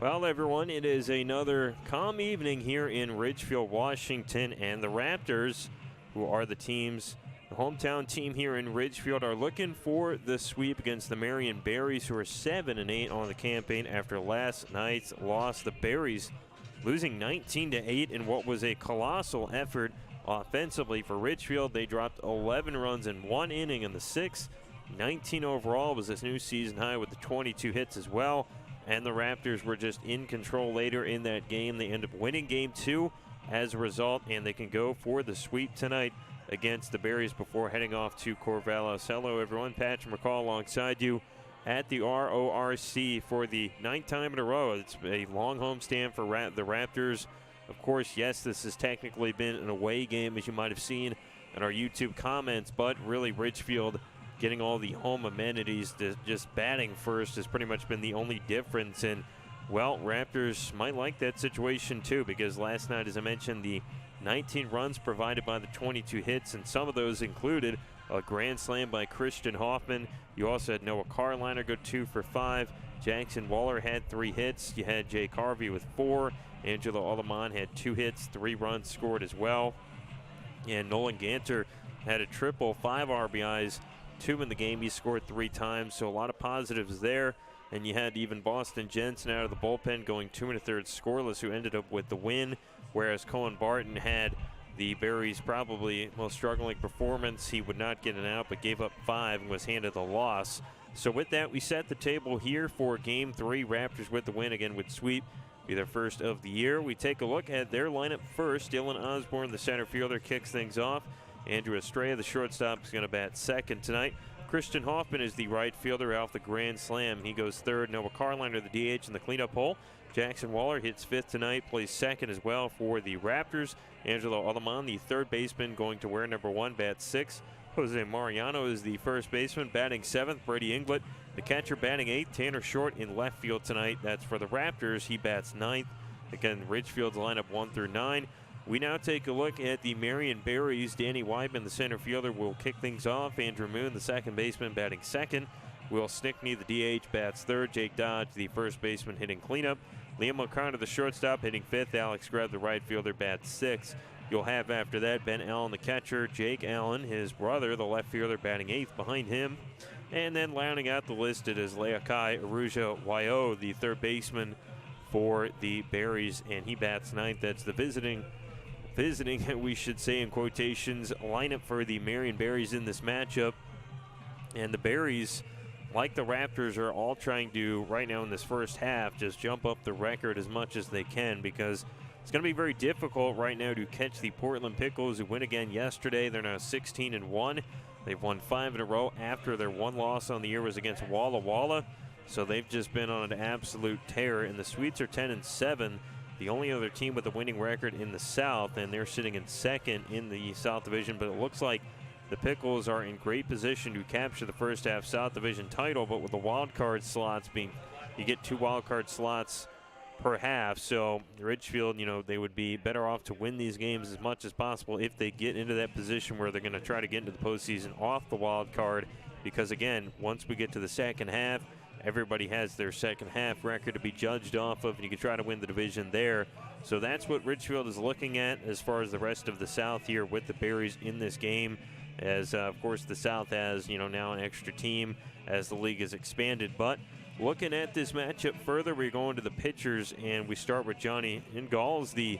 Well, everyone, it is another calm evening here in Ridgefield, Washington, and the Raptors, who are the hometown team here in Ridgefield, are looking for the sweep against the Marion Berries, who are 7-8 on the campaign after last night's loss. The Berries losing 19-8 in what was a colossal effort offensively for Ridgefield. They dropped 11 runs in one inning in the sixth. 19 overall was this new season high with the 22 hits as well. And the Raptors were just in control later in that game. They end up winning game two as a result, and they can go for the sweep tonight against the Berries before heading off to Corvallis. Hello, everyone. Patrick McCall alongside you at the RORC for the ninth time in a row. It's a long homestand for the Raptors. Of course, yes, this has technically been an away game, as you might have seen in our YouTube comments, but really Ridgefield getting all the home amenities. Just batting first has pretty much been the only difference. And, well, Raptors might like that situation too, because last night, as I mentioned, the 19 runs provided by the 22 hits, and some of those included a grand slam by Christian Hoffman. You also had Noah Carliner go 2 for 5. Jackson Waller had 3 hits. You had Jake Harvey with 4. Angelo Aleman had 2 hits, 3 runs scored as well. And Nolan Ganter had a triple, 5 RBIs, 2 in the game. He scored 3 times, so a lot of positives there. And you had even Boston Jensen out of the bullpen going 2 1/3 scoreless, who ended up with the win, whereas Cohen Barton had the Berries' probably most struggling performance. He would not get an out, but gave up 5 and was handed the loss. So with that, we set the table here for Game 3. Raptors with the win, again with sweep, be their first of the year. We take a look at their lineup first. Dylan Osborne, the center fielder, kicks things off. Andrew Estrella, the shortstop, is going to bat second tonight. Christian Hoffman is the right fielder off the grand slam. He goes third. Noah Carliner, the DH, in the cleanup hole. Jackson Waller hits fifth tonight, plays second as well for the Raptors. Angelo Aleman, the third baseman, going to wear number 1, bats sixth. Jose Mariano is the first baseman, batting seventh. Brady Inglet, the catcher, batting eighth. Tanner Short in left field tonight. That's for the Raptors. He bats ninth. Again, Ridgefield's lineup 1 through 9. We now take a look at the Marion Berries. Danny Weidman, the center fielder, will kick things off. Andrew Moon, the second baseman, batting second. Will Stickney, the DH, bats third. Jake Dodge, the first baseman, hitting cleanup. Liam O'Connor, the shortstop, hitting fifth. Alex Greb, the right fielder, bats sixth. You'll have after that Ben Allen, the catcher. Jake Allen, his brother, the left fielder, batting eighth behind him. And then rounding out the list, it is Leakai Aruja Wayo, the third baseman for the Berries, and he bats ninth. That's the visiting, we should say in quotations, lineup for the Marion Berries in this matchup. And the Berries, like the Raptors, are all trying to, right now in this first half, just jump up the record as much as they can, because it's going to be very difficult right now to catch the Portland Pickles, who win again yesterday. They're now 16-1. They've won 5 in a row after their one loss on the year was against Walla Walla. So they've just been on an absolute tear, and the Sweets are 10-7. The only other team with a winning record in the South, and they're sitting in second in the South Division. But it looks like the Pickles are in great position to capture the first half South Division title. But with the wild card slots being, you get 2 wild card slots per half. So Ridgefield, they would be better off to win these games as much as possible if they get into that position where they're going to try to get into the postseason off the wild card. Because again, once we get to the second half, everybody has their second half record to be judged off of, and you can try to win the division there. So that's what Ridgefield is looking at as far as the rest of the South here with the Berries in this game. As, of course, the South has, now an extra team as the league has expanded. But looking at this matchup further, we're going to the pitchers, and we start with Johnny Ingalls, the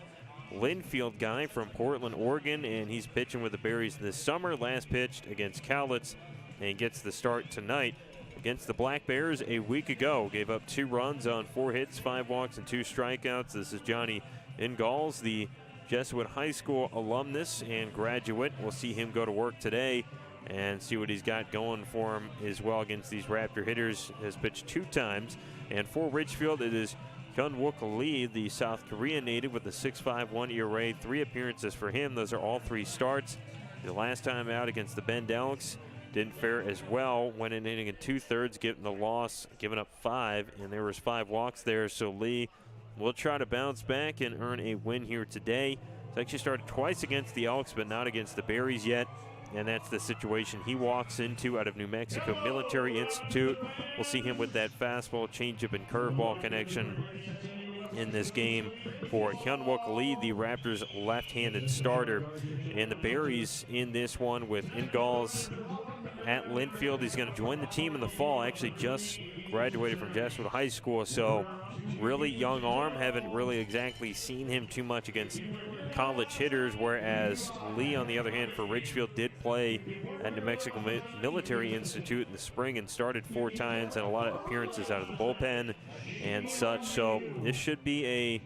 Linfield guy from Portland, Oregon, and he's pitching with the Berries this summer. Last pitched against Cowlitz, and gets the start tonight against the Black Bears a week ago. Gave up 2 runs on 4 hits, 5 walks, and 2 strikeouts. This is Johnny Ingalls, the Jesuit High School alumnus and graduate. We'll see him go to work today and see what he's got going for him as well against these Raptor hitters. Has pitched 2 times. And for Ridgefield, it is Hyun-Wook Lee, the South Korean native, with a 6.51 ERA. 3 appearances for him. Those are all 3 starts. The last time out against the Bend Elks didn't fare as well. Went an inning and 2/3, getting the loss, giving up 5, and there was 5 walks there. So Lee will try to bounce back and earn a win here today. He's actually started twice against the Elks, but not against the Berries yet. and that's the situation he walks into out of New Mexico Military Institute. We'll see him with that fastball, changeup, and curveball connection in this game for Hyunwook Lee, the Raptors' left-handed starter. And the Berries in this one with Ingalls at Linfield. He's going to join the team in the fall. Actually just graduated from Jesuit High School, so really young arm. Haven't really exactly seen him too much against college hitters, whereas Lee, on the other hand, for Ridgefield, did play at New Mexico Military Institute in the spring and started 4 times and a lot of appearances out of the bullpen and such. So this should be a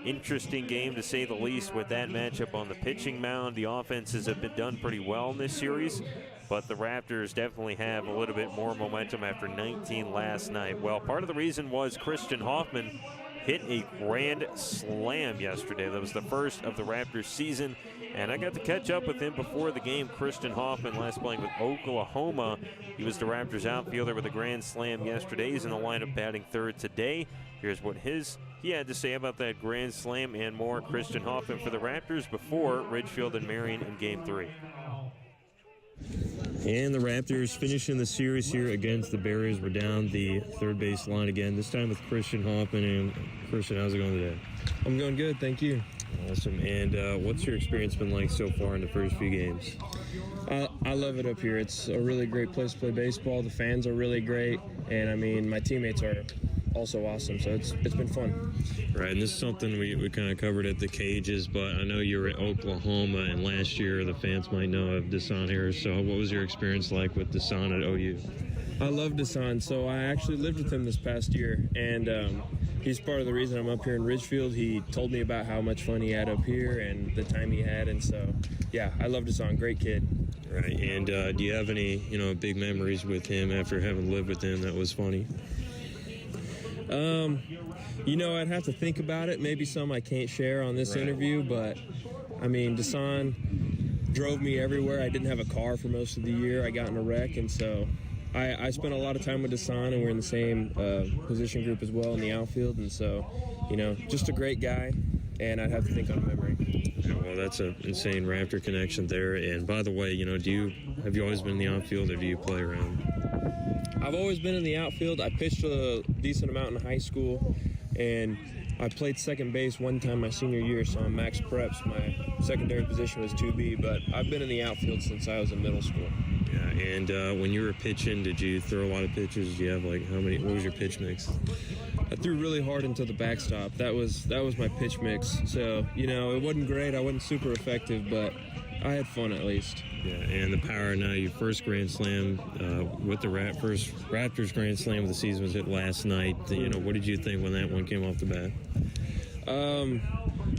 interesting game, to say the least, with that matchup on the pitching mound. The offenses have been done pretty well in this series, but the Raptors definitely have a little bit more momentum after 19 last night. Well, part of the reason was Christian Hoffman hit a grand slam yesterday. That was the first of the Raptors season, and I got to catch up with him before the game. Christian Hoffman, last playing with Oklahoma. He was the Raptors outfielder with a grand slam yesterday. He's in the lineup batting third today. Here's what he had to say about that grand slam and more. Christian Hoffman for the Raptors before Ridgefield and Marion in Game 3. And the Raptors finishing the series here against the Berries. We're down the third base line again, this time with Christian Hoffman. And Christian, how's it going today? I'm going good, thank you. Awesome. And what's your experience been like so far in the first few games? I love it up here. It's a really great place to play baseball. The fans are really great, and I mean, my teammates are also awesome, so it's been fun. Right, and this is something we kind of covered at the cages, but I know you were at Oklahoma, and last year the fans might know of Desan here. So what was your experience like with Desan at OU? I love Desan. So I actually lived with him this past year, and he's part of the reason I'm up here in Ridgefield. He told me about how much fun he had up here and the time he had, and so, yeah, I love Desan. Great kid. Right, and do you have any, big memories with him after having lived with him that was funny? I'd have to think about it. Maybe some I can't share on this interview, but I mean, Desan drove me everywhere. I didn't have a car for most of the year. I got in a wreck, and so I spent a lot of time with Desan, and we're in the same position group as well in the outfield, and so, just a great guy, and I'd have to think on a memory. Yeah, well, that's an insane Raptor connection there. And by the way, have you always been in the outfield, or do you play around? I've always been in the outfield. I pitched a decent amount in high school, and I played second base one time my senior year, so I'm max preps. My secondary position was 2B, but I've been in the outfield since I was in middle school. Yeah, and when you were pitching, did you throw a lot of pitches? Did you have, what was your pitch mix? I threw really hard into the backstop. That was my pitch mix. So, it wasn't great. I wasn't super effective, but I had fun at least. Yeah, and the power now, your first grand slam with the first Raptors grand slam of the season was hit last night. What did you think when that one came off the bat?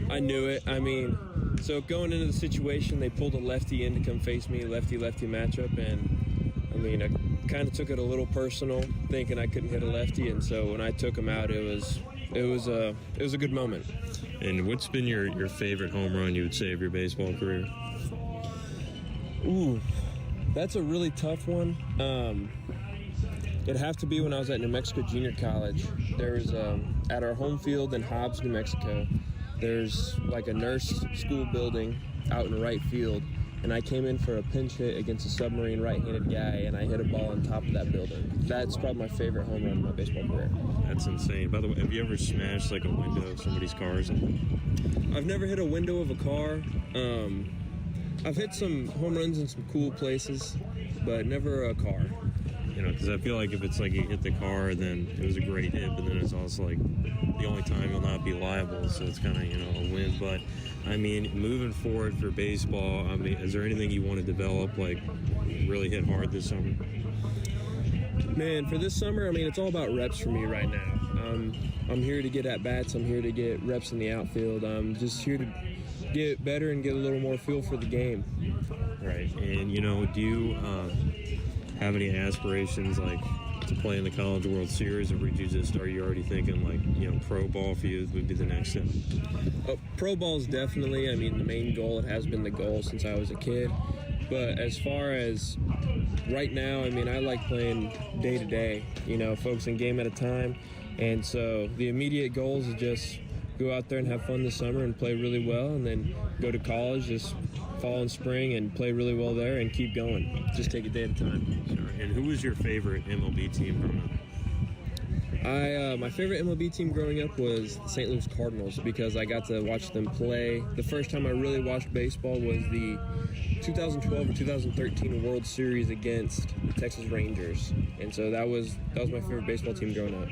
I knew it. I mean, so going into the situation, they pulled a lefty in to come face me, lefty-lefty matchup, and I mean, I kind of took it a little personal, thinking I couldn't hit a lefty, and so when I took him out, it was a good moment. And what's been your favorite home run, you would say, of your baseball career? Ooh, that's a really tough one. It'd have to be when I was at New Mexico Junior College. There's at our home field in Hobbs, New Mexico, there's like a nurse school building out in right field, and I came in for a pinch hit against a submarine right-handed guy, and I hit a ball on top of that building. That's probably my favorite home run in my baseball career. That's insane. By the way, have you ever smashed like a window of somebody's cars? I've never hit a window of a car. I've hit some home runs in some cool places, but never a car. Because I feel like if it's like you hit the car, then it was a great hit, but then it's also like the only time you'll not be liable, so it's kind of, a win. But, I mean, moving forward for baseball, is there anything you want to develop, like really hit hard this summer? Man, for this summer, it's all about reps for me right now. I'm here to get at-bats. I'm here to get reps in the outfield. I'm just here to get better and get a little more feel for the game. Right, and, do you have any aspirations, like, to play in the College World Series, or are you already thinking, like, pro ball for you would be the next step? Pro ball is definitely, the main goal. It has been the goal since I was a kid. But as far as right now, I like playing day to day, focusing game at a time. And so the immediate goals is just go out there and have fun this summer and play really well, and then go to college, just fall and spring and play really well there and keep going. Just take a day at a time. Sure. And who was your favorite MLB team growing up? My favorite MLB team growing up was the St. Louis Cardinals because I got to watch them play. The first time I really watched baseball was the 2012 or 2013 World Series against the Texas Rangers, and so that was my favorite baseball team growing up.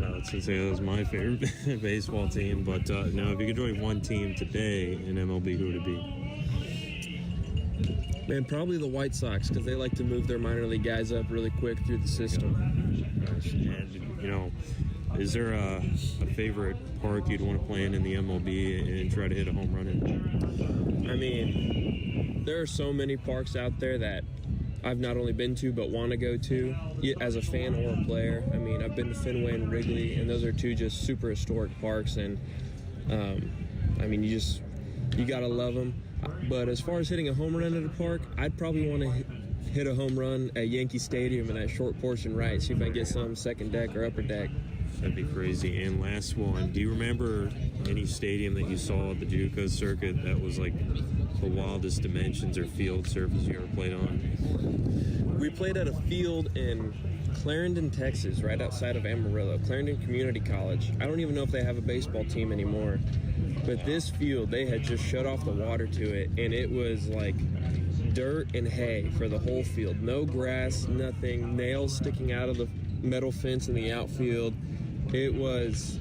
I was going to say that was my favorite baseball team, but now if you could join one team today in MLB, who would it be? Man, probably the White Sox because they like to move their minor league guys up really quick through the system. And, is there a favorite park you'd want to play in the MLB and try to hit a home run in? I mean, there are so many parks out there that I've not only been to but want to go to as a fan or a player. I mean, I've been to Fenway and Wrigley, and those are two just super historic parks, and I mean, you gotta love them. But as far as hitting a home run at a park, I'd probably want to hit a home run at Yankee Stadium in that short portion right, see if I can get some second deck or upper deck. That'd be crazy. And last one, do you remember any stadium that you saw at the JUCO circuit that was like the wildest dimensions or field surface you ever played on? We played at a field in Clarendon, Texas, right outside of Amarillo, Clarendon Community College. I don't even know if they have a baseball team anymore, but this field, they had just shut off the water to it, and it was like dirt and hay for the whole field. No grass, nothing, nails sticking out of the metal fence in the outfield. It was,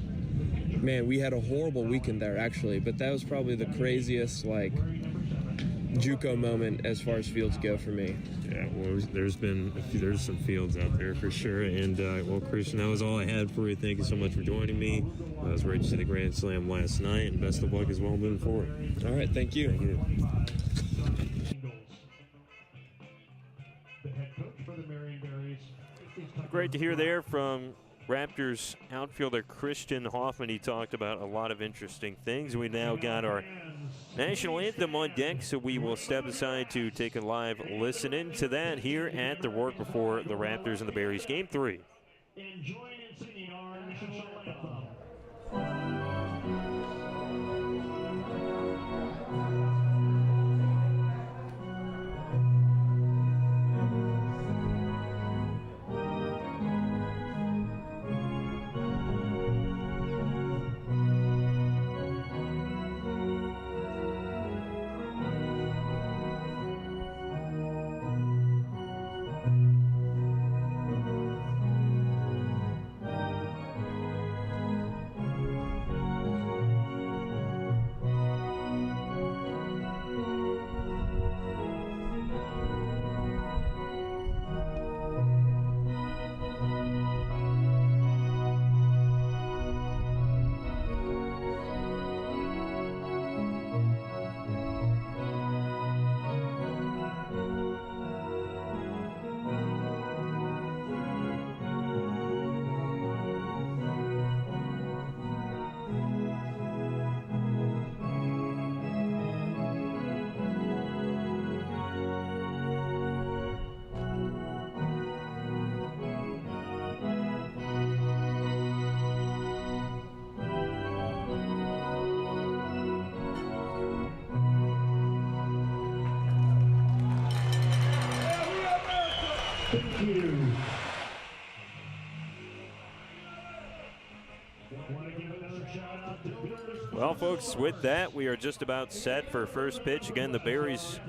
man, we had a horrible weekend there actually, but that was probably the craziest JUCO moment as far as fields go for me. Yeah, well, there's some fields out there for sure. And well, Christian, that was all I had for you. Thank you so much for joining me. I was ready to see the Grand Slam last night, and best of luck as well moving forward. All right, thank you. Thank you. Great to hear there from Raptors outfielder Christian Hoffman. He talked about a lot of interesting things. We now got our national anthem on deck, so we will step aside to take a live listen into that here at the Rourke before the Raptors and the Berries Game 3. Enjoying and singing our national anthem. Thank you. Well, folks, with that, we are just about set for first pitch. Again, the Berries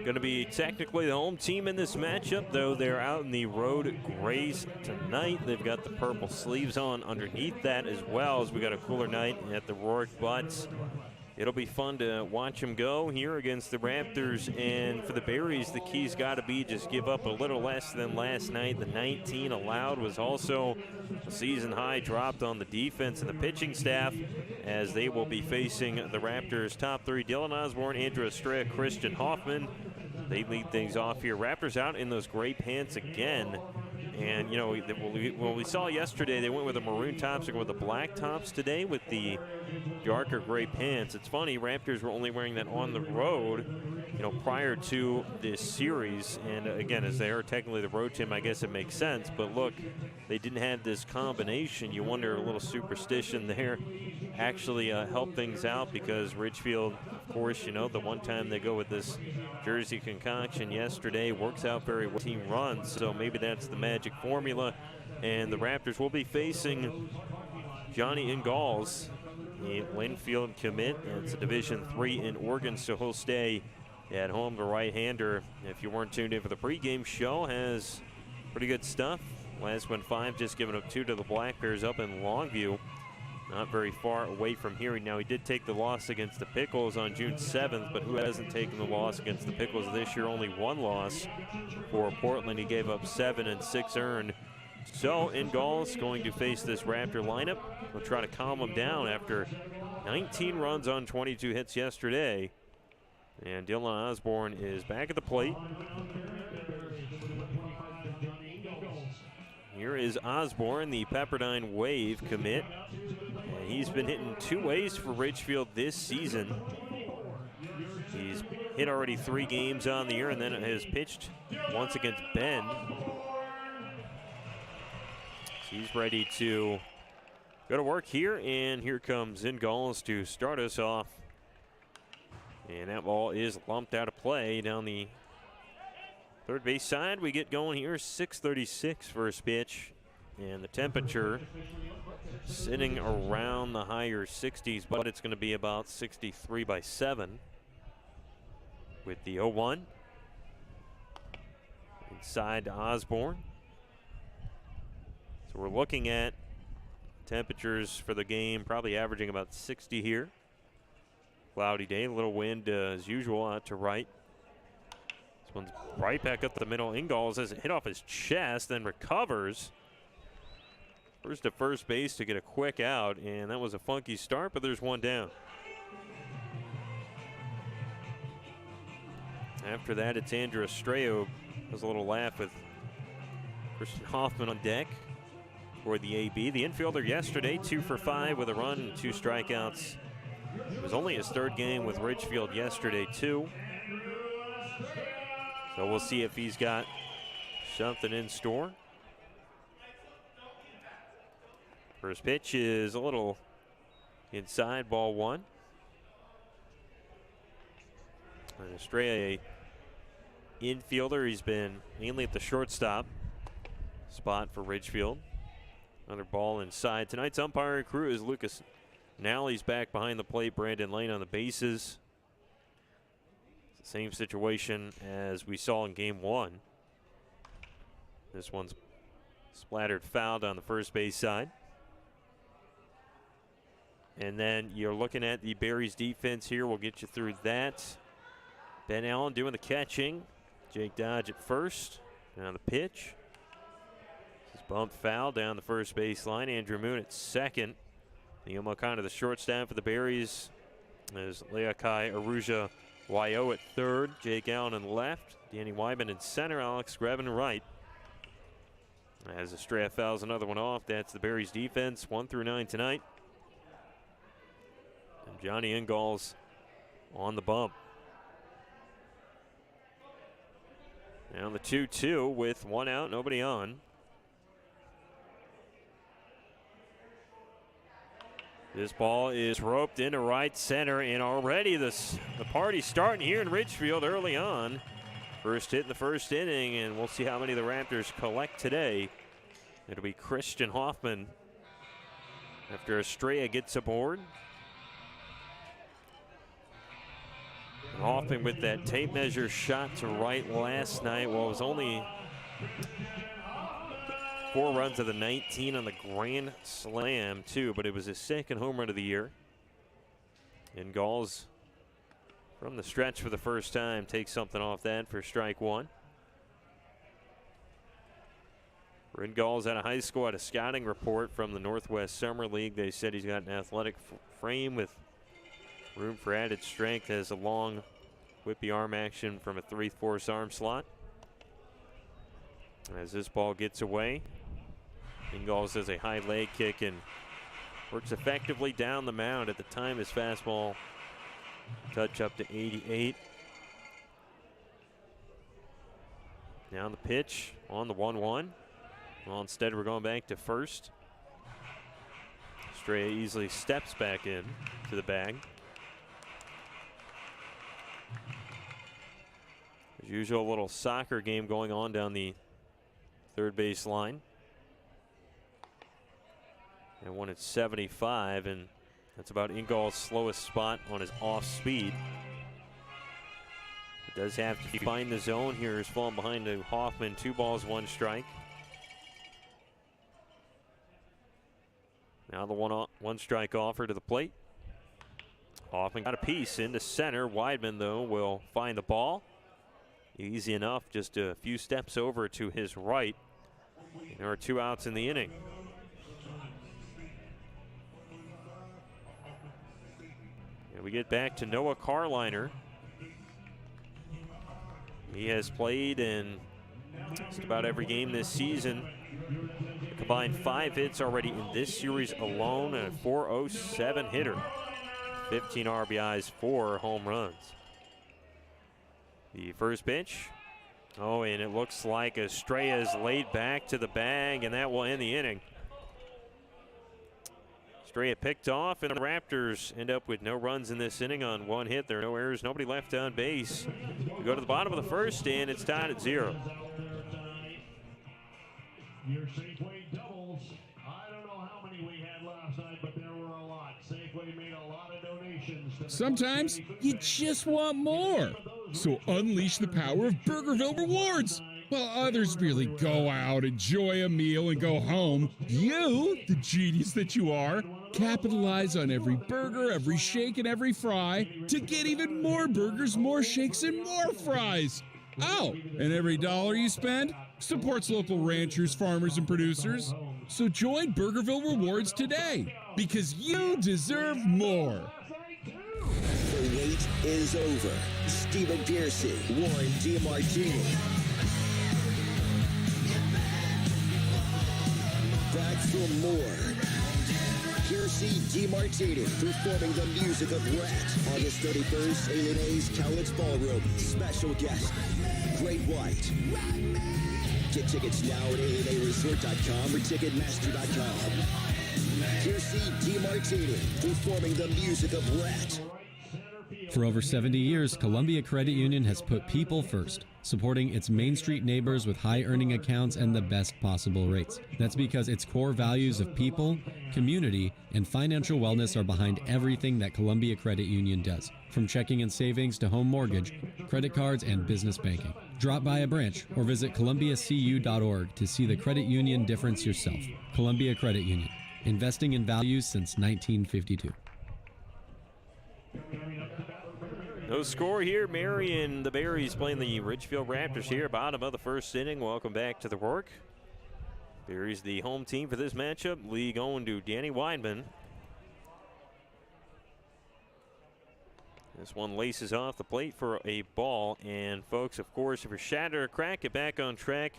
going to be technically the home team in this matchup, though they're out in the road grays tonight. They've got the purple sleeves on underneath that as well, as we got a cooler night at the Rourke. But it'll be fun to watch them go here against the Raptors. And for the Berries, the key's got to be just give up a little less than last night. The 19 allowed was also a season high dropped on the defense and the pitching staff, as they will be facing the Raptors' top three: Dylan Osborne, Andrew Estrella, Christian Hoffman. They lead things off here. Raptors out in those gray pants again. And, you know, what we saw yesterday, they went with the maroon tops. They're going with the black tops today with the darker gray pants. It's funny, Raptors were only wearing that on the road, you know, prior to this series. And, again, as they are technically the road team, I guess it makes sense. But, look, they didn't have this combination. You wonder, a little superstition there actually help things out, because Ridgefield, of course, you know, the one time they go with this jersey concoction yesterday works out very well. Team runs, so maybe that's the magic formula. And the Raptors will be facing Johnny Ingalls, a Linfield commit. It's a Division III in Oregon, so he'll stay at home. The right-hander, if you weren't tuned in for the pregame show, has pretty good stuff. Last one 5, just giving up 2 to the Black Bears up in Longview. Not very far away from here. Now, he did take the loss against the Pickles on June 7th, but who hasn't taken the loss against the Pickles this year? Only 1 loss for Portland. He gave up 7 and 6 earned. So, Ingalls going to face this Raptor lineup. We'll try to calm them down after 19 runs on 22 hits yesterday. And Dylan Osborne is back at the plate. Here is Osborne, the Pepperdine Wave commit. And he's been hitting 2 ways for Ridgefield this season. He's hit already 3 games on the year, and then has pitched once against Bend. So he's ready to go to work here, and here comes Ingalls to start us off. And that ball is lumped out of play down the third base side. We get going here, 6:36 first pitch, and the temperature sitting around the higher 60s, but it's going to be about 63 by 7 with the 0-1. Inside to Osborne. So we're looking at temperatures for the game probably averaging about 60 here. Cloudy day, a little wind as usual out to right. This one's right back up the middle. Ingalls has it hit off his chest, then recovers. First to first base to get a quick out, and that was a funky start, but there's 1 down. After that, it's Andrew Estrella. Has a little laugh with Christian Hoffman on deck for the AB. The infielder yesterday, 2 for 5 with a run and 2 strikeouts. It was only his 3rd game with Ridgefield yesterday, too. So we'll see if he's got something in store. First pitch is a little inside, ball 1. And Estrella, infielder, he's been mainly at the shortstop spot for Ridgefield. Another ball inside. Tonight's umpiring crew is Lucas Nally's back behind the plate. Brandon Lane on the bases. It's the same situation as we saw in game 1. This one's splattered foul down the first base side. And then you're looking at the Berries defense here. We'll get you through that. Ben Allen doing the catching. Jake Dodge at first. Now the pitch. This is bumped foul down the first baseline. Andrew Moon at second. Neil Makana, the shortstop for the Berries, is Leakai Aruja Wayo at third. Jake Allen in left. Danny Wyman in center. Alex Grevin right. As Estrella fouls another one off, that's the Berries defense, 1 through 9 tonight. And Johnny Ingalls on the bump. Now the 2-2 with 1 out, nobody on. This ball is roped into right center, and already the party's starting here in Ridgefield early on. First hit in the first inning, and we'll see how many the Raptors collect today. It'll be Christian Hoffman after Estrella gets aboard. And Hoffman with that tape measure shot to right last night. Well, it was only 4 runs of the 19 on the grand slam, too, but it was his 2nd home run of the year. Ingalls from the stretch for the first time takes something off that for strike 1. Ingalls out of high school had a scouting report from the Northwest Summer League. They said he's got an athletic frame with room for added strength, has a long whippy arm action from a 3/4 arm slot. As this ball gets away, Ingalls has a high leg kick and works effectively down the mound. At the time, his fastball touch up to 88. Now the pitch on the 1-1. Well, instead we're going back to first. Estrella easily steps back in to the bag. As usual, a little soccer game going on down the third base line. And one at 75, and that's about Ingall's slowest spot on his off speed. It does have to find the zone here. He's falling behind to Hoffman. 2 balls, 1 strike. Now the one strike offer to the plate. Hoffman got a piece into center. Weidman, though, will find the ball. Easy enough, just a few steps over to his right. And there are 2 outs in the inning. And we get back to Noah Carliner. He has played in just about every game this season. Combined 5 hits already in this series alone, and a .407 hitter. 15 RBIs, 4 home runs. The first pitch. Oh, and it looks like Estrella's laid back to the bag, and that will end the inning. Estrella picked off, and the Raptors end up with no runs in this inning on 1 hit. There are no errors, nobody left on base. We go to the bottom of the first, and it's tied at 0. Your Safeway doubles. I don't know how many we had last night, but there were a lot. Safeway made a lot of donations. Sometimes you just want more. So unleash the power of Burgerville Rewards. While others merely go out, enjoy a meal, and go home, you, the genius that you are, capitalize on every burger, every shake, and every fry to get even more burgers, more shakes, and more fries. Oh, and every dollar you spend supports local ranchers, farmers, and producers. So join Burgerville Rewards today, because you deserve more. The wait is over. Stephen Piercy, Warren DiMartini. Back for more. Piercy DiMartini performing the music of Rat. August 31st, Alien A's Cowlitz Ballroom. Special guest, Great White. Get tickets now at alienaresort.com or ticketmaster.com. Piercy DiMartini performing the music of Rat. For over 70 years, Columbia Credit Union has put people first, supporting its Main Street neighbors with high-earning accounts and the best possible rates. That's because its core values of people, community, and financial wellness are behind everything that Columbia Credit Union does, from checking and savings to home mortgage, credit cards, and business banking. Drop by a branch or visit columbiacu.org to see the credit union difference yourself. Columbia Credit Union, investing in values since 1952. No score here. Marion, the Berries playing the Ridgefield Raptors here. Bottom of the first inning. Welcome back to the work. Berries the home team for this matchup. League going to Danny Weidman. This one laces off the plate for a ball. And folks, of course, if you're shattered or crack, get back on track.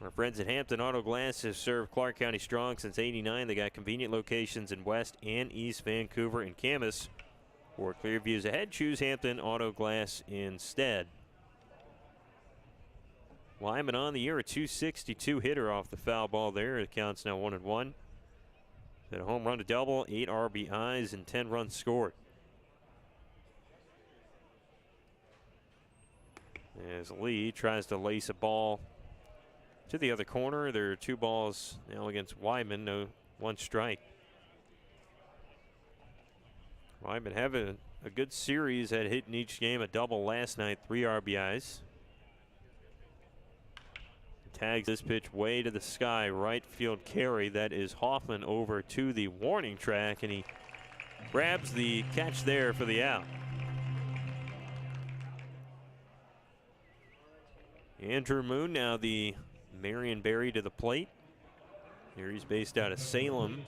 Our friends at Hampton Auto Glass have served Clark County strong since '89. They got convenient locations in West and East Vancouver and Camas. For clear views ahead, choose Hampton Auto Glass instead. Lyman on the year, a .262 hitter off the foul ball there. It counts now 1-1. Had a home run, a double, 8 RBIs, and 10 runs scored. As Lee tries to lace a ball to the other corner. There are 2 balls now against Wyman, no 1 strike. Wyman having a good series, had hit in each game, a double last night, 3 RBIs. Tags this pitch way to the sky, right field carry. That is Hoffman over to the warning track, and he grabs the catch there for the out. Andrew Moon, now the Marion Berry to the plate. Here he's based out of Salem.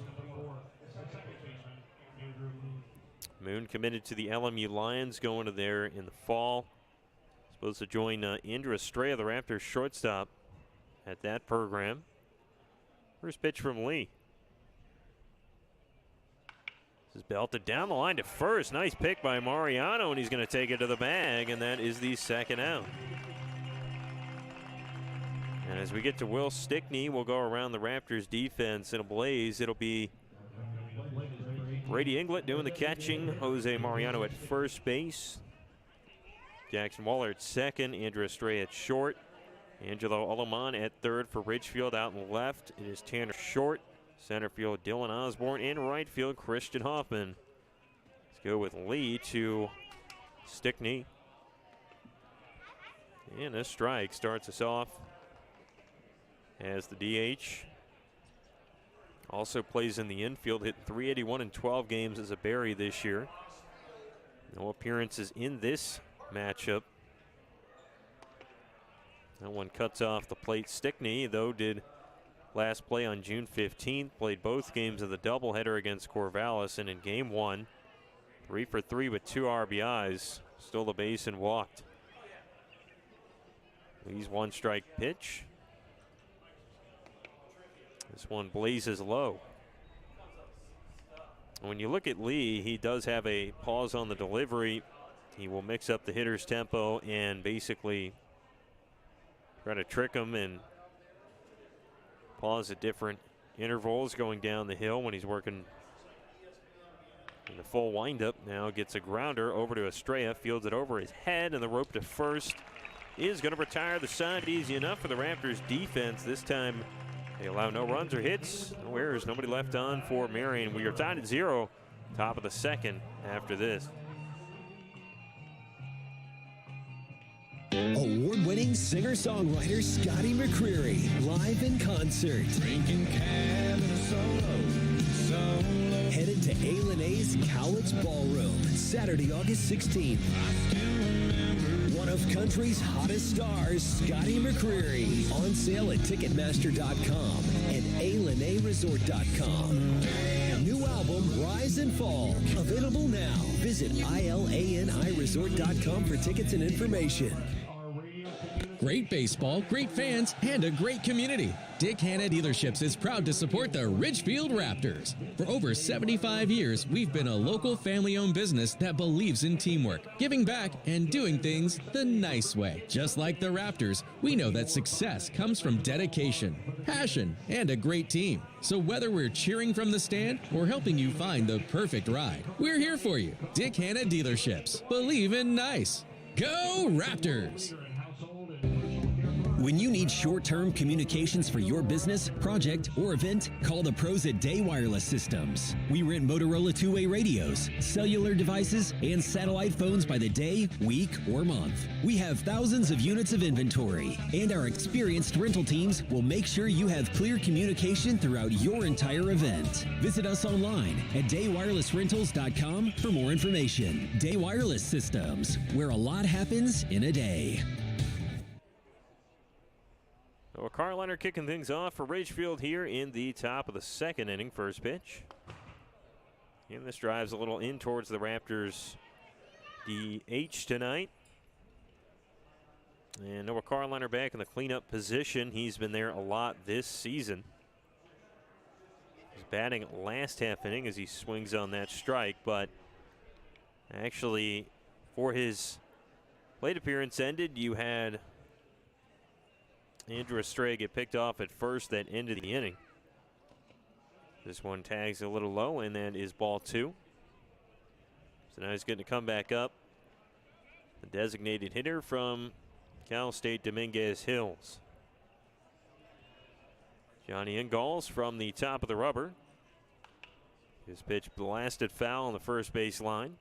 Moon committed to the LMU Lions, going to there in the fall. Supposed to join Andrew Estrella, the Raptors shortstop, at that program. First pitch from Lee. This is belted down the line to first. Nice pick by Mariano, and he's going to take it to the bag, and that is the second out. And as we get to Will Stickney, we'll go around the Raptors defense in a blaze. It'll be Brady Inglet doing the catching. Jose Mariano at first base. Jackson Waller at second. Andrew Estrella at short. Angelo Aleman at third for Ridgefield. Out in left, it is Tanner Short. Center field, Dylan Osborne. In right field, Christian Hoffman. Let's go with Lee to Stickney. And a strike starts us off as the DH. Also plays in the infield, hit 381 in 12 games as a Berry this year. No appearances in this matchup. That one cuts off the plate. Stickney, though, did last play on June 15th. Played both games of the doubleheader against Corvallis, and in game one, 3 for 3 with 2 RBIs. Stole the base and walked. Lee's one strike pitch. This one blazes low. When you look at Lee, he does have a pause on the delivery. He will mix up the hitter's tempo and basically try to trick him and pause at different intervals going down the hill when he's working in the full windup. Now gets a grounder over to Estrella, fields it over his head, and the rope to first is going to retire the side. Easy enough for the Raptors defense. This time they allow no runs or hits. No errors, nobody left on for Marion. We are tied at 0, top of the second after this. Award-winning singer-songwriter Scotty McCreery, live in concert. Drinking cabin solo. Headed to A&A's Cowlitz Ballroom, Saturday, August 16th. One of country's hottest stars, Scotty McCreery. On sale at Ticketmaster.com and ALanaResort.com. New album, Rise and Fall. Available now. Visit ILANIResort.com for tickets and information. Great baseball, great fans, and a great community. Dick Hanna Dealerships is proud to support the Ridgefield Raptors. For over 75 years, we've been a local family-owned business that believes in teamwork, giving back, and doing things the nice way. Just like the Raptors, we know that success comes from dedication, passion, and a great team. So whether we're cheering from the stand or helping you find the perfect ride, we're here for you. Dick Hanna Dealerships. Believe in nice. Go Raptors! When you need short-term communications for your business, project, or event, call the pros at Day Wireless Systems. We rent Motorola two-way radios, cellular devices, and satellite phones by the day, week, or month. We have thousands of units of inventory, and our experienced rental teams will make sure you have clear communication throughout your entire event. Visit us online at daywirelessrentals.com for more information. Day Wireless Systems, where a lot happens in a day. So Carliner kicking things off for Ridgefield here in the top of the second inning. First pitch. And this drives a little in towards the Raptors DH tonight. And Noah Carliner back in the cleanup position. He's been there a lot this season. He's batting last half inning as he swings on that strike, but actually for his plate appearance ended, you had Andrew Estrella get picked off at first that ended the inning. This one tags a little low, and that is ball 2. So now he's going to come back up. The designated hitter from Cal State Dominguez Hills. Johnny Ingalls from the top of the rubber. His pitch blasted foul on the first base line.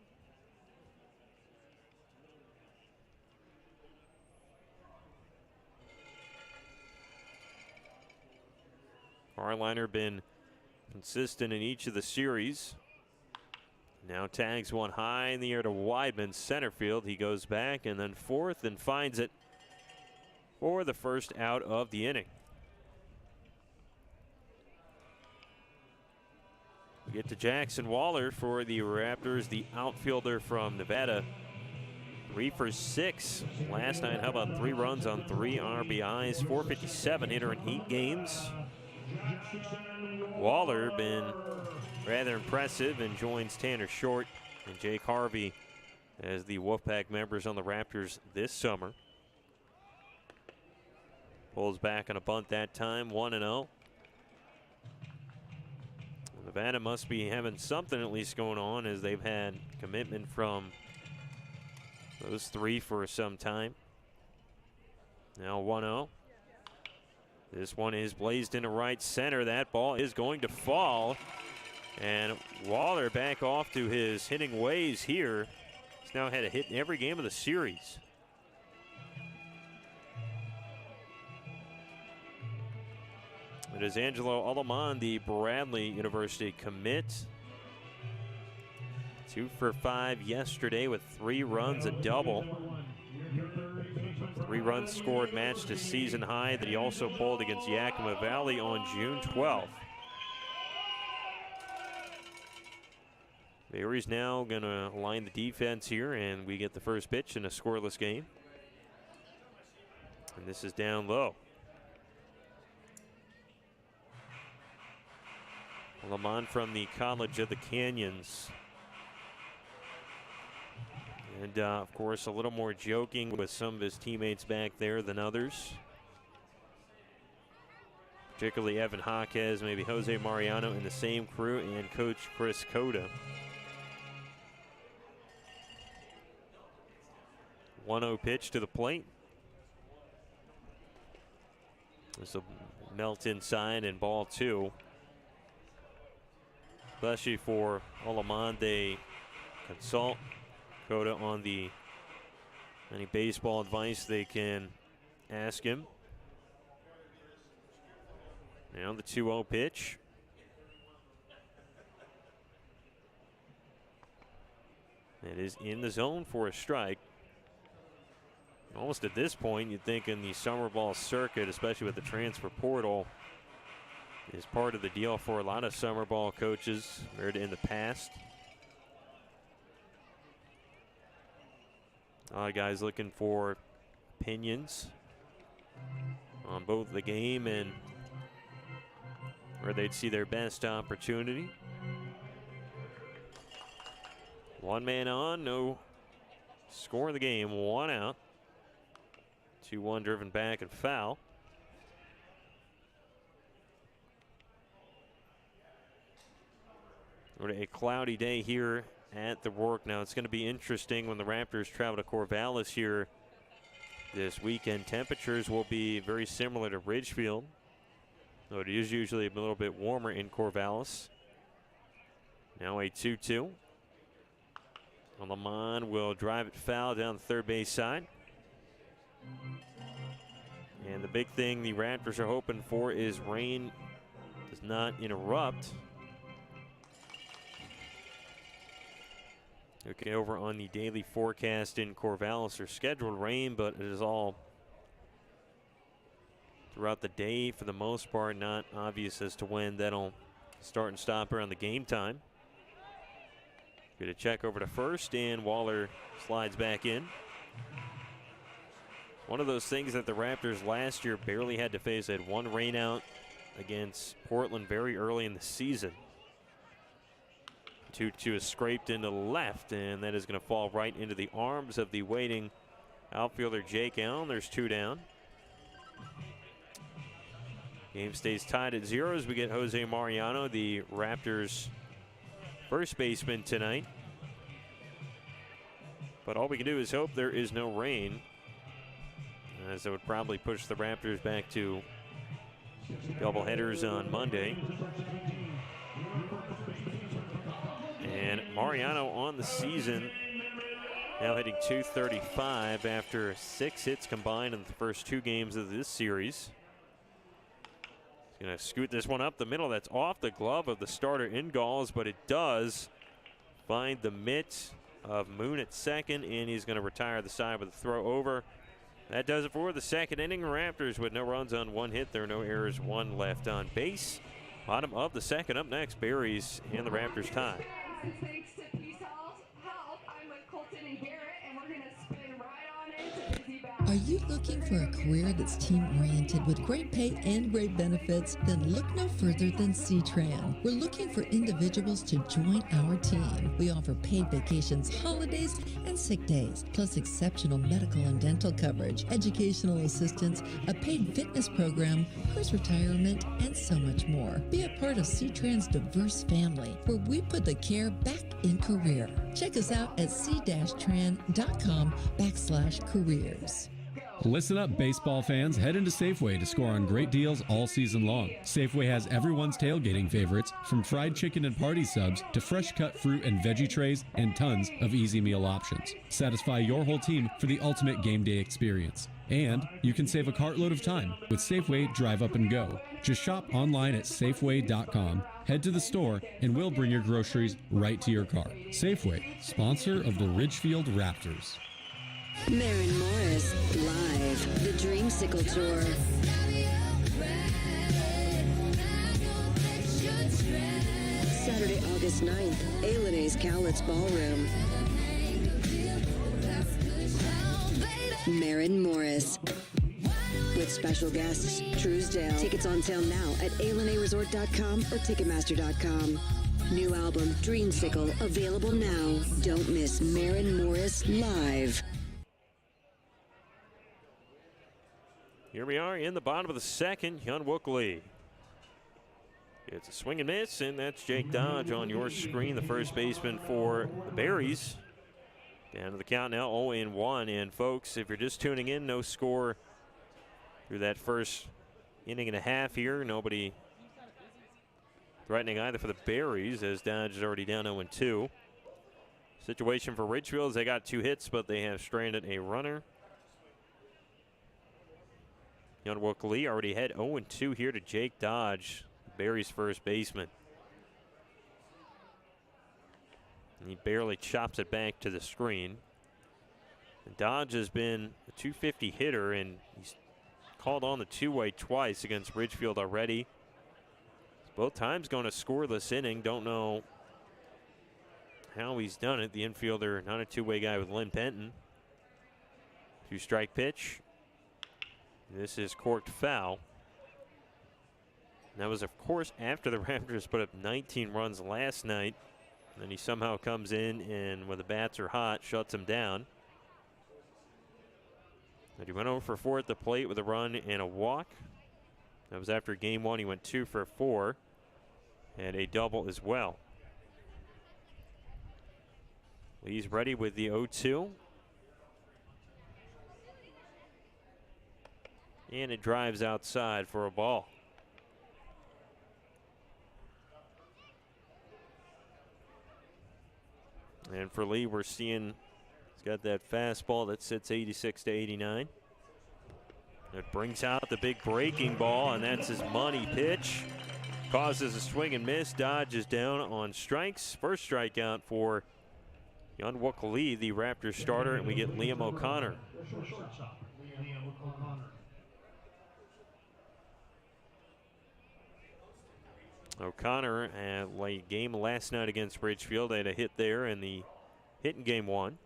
Carliner been consistent in each of the series. Now tags one high in the air to Weidman, center field. He goes back and then fourth and finds it for the first out of the inning. We get to Jackson Waller for the Raptors, the outfielder from Nevada. 3 for 6 last night. How about 3 runs on 3 RBIs? 457 hitter in 8 games. Waller been rather impressive and joins Tanner Short and Jake Harvey as the Wolfpack members on the Raptors this summer. Pulls back on a bunt that time, 1-0. Nevada must be having something at least going on, as they've had commitment from those three for some time. Now 1-0. This one is blazed into right center. That ball is going to fall. And Waller back off to his hitting ways here. He's now had a hit in every game of the series. It is Angelo Aleman, the Bradley University commit. 2 for 5 yesterday with 3 runs, a double. 3 runs scored matched his season high that he also pulled against Yakima Valley on June 12th. Barry's now going to line the defense here, and we get the first pitch in a scoreless game. And this is down low. Lamont from the College of the Canyons. And, of course, a little more joking with some of his teammates back there than others. Particularly Evan Jaquez, maybe Jose Mariano in the same crew, and Coach Chris Cota. 1-0 pitch to the plate. This will melt inside, and ball 2. Especially for Aleman, they consult Cota on any baseball advice they can ask him. Now the 2-0 pitch. It is in the zone for a strike. Almost at this point, you'd think in the summer ball circuit, especially with the transfer portal, is part of the deal for a lot of summer ball coaches in the past. A lot of guys looking for opinions on both the game and where they'd see their best opportunity. 1 man on, no score in the game, 1 out. 2-1 driven back and foul. A cloudy day here at the Rourke. Now it's going to be interesting when the Raptors travel to Corvallis here this weekend. Temperatures will be very similar to Ridgefield, though it is usually a little bit warmer in Corvallis. Now a 2-2. Aleman will drive it foul down the third base side. And the big thing the Raptors are hoping for is rain does not interrupt. Okay, over on the daily forecast in Corvallis, there's scheduled rain, but it is all throughout the day for the most part, not obvious as to when that'll start and stop around the game time. Get a check over to first, and Waller slides back in. One of those things that the Raptors last year barely had to face. They had 1 rainout against Portland very early in the season. 2-2 is scraped into left, and that is going to fall right into the arms of the waiting outfielder Jake Allen. There's 2 down. Game stays tied at 0 as we get Jose Mariano, the Raptors' first baseman tonight. But all we can do is hope there is no rain, as it would probably push the Raptors back to doubleheaders on Monday. And Mariano on the season, now hitting .235 after 6 hits combined in the first 2 games of this series. He's going to scoot this one up the middle. That's off the glove of the starter Ingalls, but it does find the mitt of Moon at second, and he's going to retire the side with a throw over. That does it for the second inning. Raptors with no runs on 1 hit. There are no errors, 1 left on base. Bottom of the second. Up next, Berries and the Raptors tie. Thanks to Peace Health. I'm with Colton and Garrett, and we're going to spin right on into Busy Battle. Are you looking for a career that's team-oriented with great pay and great benefits? Then look no further than C-Tran. We're looking for individuals to join our team. We offer paid vacations, holidays, and sick days, plus exceptional medical and dental coverage, educational assistance, a paid fitness program, post-retirement, and so much more. Be a part of C-Tran's diverse family, where we put the care back in career. Check us out at c-tran.com/careers. Listen up, baseball fans. Head into Safeway to score on great deals all season long. Safeway has everyone's tailgating favorites, from fried chicken and party subs to fresh cut fruit and veggie trays and tons of easy meal options. Satisfy your whole team for the ultimate game day experience. And you can save a cartload of time with Safeway Drive Up and Go. Just shop online at Safeway.com, head to the store, and we'll bring your groceries right to your car. Safeway, sponsor of the Ridgefield Raptors. Maren Morris, live, the Dreamsicle Tour. Saturday, August 9th, A&A's Cowlitz Ballroom. Maren Morris. With special guests, Truesdale. Tickets on sale now at ALNAresort.com or Ticketmaster.com. New album, Dreamsicle, available now. Don't miss Maren Morris live. Here we are in the bottom of the second. Hyun Wook Lee. It's a swing and miss, and that's Jake Dodge on your screen, the first baseman for the Berries. Down to the count now, 0-1. And folks, if you're just tuning in, no score through that first inning and a half here. Nobody threatening either for the Berries, as Dodge is already down 0-2. Situation for Ridgefield is they got 2 hits, but they have stranded a runner. Hyun Wook Lee already had 0-2 here to Jake Dodge, Berry's first baseman. And he barely chops it back to the screen. And Dodge has been a .250 hitter, and he's called on the two-way twice against Ridgefield already. Both times going a scoreless inning. Don't know how he's done it. The infielder, not a two-way guy with Lynn Penton. 2-strike pitch. This is corked foul. And that was, of course, after the Raptors put up 19 runs last night. And then he somehow comes in and, when the bats are hot, shuts them down. And he went over for 4 at the plate with a run and a walk. That was after game 1. He went 2 for 4 and a double as well. Lee's ready with the 0-2. And it drives outside for a ball. And for Lee, we're seeing he's got that fastball that sits 86 to 89. It brings out the big breaking ball, and that's his money pitch. Causes a swing and miss. Dodge is down on strikes. First strikeout for Hyun Wook Lee, the Raptors starter, and we get Liam O'Connor. O'Connor had a game last night against Ridgefield. They had a hit there in the hit in game 1.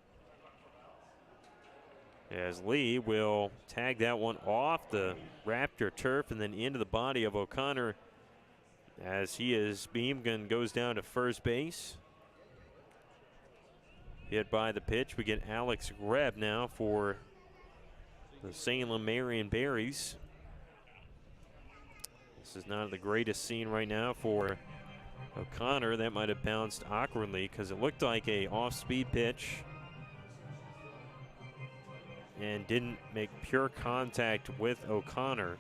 As Lee will tag that one off the Raptor turf and then into the body of O'Connor as he is beamed and goes down to first base. Hit by the pitch. We get Alex Greb now for the Salem Marion Berries. This is not the greatest scene right now for O'Connor. That might have bounced awkwardly because it looked like a off-speed pitch and didn't make pure contact with O'Connor.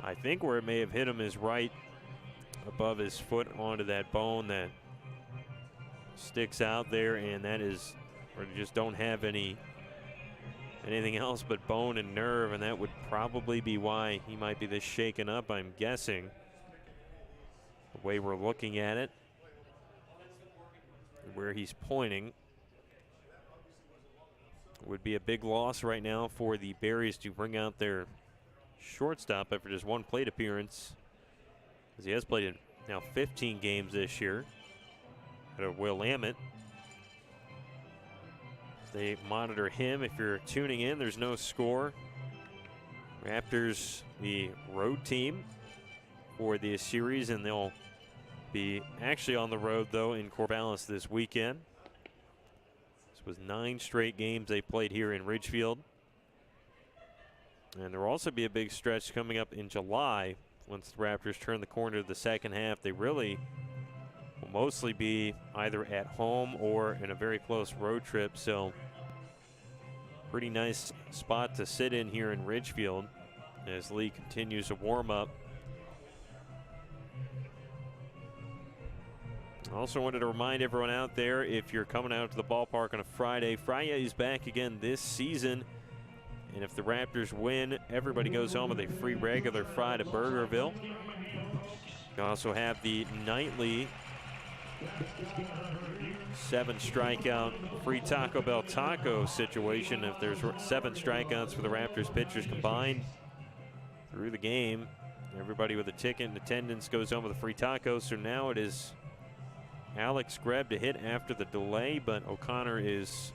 I think where it may have hit him is right above his foot onto that bone that sticks out there, and that is where you just don't have anything else but bone and nerve, and that would probably be why he might be this shaken up, I'm guessing, the way we're looking at it, where he's pointing. Would be a big loss right now for the Berries to bring out their shortstop after just one plate appearance, as he has played in now 15 games this year. Out of Will Ammett. They monitor him. If you're tuning in, there's no score. Raptors, the road team for this series, and they'll be actually on the road, though, in Corvallis this weekend. This was 9 straight games they played here in Ridgefield. And there will also be a big stretch coming up in July. Once the Raptors turn the corner to the second half, they really will mostly be either at home or in a very close road trip. So pretty nice spot to sit in here in Ridgefield as Lee continues to warm up. I also wanted to remind everyone out there, if you're coming out to the ballpark on a Friday, Friday is back again this season. And if the Raptors win, everybody goes home with a free regular fry to Burgerville. You also have the nightly 7 strikeout free Taco Bell taco situation. If there's 7 strikeouts for the Raptors pitchers combined through the game, everybody with a ticket in attendance goes home with a free taco. So now it is Alex grabbed a hit after the delay, but O'Connor is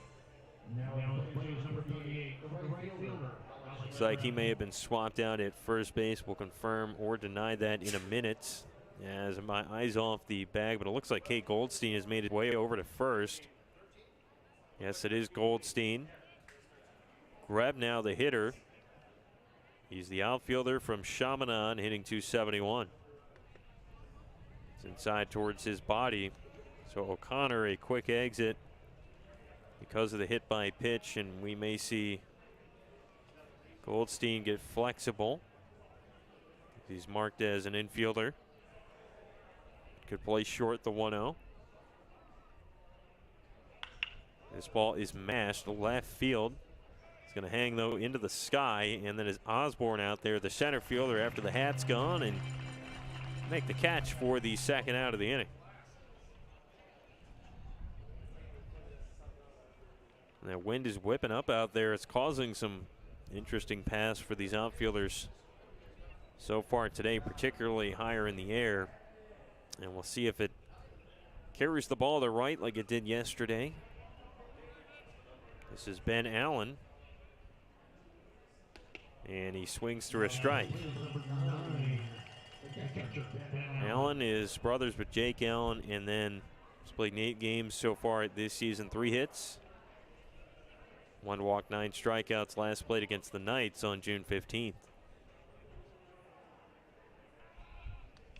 looks like he may have been swapped out at first base. We'll confirm or deny that in a minute as my eyes off the bag, but it looks like Kate Goldstein has made his way over to first. Yes, it is Goldstein. Greb now the hitter. He's the outfielder from Chaminade, hitting .271. It's inside towards his body. So O'Connor, a quick exit because of the hit by pitch, and we may see Goldstein get flexible. He's marked as an infielder. Could play short the 1-0. This ball is mashed left field. It's going to hang, though, into the sky, and then is Osborne out there, the center fielder, after the hat's gone, and make the catch for the second out of the inning. And that wind is whipping up out there. It's causing some interesting paths for these outfielders so far today, particularly higher in the air. And we'll see if it carries the ball to right like it did yesterday. This is Ben Allen. And he swings through a strike. Allen is brothers with Jake Allen, and then he's played 8 games so far this season, 3 hits. 1 walk, 9 strikeouts, last played against the Knights on June 15th.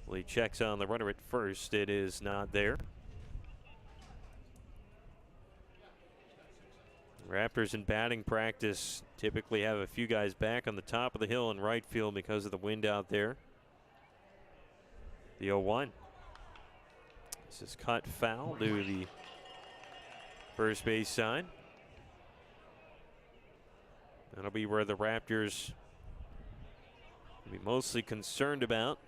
Lee checks on the runner at first. It is not there. Raptors in batting practice typically have a few guys back on the top of the hill in right field because of the wind out there. The 0-1. This is cut foul to the first base side. That'll be where the Raptors will be mostly concerned about.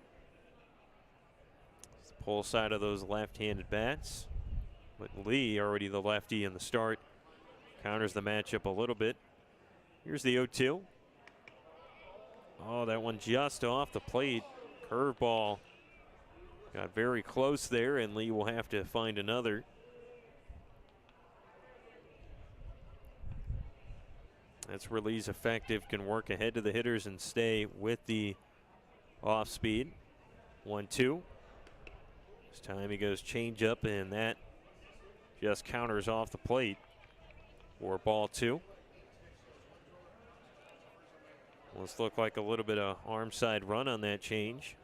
It's the pull side of those left-handed bats. But Lee, already the lefty in the start, counters the matchup a little bit. Here's the 0-2. Oh, that one just off the plate. Curveball got very close there, and Lee will have to find another. That's where Lee's effective, can work ahead to the hitters and stay with the off speed. 1-2. This time he goes change up, and that just counters off the plate for ball 2. Well, this looked like a little bit of arm side run on that change.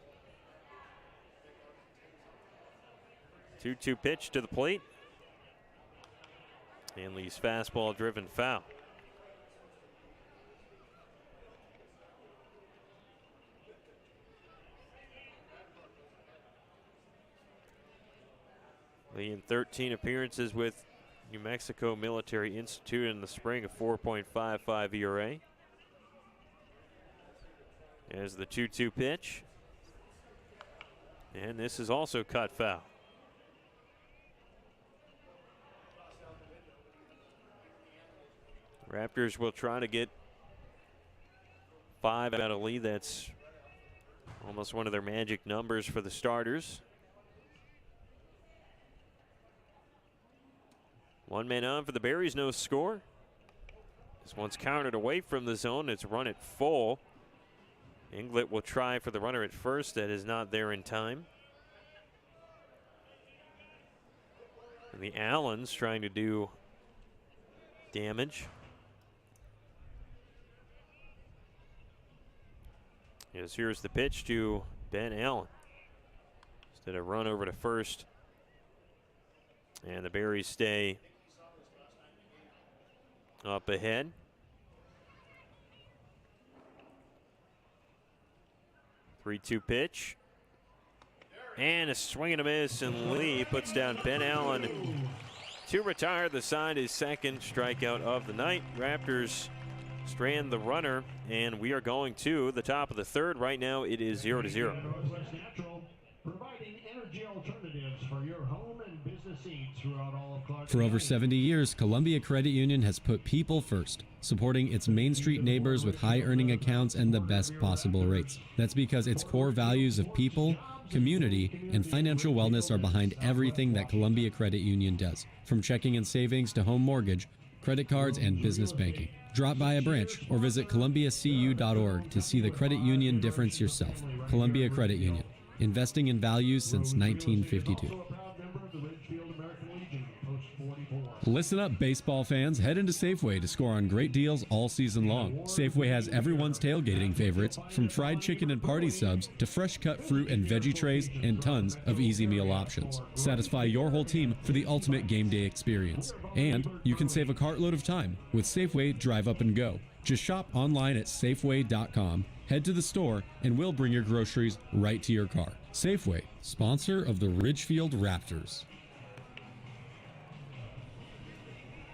2-2 pitch to the plate. And Lee's fastball driven foul. Lee in 13 appearances with New Mexico Military Institute in the spring, a 4.55 ERA. As the 2-2 pitch. And this is also cut foul. Raptors will try to get 5 out of Lee. That's almost one of their magic numbers for the starters. 1 man on for the Berries, no score. This one's countered away from the zone. It's run at full. Inglet will try for the runner at first. That is not there in time. And the Allens trying to do damage. Yes, here's the pitch to Ben Allen. Instead of run over to first. And the Berries stay up ahead. Three-two pitch. And a swing and a miss, and Lee puts down Ben Allen to retire. The side is second strikeout of the night. Raptors strand the runner, and we are going to the top of the third. Right now it is 0-0. Providing energy alternatives for your home and business needs throughout all of Clark. For over 70 years, Columbia Credit Union has put people first, supporting its Main Street neighbors with high earning accounts and the best possible rates. That's because its core values of people, community, and financial wellness are behind everything that Columbia Credit Union does, from checking and savings to home mortgage, credit cards, and business banking. Drop by a branch or visit columbiacu.org to see the credit union difference yourself. Columbia Credit Union, investing in values since 1952. Listen up, baseball fans. Head into Safeway to score on great deals all season long. Safeway has everyone's tailgating favorites, from fried chicken and party subs to fresh cut fruit and veggie trays and tons of easy meal options. Satisfy your whole team for the ultimate game day experience. And you can save a cartload of time with Safeway Drive Up and Go. Just shop online at Safeway.com, head to the store, and we'll bring your groceries right to your car. Safeway, sponsor of the Ridgefield Raptors.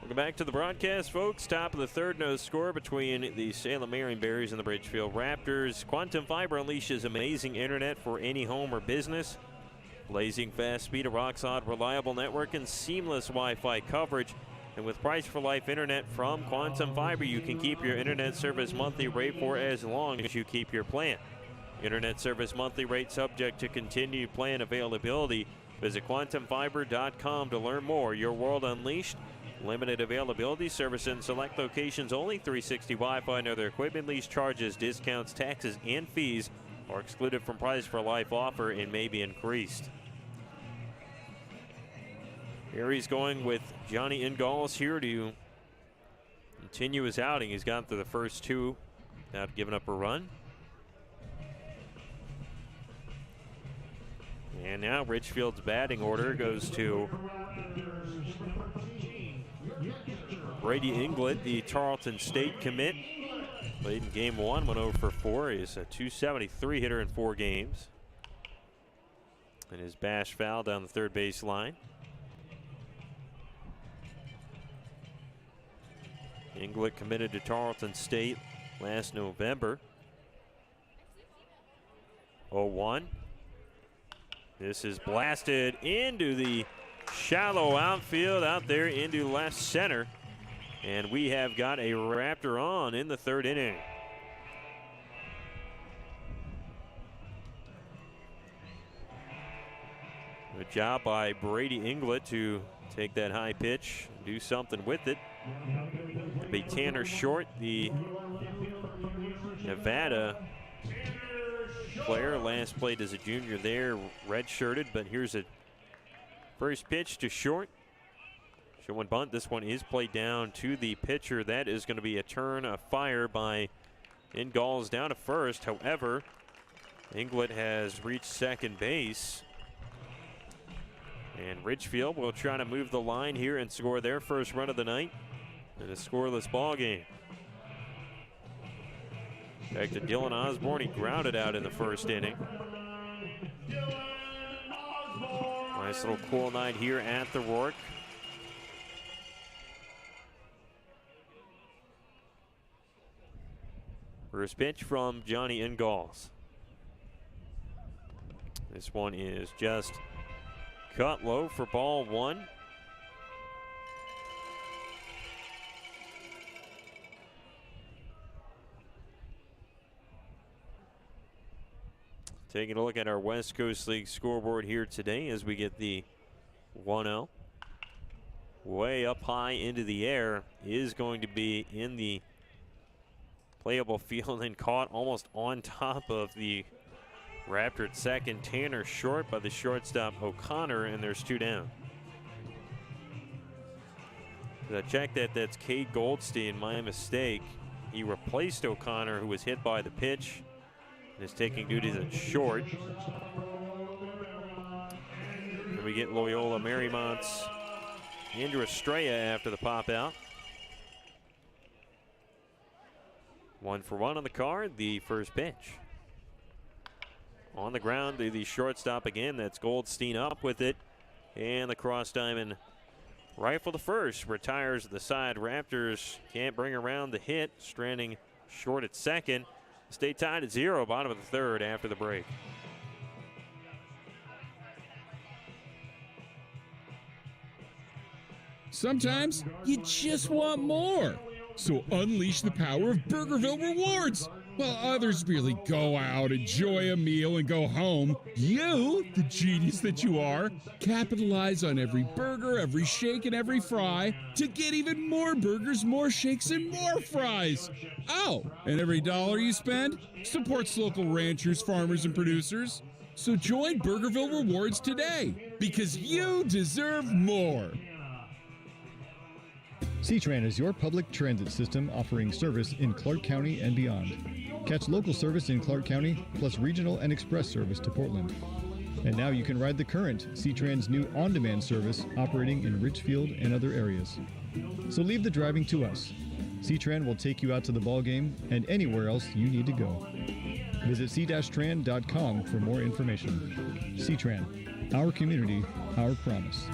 Welcome back to the broadcast, folks. Top of the third, no score between the Salem Marion Berries and the Ridgefield Raptors. Quantum Fiber unleashes amazing internet for any home or business. Blazing fast speed, a rock-solid, reliable network, and seamless Wi-Fi coverage. And with Price for Life internet from Quantum Fiber, you can keep your internet service monthly rate for as long as you keep your plan. Internet service monthly rate subject to continued plan availability. Visit quantumfiber.com to learn more. Your world unleashed. Limited availability, service in select locations only. 360 Wi-Fi and other equipment lease charges, discounts, taxes, and fees are excluded from Price for Life offer and may be increased. Here he's going with Johnny Ingalls here to continue his outing. He's gone through the first two without giving up a run. And now Ridgefield's batting order goes to Brady Inglet, the Tarleton State commit. Played in game one, went 0 for 4. He's a .273 hitter in 4 games. And his bash foul down the third base line. Inglet committed to Tarleton State last November. 0-1. This is blasted into the shallow outfield out there into left center. And we have got a Raptor on in the third inning. Good job by Brady Inglet to take that high pitch, do something with it. It'll be Tanner Short, the Nevada player, last played as a junior there, red-shirted, but here's a first pitch to Short. Showing bunt. This one is played down to the pitcher. That is going to be a turn, a fire by Ingalls down to first. However, Inglet has reached second base. And Ridgefield will try to move the line here and score their first run of the night in a scoreless ball game. Back to Dylan Osborne. He grounded out in the first inning. Nice little cool night here at the Rourke. First pitch from Johnny Ingalls. This one is just cut low for ball one. Taking a look at our West Coast League scoreboard here today as we get the 1-0. way up high into the air, is going to be in the playable field and caught almost on top of the Raptor at second. Tanner short by the shortstop O'Connor, and there's 2 down. I checked that. That's Cade Goldstein. My mistake. He replaced O'Connor, who was hit by the pitch and is taking duties at short. And we get Loyola Mariemont's Andrew Estrella after the pop out. 1-for-1 on the card. The first pitch. On the ground to the shortstop again. That's Goldstein up with it. And the cross diamond rifle to first. Retires at the side. Raptors can't bring around the hit. Stranding short at second. Stay tied at 0. Bottom of the third after the break. Sometimes you just want more. So unleash the power of Burgerville Rewards. While others merely go out, enjoy a meal, and go home, you, the genius that you are, capitalize on every burger, every shake, and every fry to get even more burgers, more shakes, and more fries. Oh, and every dollar you spend supports local ranchers, farmers, and producers. So join Burgerville Rewards today, because you deserve more. C-Tran is your public transit system offering service in Clark County and beyond. Catch local service in Clark County, plus regional and express service to Portland. And now you can ride the current C-Tran's new on-demand service operating in Ridgefield and other areas. So leave the driving to us. C-Tran will take you out to the ball game and anywhere else you need to go. Visit c-tran.com for more information. C-Tran, our community, our promise.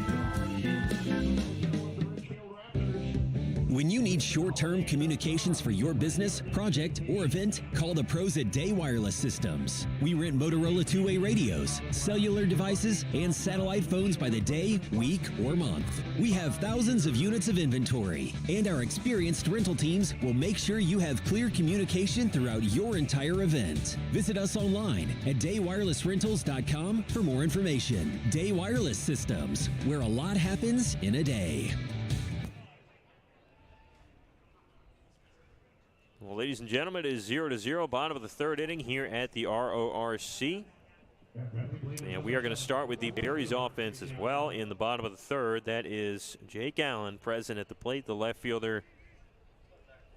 When you need short-term communications for your business, project, or event, call the pros at Day Wireless Systems. We rent Motorola two-way radios, cellular devices, and satellite phones by the day, week, or month. We have thousands of units of inventory, and our experienced rental teams will make sure you have clear communication throughout your entire event. Visit us online at daywirelessrentals.com for more information. Day Wireless Systems, where a lot happens in a day. Well, ladies and gentlemen, it is 0-0, bottom of the third inning here at the RORC. And we are going to start with the Berries offense as well in the bottom of the third. That is Jake Allen present at the plate, the left fielder.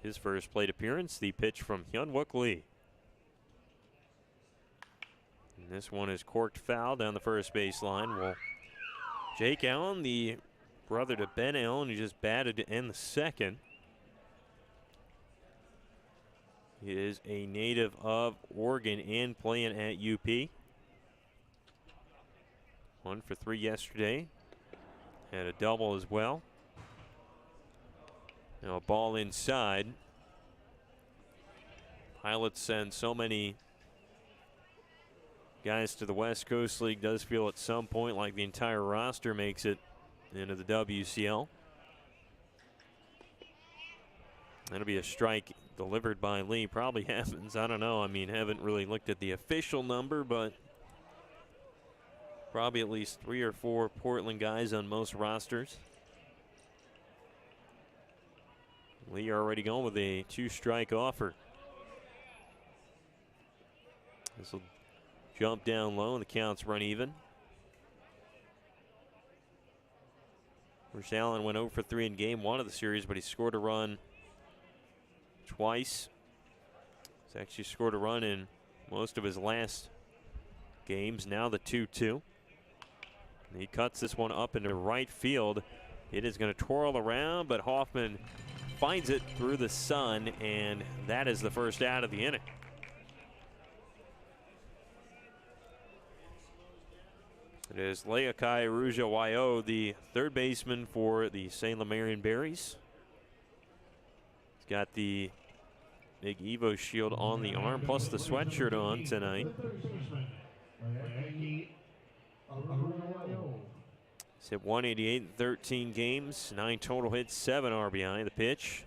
His first plate appearance, the pitch from Hyun-Wook Lee. And this one is corked foul down the first base line. Well, Jake Allen, the brother to Ben Allen, who just batted to end the second. He is a native of Oregon and playing at UP. 1 for 3 yesterday. Had a double as well. Now a ball inside. Pilots send so many guys to the West Coast League. Does feel at some point like the entire roster makes it into the WCL. That'll be a strike delivered by Lee. Probably happens. I don't know. I mean, haven't really looked at the official number, but probably at least 3 or 4 Portland guys on most rosters. Lee already going with a 2-strike offer. This will jump down low and the counts run even. Bruce Allen went 0 for 3 in game 1 of the series, but he scored a run twice. He's actually scored a run in most of his last games. Now the 2-2. And he cuts this one up into right field. It is going to twirl around, but Hoffman finds it through the sun, and that is the first out of the inning. It is Leakai Ruja-Wayo, the third baseman for the St. Lemarian Berries. He's got the big Evo shield on the arm, plus the sweatshirt on tonight. He's hit 188 in 13 games, 9 total hits, 7 RBI. The pitch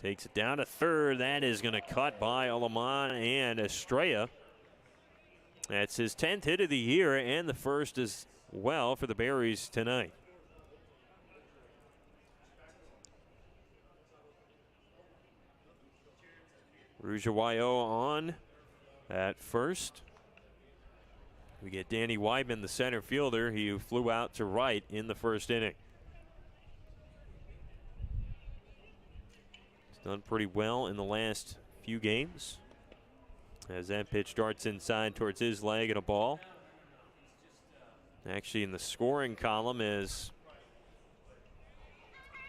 takes it down to third. That is going to cut by Alaman and Estrella. That's his 10th hit of the year and the first as well for the Berries tonight. Rougeau on at first. We get Danny Weidman, the center fielder. He flew out to right in the first inning. He's done pretty well in the last few games. As that pitch darts inside towards his leg and a ball. Actually in the scoring column is,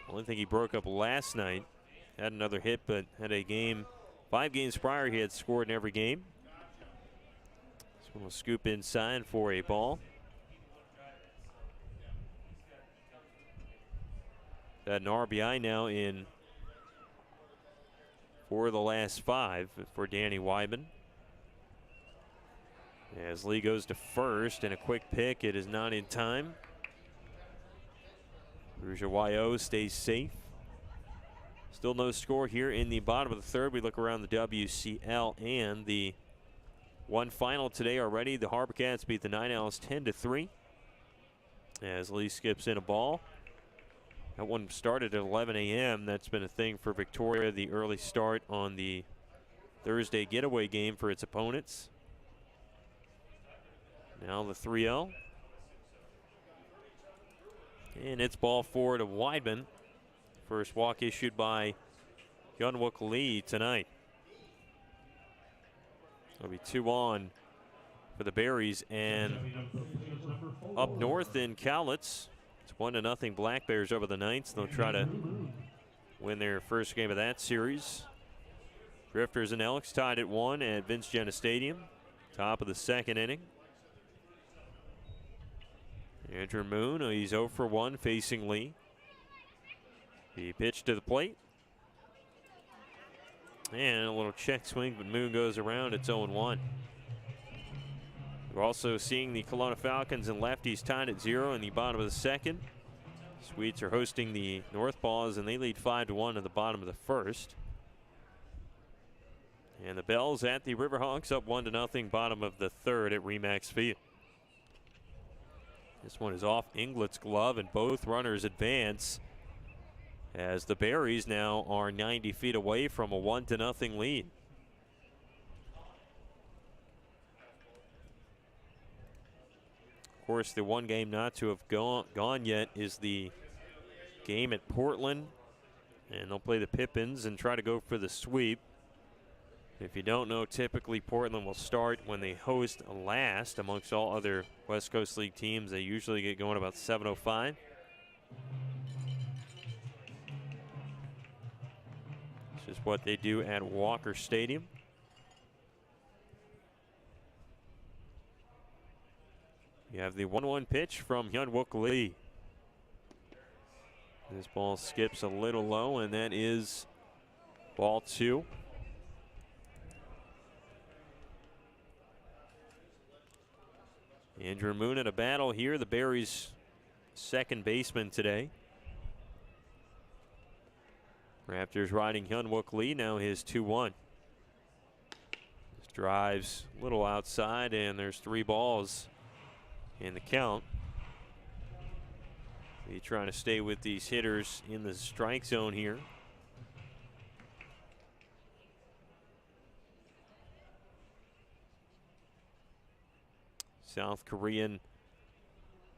I only think he broke up last night. Had another hit, but had a game, 5 games prior he had scored in every game. This one will scoop inside for a ball. Had an RBI now in 4 of the last 5 for Danny Weidman. As Lee goes to first and a quick pick, it is not in time. Rougeau stays safe. Still no score here in the bottom of the third. We look around the WCL and the one final today already. The Harbor Cats beat the Night Owls 10-3. As Lee skips in a ball. That one started at 11 a.m. That's been a thing for Victoria, the early start on the Thursday getaway game for its opponents. Now the 3-0. And it's ball 4 to Weidman. First walk issued by Hyunwook Lee tonight. It'll be 2 on for the Berries. And up north in Cowlitz, it's 1-0 Black Bears over the Knights. They'll try to win their first game of that series. Drifters and Elks tied at 1 at Vince Jenna Stadium. Top of the second inning. Andrew Moon, he's 0 for 1 facing Lee. He pitched to the plate. And a little check swing, but Moon goes around. It's 0-1. We're also seeing the Kelowna Falcons and lefties tied at 0 in the bottom of the second. Swedes are hosting the North Paws, and they lead 5-1 at the bottom of the first. And the Bells at the Riverhawks up 1-0 bottom of the third at Remax Field. This one is off Inglett's glove, and both runners advance as the Berries now are 90 feet away from a 1-0 lead. Of course, the one game not to have gone yet is the game at Portland, and they'll play the Pippins and try to go for the sweep. If you don't know, typically Portland will start when they host last amongst all other West Coast League teams. They usually get going about 7:05. This is what they do at Walker Stadium. You have the 1-1 pitch from Hyunwook Lee. This ball skips a little low, and that is ball 2. Andrew Moon in a battle here, the Berries' second baseman today. Raptors riding Hyunwook Lee, now his 2-1. This drives a little outside, and there's 3 balls in the count. He's trying to stay with these hitters in the strike zone here. South Korean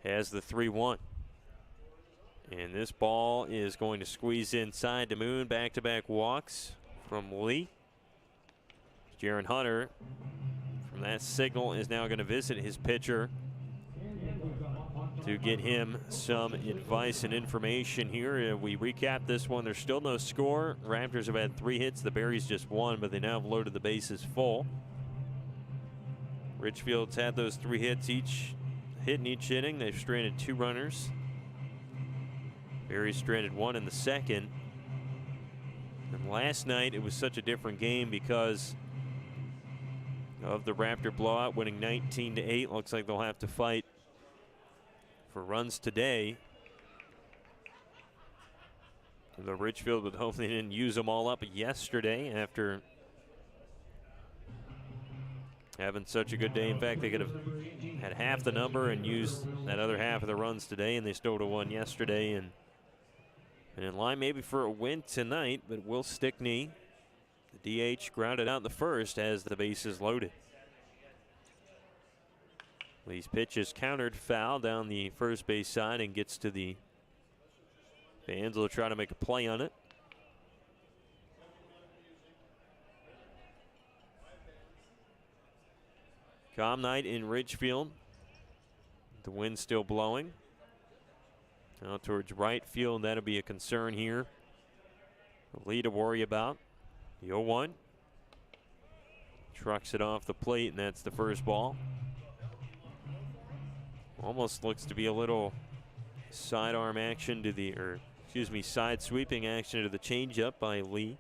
has the 3-1. And this ball is going to squeeze inside to Moon. Back-to-back walks from Lee. Jaron Hunter from that signal is now going to visit his pitcher to get him some advice and information here. We recap this one. There's still no score. Raptors have had 3 hits. The Berries just 1, but they now have loaded the bases full. Ridgefield's had those 3 hits each hit in each inning. They've stranded 2 runners. Berries stranded 1 in the second. And last night it was such a different game because of the Raptor blowout, winning 19-8. Looks like they'll have to fight for runs today. The Ridgefield would hope they didn't use them all up yesterday after having such a good day. In fact, they could have had half the number and used that other half of the runs today, and they still would have won yesterday. And in line maybe for a win tonight, but Will Stickney, the DH grounded out in the first as the base is loaded. Lee's pitch is countered, foul down the first base side and gets to the fans. They'll try to make a play on it. Calm night in Ridgefield. The wind still blowing. Out towards right field, that'll be a concern here. Lee to worry about. The 0-1. Trucks it off the plate, and that's the first ball. Almost looks to be a little sidearm action to the, or excuse me, side sweeping action to the changeup by Lee.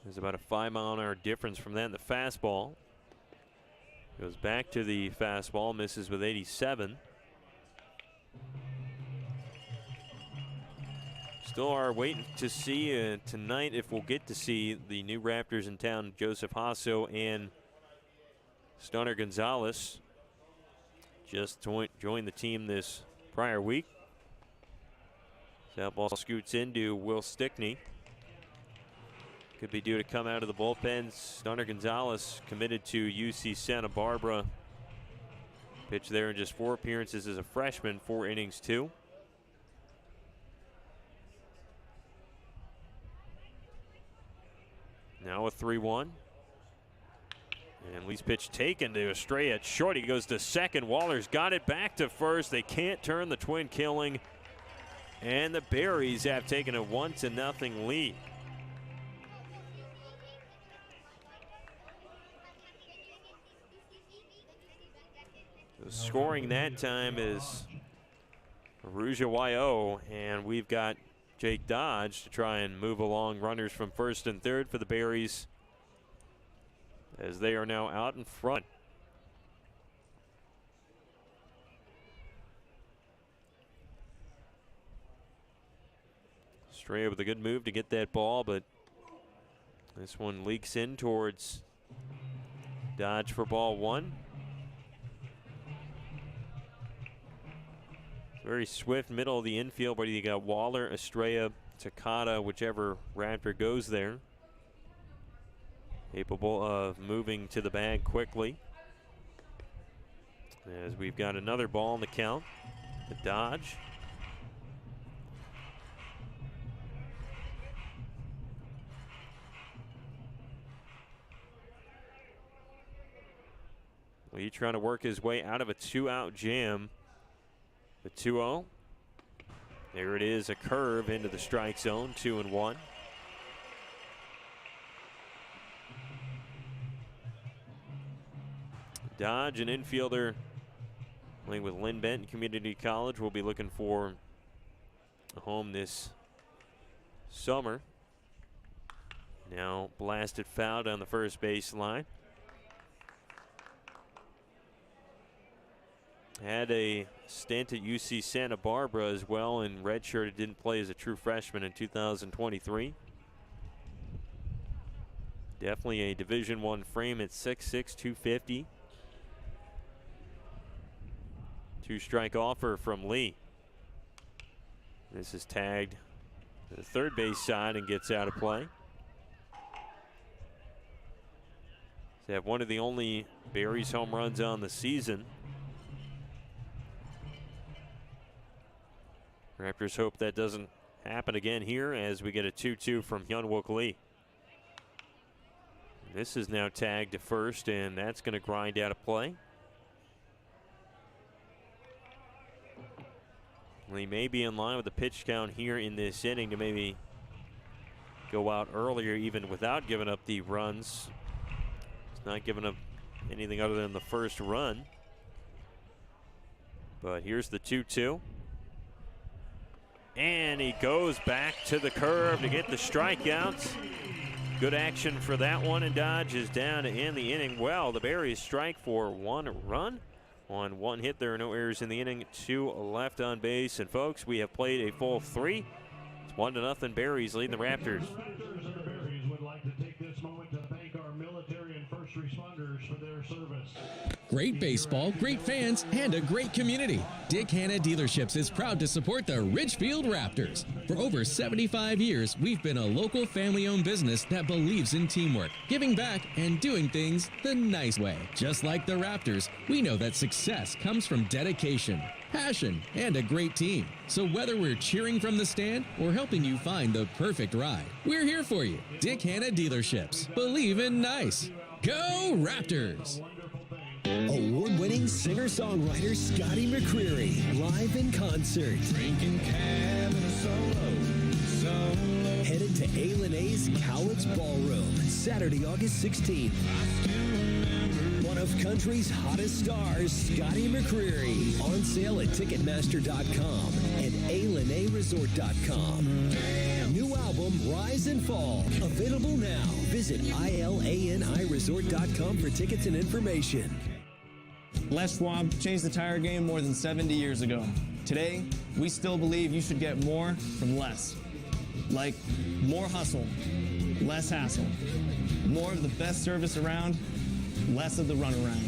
There's about a 5-mile-an-hour difference from that in the fastball. Goes back to the fastball, misses with 87. Still are waiting to see tonight if we'll get to see the new Raptors in town, Joseph Hasso and Stunner Gonzalez. Just joined the team this prior week. That ball scoots into Will Stickney. Could be due to come out of the bullpen. Stunner Gonzalez committed to UC Santa Barbara. Pitched there in just 4 appearances as a freshman, 4 innings, 2. Now a 3-1. And Lee's pitch taken to Estrella at short. He goes to second. Waller's got it back to first. They can't turn the twin killing. And the Berries have taken a 1-0 lead. The scoring that time is Aruja Y.O. and we've got Jake Dodge to try and move along runners from first and third for the Berries as they are now out in front. Estrella with a good move to get that ball, but this one leaks in towards Dodge for ball 1. Very swift middle of the infield, but you got Waller, Estrella, Takata, whichever Raptor goes there. Capable of moving to the bag quickly. As we've got another ball in the count. The Dodge. Lee trying to work his way out of a 2-out jam. The 2-0. There it is, a curve into the strike zone, 2-1. Dodge, an infielder playing with Lynn Benton Community College, will be looking for a home this summer. Now blasted foul down the first baseline. Had a stint at UC Santa Barbara as well, and redshirted, didn't play as a true freshman in 2023. Definitely a Division I frame at 6'6", 250. 2-strike offer from Lee. This is tagged to the third base side and gets out of play. They have one of the only Berries home runs on the season. Raptors hope that doesn't happen again here as we get a 2-2 from Hyunwook Lee. This is now tagged to first, and that's going to grind out of play. Lee may be in line with the pitch count here in this inning to maybe go out earlier even without giving up the runs. He's not giving up anything other than the first run. But here's the 2-2. And he goes back to the curve to get the strikeouts. Good action for that one, and Dodge is down to end the inning. Well, the Berries strike for 1 run. On 1 hit, there are no errors in the inning. 2 left on base. And folks, we have played a full 3. It's 1-0 Berries leading the Raptors. The Raptors and the Berries would like to take this moment to thank our military and first responders for their service. Great baseball, great fans, and a great community. Dick Hanna Dealerships is proud to support the Ridgefield Raptors. For over 75 years, we've been a local family-owned business that believes in teamwork, giving back, and doing things the nice way. Just like the Raptors, we know that success comes from dedication, passion, and a great team. So whether we're cheering from the stand or helping you find the perfect ride, we're here for you. Dick Hanna Dealerships. Believe in nice. Go Raptors! Award-winning singer-songwriter Scotty McCreery, live in concert. Drinking cab and a solo. Headed to A&A's Cowlitz Ballroom, Saturday, August 16th. One of country's hottest stars, Scotty McCreery. On sale at Ticketmaster.com and ALNAResort.com. New album, Rise and Fall. Available now. Visit ILANIresort.com for tickets and information. Les Schwab changed the tire game more than 70 years ago. Today, we still believe you should get more from less. Like more hustle, less hassle, more of the best service around, less of the runaround.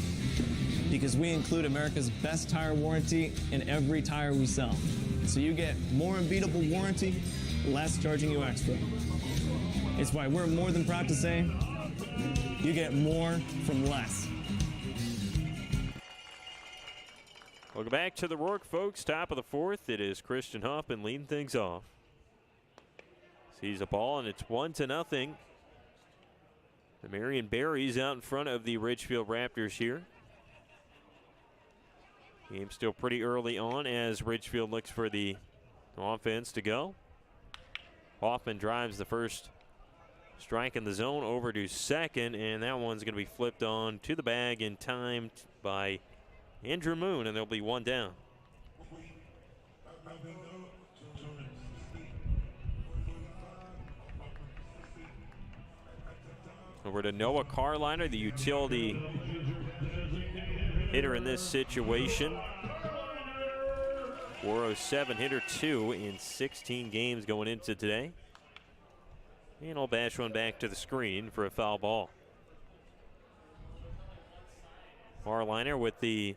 Because we include America's best tire warranty in every tire we sell. So you get more unbeatable warranty, less charging you extra. It's why we're more than proud to say, you get more from less. Welcome back to the Rourke, folks. Top of the fourth. It is Christian Hoffman leading things off. Sees a ball, and it's 1-0. The Marion Berries out in front of the Ridgefield Raptors here. Game still pretty early on as Ridgefield looks for the offense to go. Hoffman drives the first strike in the zone over to second, and that one's going to be flipped on to the bag in time by Andrew Moon, and there'll be one down. Over to Noah Carliner, the utility hitter in this situation. 407 hitter, 2 in 16 games going into today. And I'll bash one back to the screen for a foul ball. Carliner with the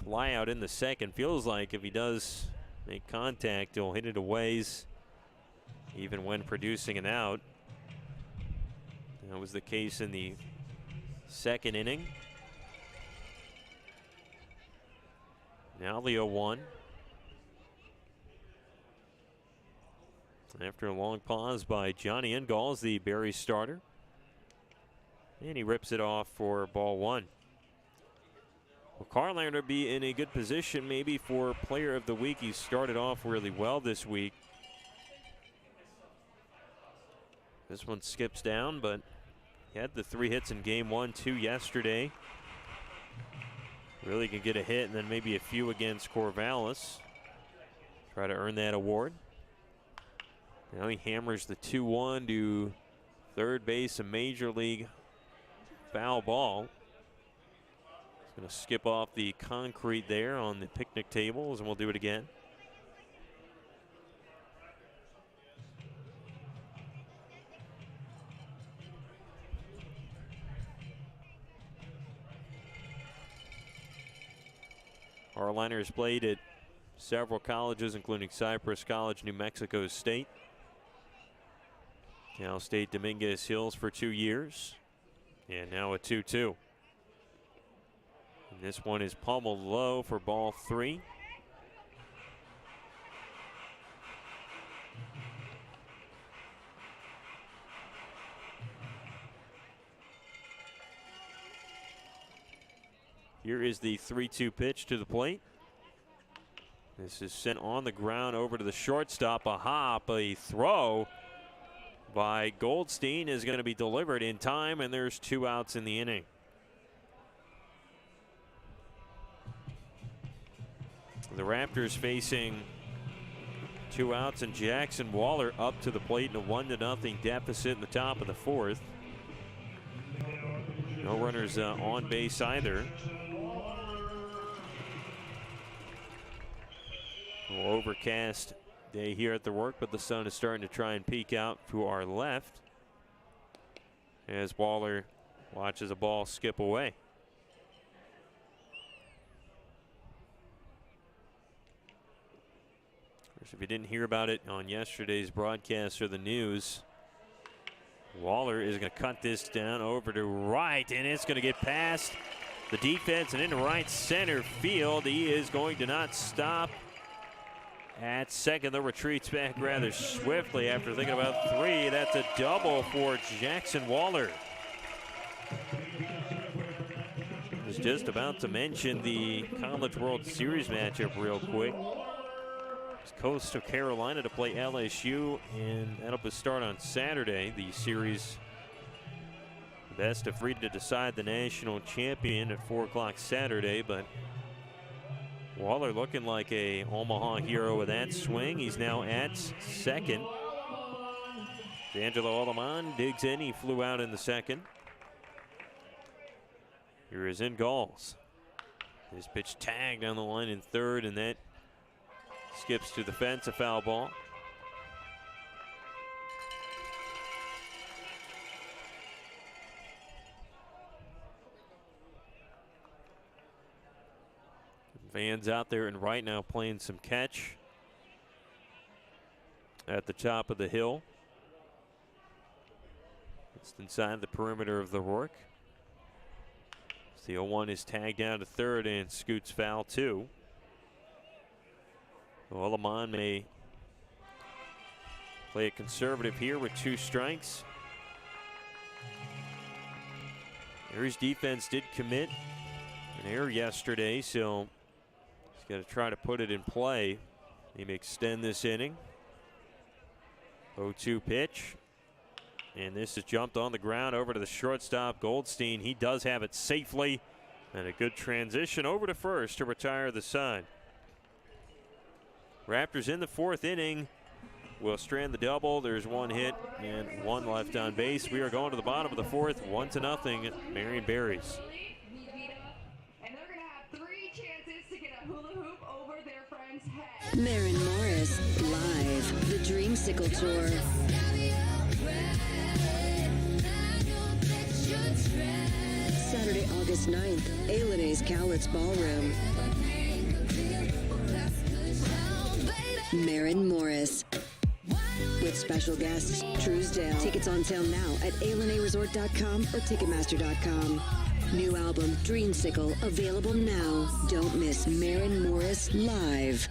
fly out in the second. Feels like if he does make contact, he'll hit it a ways, even when producing an out. That was the case in the second inning. Now the 0-1. After a long pause by Johnny Ingalls, the Berries starter. And he rips it off for ball one. Well, Carliner will be in a good position maybe for player of the week. He started off really well this week. This one skips down, but he had the 3 hits in game 1, 2 yesterday. Really could get a hit and then maybe a few against Corvallis. Try to earn that award. Now he hammers the 2-1 to third base, a major league foul ball. He's going to skip off the concrete there on the picnic tables, and we'll do it again. Carliner has played at several colleges, including Cypress College, New Mexico State, Cal State Dominguez Hills for 2 years, and now a 2-2. And this one is pummeled low for ball 3. Here is the 3-2 pitch to the plate. This is sent on the ground over to the shortstop. A hop, a throw by Goldstein is going to be delivered in time, and there's 2 outs in the inning. The Raptors facing 2 outs, and Jackson Waller up to the plate in a 1-0 deficit in the top of the 4th. No runners on base either. Overcast day here at the work, but the sun is starting to try and peek out to our left as Waller watches a ball skip away. If you didn't hear about it on yesterday's broadcast or the news, Waller is going to cut this down over to right, and it's going to get past the defense and into right center field. He is going to not stop at second, though retreats back rather swiftly after thinking about 3. That's a double for Jackson Waller. I was just about to mention the College World Series matchup real quick. It's Coastal Carolina to play LSU, and that'll start on Saturday. The series, best of 3 to decide the national champion at 4 o'clock Saturday, but Waller looking like a Omaha hero with that swing. He's now at second. D'Angelo Aleman digs in. He flew out in the second. Here is in Gauls. His pitch tagged down the line in third, and that skips to the fence, a foul ball. Fans out there in right now playing some catch at the top of the hill. Just inside the perimeter of the Rourke. The 0-1 is tagged down to third and scoots foul 2. So Aleman may play it conservative here with 2 strikes. Aries defense did commit an error yesterday, so he's got to try to put it in play. He may extend this inning. 0-2 pitch. And this is jumped on the ground over to the shortstop, Goldstein. He does have it safely. And a good transition over to first to retire the side. Raptors in the 4th inning will strand the double. There's 1 hit and 1 left on base. We are going to the bottom of the 4th, 1-0, Marion Berries. Maren Morris live, the Dreamsicle Tour. Saturday, August 9th, A-Lena's Cowlitz Ballroom. Maren Morris with special guests Truesdale. Tickets on sale now at ALenaResort.com or Ticketmaster.com. New album Dreamsicle available now. Don't miss Maren Morris live.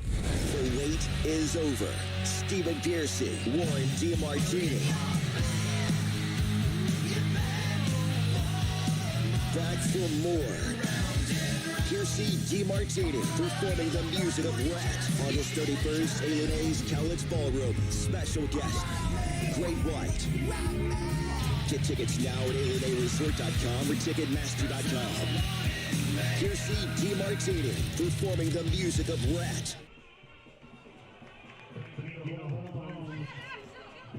The wait is over. Stephen Piercy, Warren DeMartini. Back for more. Piercy DeMartini performing the music of Rat. August 31st, A&A's Cowlitz Ballroom. Special guest, Great White. Get tickets now at ALenaResort.com or Ticketmaster.com. Piercy DeMartini performing the music of Rat.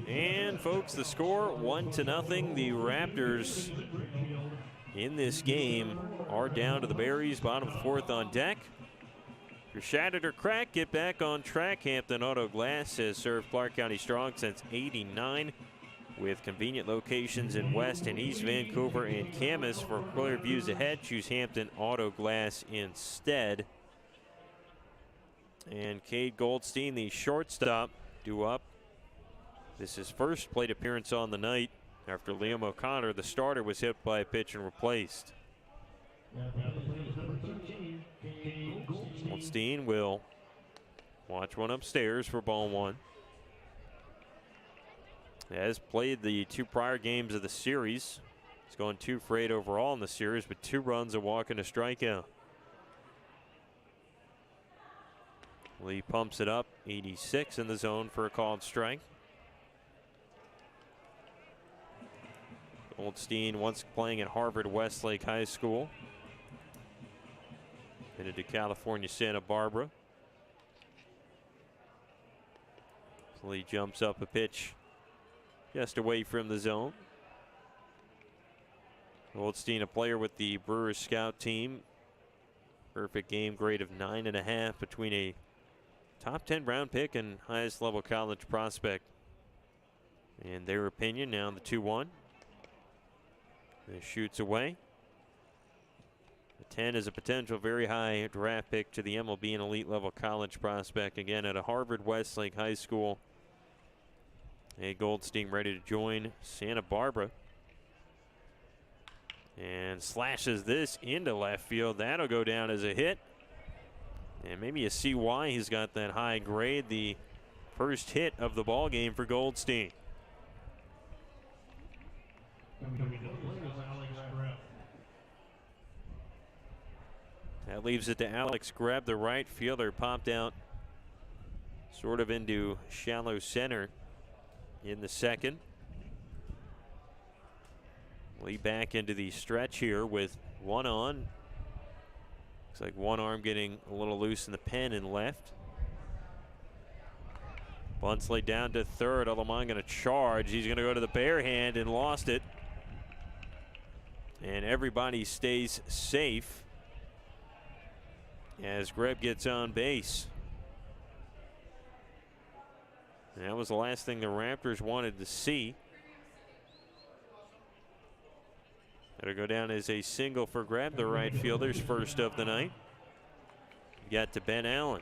And folks, the score 1-0. The Raptors in this game are down to the Berries, bottom of the 4th on deck. If you're shattered or cracked, get back on track. Hampton Auto Glass has served Clark County strong since '89 with convenient locations in West and East Vancouver and Camas. For clear views ahead, choose Hampton Auto Glass instead. And Cade Goldstein, the shortstop, due up. This is his first plate appearance on the night after Liam O'Connor, the starter, was hit by a pitch and replaced. Goldstein will watch one upstairs for ball 1. Has played the 2 prior games of the series. He's gone 2 for 8 overall in the series with 2 runs, a walk, and a strikeout. Lee pumps it up, 86 in the zone for a called strike. Goldstein once playing at Harvard Westlake High School. Headed to California, Santa Barbara. Lee jumps up a pitch just away from the zone. Goldstein, a player with the Brewers scout team. Perfect game grade of 9.5 between a top 10 round pick and highest level college prospect. In their opinion, now the 2-1. He shoots away. 10 is a potential very high draft pick to the MLB and elite level college prospect. Again, at a Harvard Westlake High School. A Goldstein ready to join Santa Barbara. And slashes this into left field. That'll go down as a hit. And maybe you see why he's got that high grade. The first hit of the ball game for Goldstein. That leaves it to Alex Greb, the right fielder, popped out sort of into shallow center in the second. Lee back into the stretch here with one on. Looks like one arm getting a little loose in the pen and left. Bunts laid down to third. Alomar going to charge. He's going to go to the bare hand and lost it. And everybody stays safe as Greb gets on base. And that was the last thing the Raptors wanted to see. That'll go down as a single for Greb, the right fielder's first of the night. Got to Ben Allen.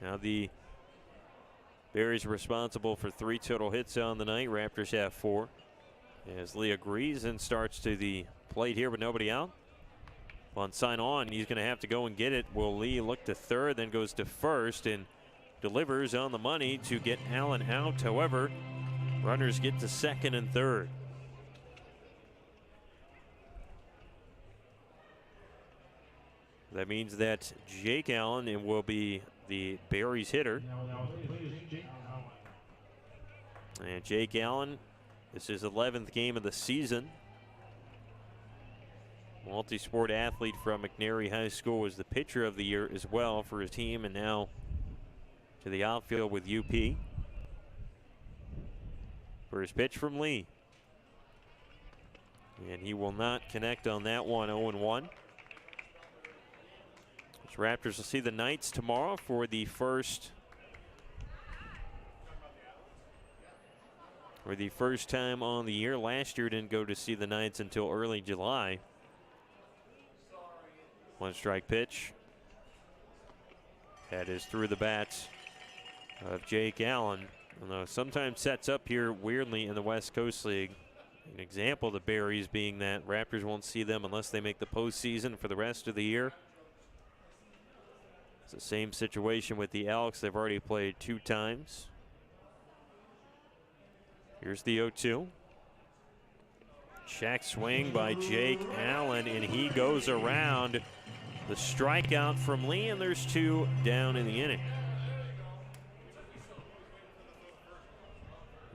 Now the Berries responsible for 3 total hits on the night. Raptors have 4. As Lee agrees and starts to the plate here with nobody out. On sign on, he's going to have to go and get it. Will Lee look to third, then goes to first and delivers on the money to get Allen out. However, runners get to second and third. That means that Jake Allen will be the Berries hitter. And Jake Allen, this is his 11th game of the season. Multi-sport athlete from McNary High School, was the pitcher of the year as well for his team, and now to the outfield with UP. First pitch from Lee. And he will not connect on that one. 0-1. Raptors will see the Knights tomorrow for the first time on the year. Last year didn't go to see the Knights until early July. One strike pitch. That is through the bats of Jake Allen. Although sometimes sets up here weirdly in the West Coast League. An example of the Berries being that Raptors won't see them unless they make the postseason for the rest of the year. It's the same situation with the Elks. They've already played 2 times. Here's the 0-2. Check swing by Jake Allen, and he goes around. The strikeout from Lee, and there's 2 down in the inning.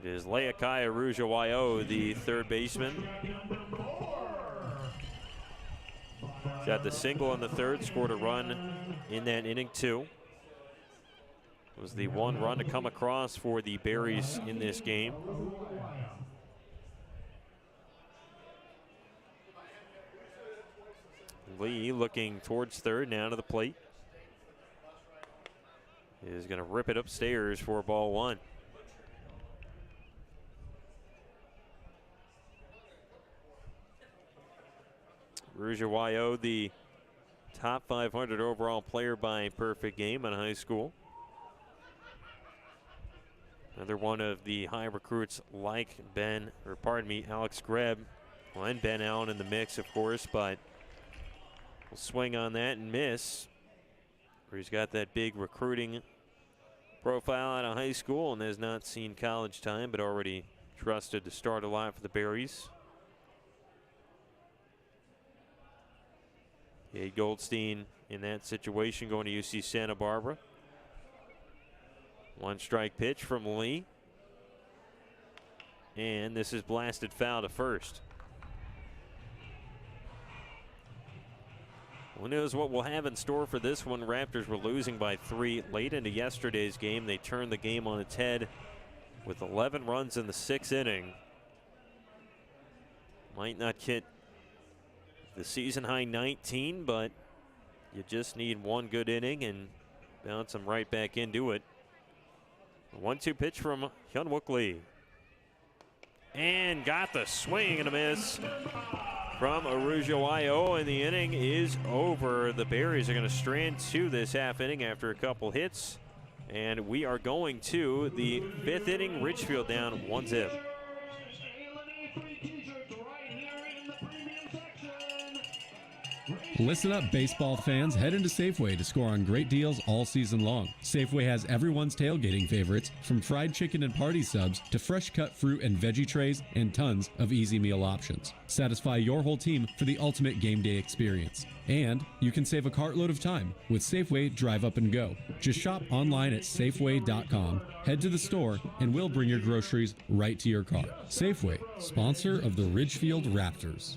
It is Leakai Arujo-Wayo, the third baseman. Got the single in the third, scored a run in that inning too. It was the 1 run to come across for the Berries in this game. Lee looking towards third, now to the plate. Is going to rip it upstairs for ball 1. Arujo-Wayo, the top 500 overall player by perfect game in high school. Another one of the high recruits like Alex Greb. Well, and Ben Allen in the mix, of course, but will swing on that and miss. He's got that big recruiting profile out of high school and has not seen college time, but already trusted to start a lot for the Berries. Cade Goldstein in that situation going to UC Santa Barbara. 1 strike pitch from Lee. And this is blasted foul to first. Who knows what we'll have in store for this one. Raptors were losing by 3 late into yesterday's game. They turned the game on its head with 11 runs in the 6th inning. Might not get the season high 19, but you just need 1 good inning and bounce them right back into it. A 1-2 pitch from Hyunwook Lee. and got the swing and a miss from Araujo, and the inning is over. The Berries are going to strand to this half inning after a couple hits, and we are going to the 5th inning. Ridgefield down 1-0. Listen up, baseball fans. Head into Safeway to score on great deals all season long. Safeway has everyone's tailgating favorites, from fried chicken and party subs to fresh cut fruit and veggie trays and tons of easy meal options. Satisfy your whole team for the ultimate game day experience. And you can save a cartload of time with Safeway Drive Up and Go. Just shop online at Safeway.com, head to the store, and we'll bring your groceries right to your car. Safeway, sponsor of the Ridgefield Raptors.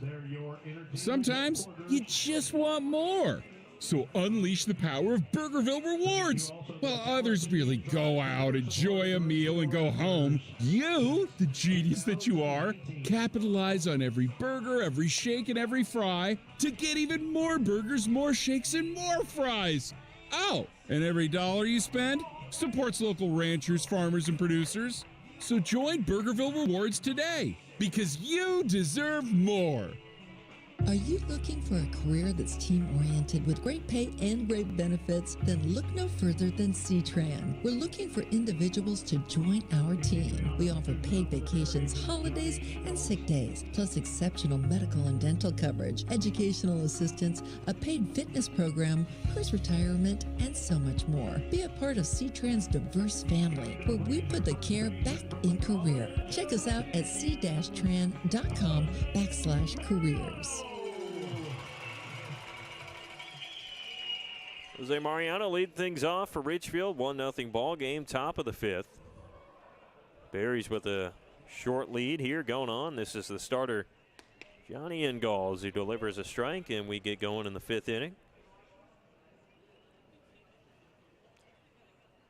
Sometimes you just want more. So unleash the power of Burgerville Rewards. While others merely go out, enjoy a meal, and go home, you, the genius that you are, capitalize on every burger, every shake, and every fry to get even more burgers, more shakes, and more fries. Oh, and every dollar you spend supports local ranchers, farmers, and producers. So join Burgerville Rewards today, because you deserve more. Are you looking for a career that's team-oriented with great pay and great benefits? Then look no further than C-Tran. We're looking for individuals to join our team. We offer paid vacations, holidays, and sick days, plus exceptional medical and dental coverage, educational assistance, a paid fitness program, post-retirement, and so much more. Be a part of C-Tran's diverse family, where we put the care back in career. Check us out at c-tran.com/careers. Jose Mariano lead things off for Ridgefield. 1-0 ball game, top of the 5th. Berries with a short lead here going on. This is the starter, Johnny Ingalls, who delivers a strike, and we get going in the 5th inning.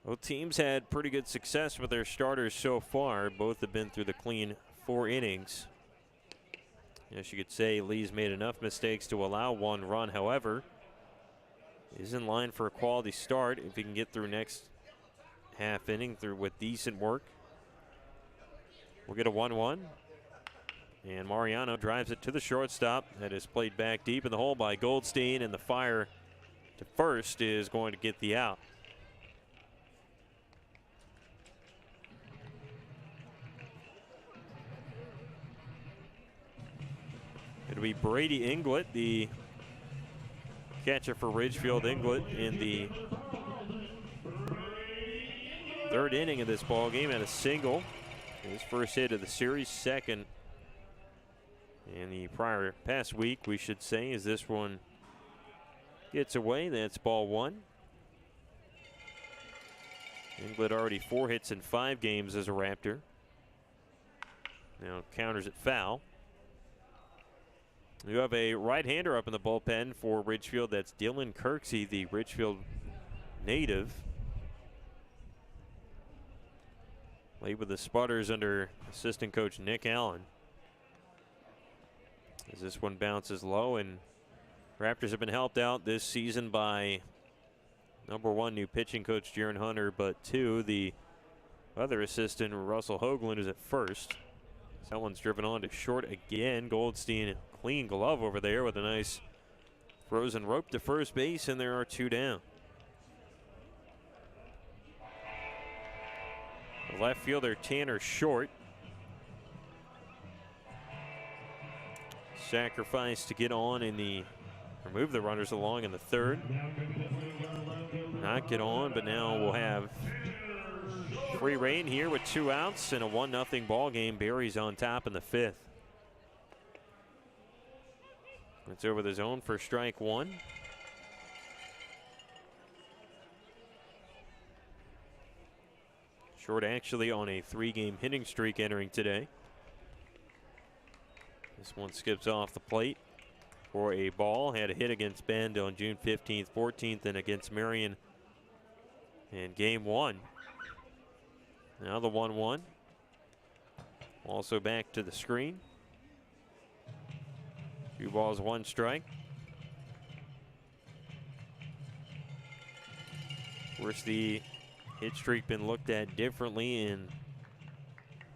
Both teams had pretty good success with their starters so far. Both have been through the clean 4 innings. Yes, you could say Lee's made enough mistakes to allow 1 run. However, is in line for a quality start if he can get through next half inning through with decent work. We'll get a 1-1. And Mariano drives it to the shortstop. That is played back deep in the hole by Goldstein, and the fire to first is going to get the out. It'll be Brady Inglett, the catcher for Ridgefield. Inglett in the 3rd inning of this ball game had a single. His first hit of the series, second in the past week, we should say, as this one gets away. That's ball 1. Inglett already 4 hits in 5 games as a Raptor. Now counters it foul. You have a right-hander up in the bullpen for Ridgefield. That's Dylan Kirksey, the Ridgefield native. Played with the Spudders under assistant coach Nick Allen. As this one bounces low, and Raptors have been helped out this season by number 1 new pitching coach Jaron Hunter, but 2 the other assistant Russell Hoagland, who's at first. Someone's driven on to short again. Goldstein, clean glove over there with a nice frozen rope to first base, and there are 2 down. The left fielder Tanner Short sacrificed to get on in the, move the runners along in the 3rd. Not get on, but now we'll have free reign here with 2 outs and a 1-0 ball game. Berries on top in the 5th. It's over the zone for strike 1. Short actually on a 3-game hitting streak entering today. This one skips off the plate for a ball. Had a hit against Bend on June 15th, 14th, and against Marion in game 1. Now the 1-1. Also back to the screen. 2 balls, 1 strike. Of course, the hit streak been looked at differently in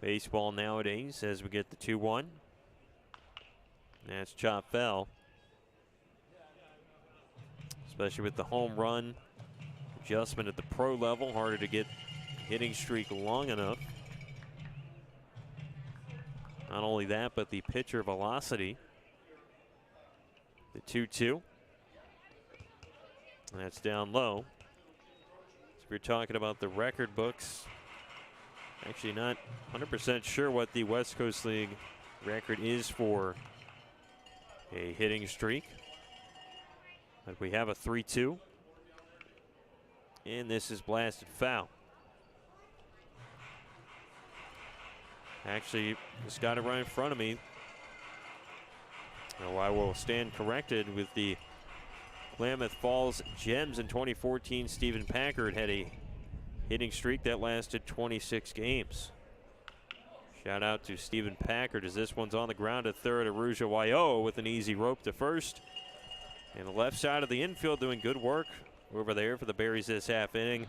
baseball nowadays as we get the 2-1. That's chop foul. Especially with the home run adjustment at the pro level, harder to get hitting streak long enough. Not only that, but the pitcher velocity. The 2-2. That's down low. So we're talking about the record books. Actually not 100% sure what the West Coast League record is for a hitting streak. But we have a 3-2. And this is blasted foul. Actually, just got it right in front of me. Now, I will stand corrected with the Klamath Falls Gems in 2014. Stephen Packard had a hitting streak that lasted 26 games. Shout out to Stephen Packard as this one's on the ground at third. Aruja Wayo with an easy rope to first. And the left side of the infield doing good work over there for the Berries this half inning.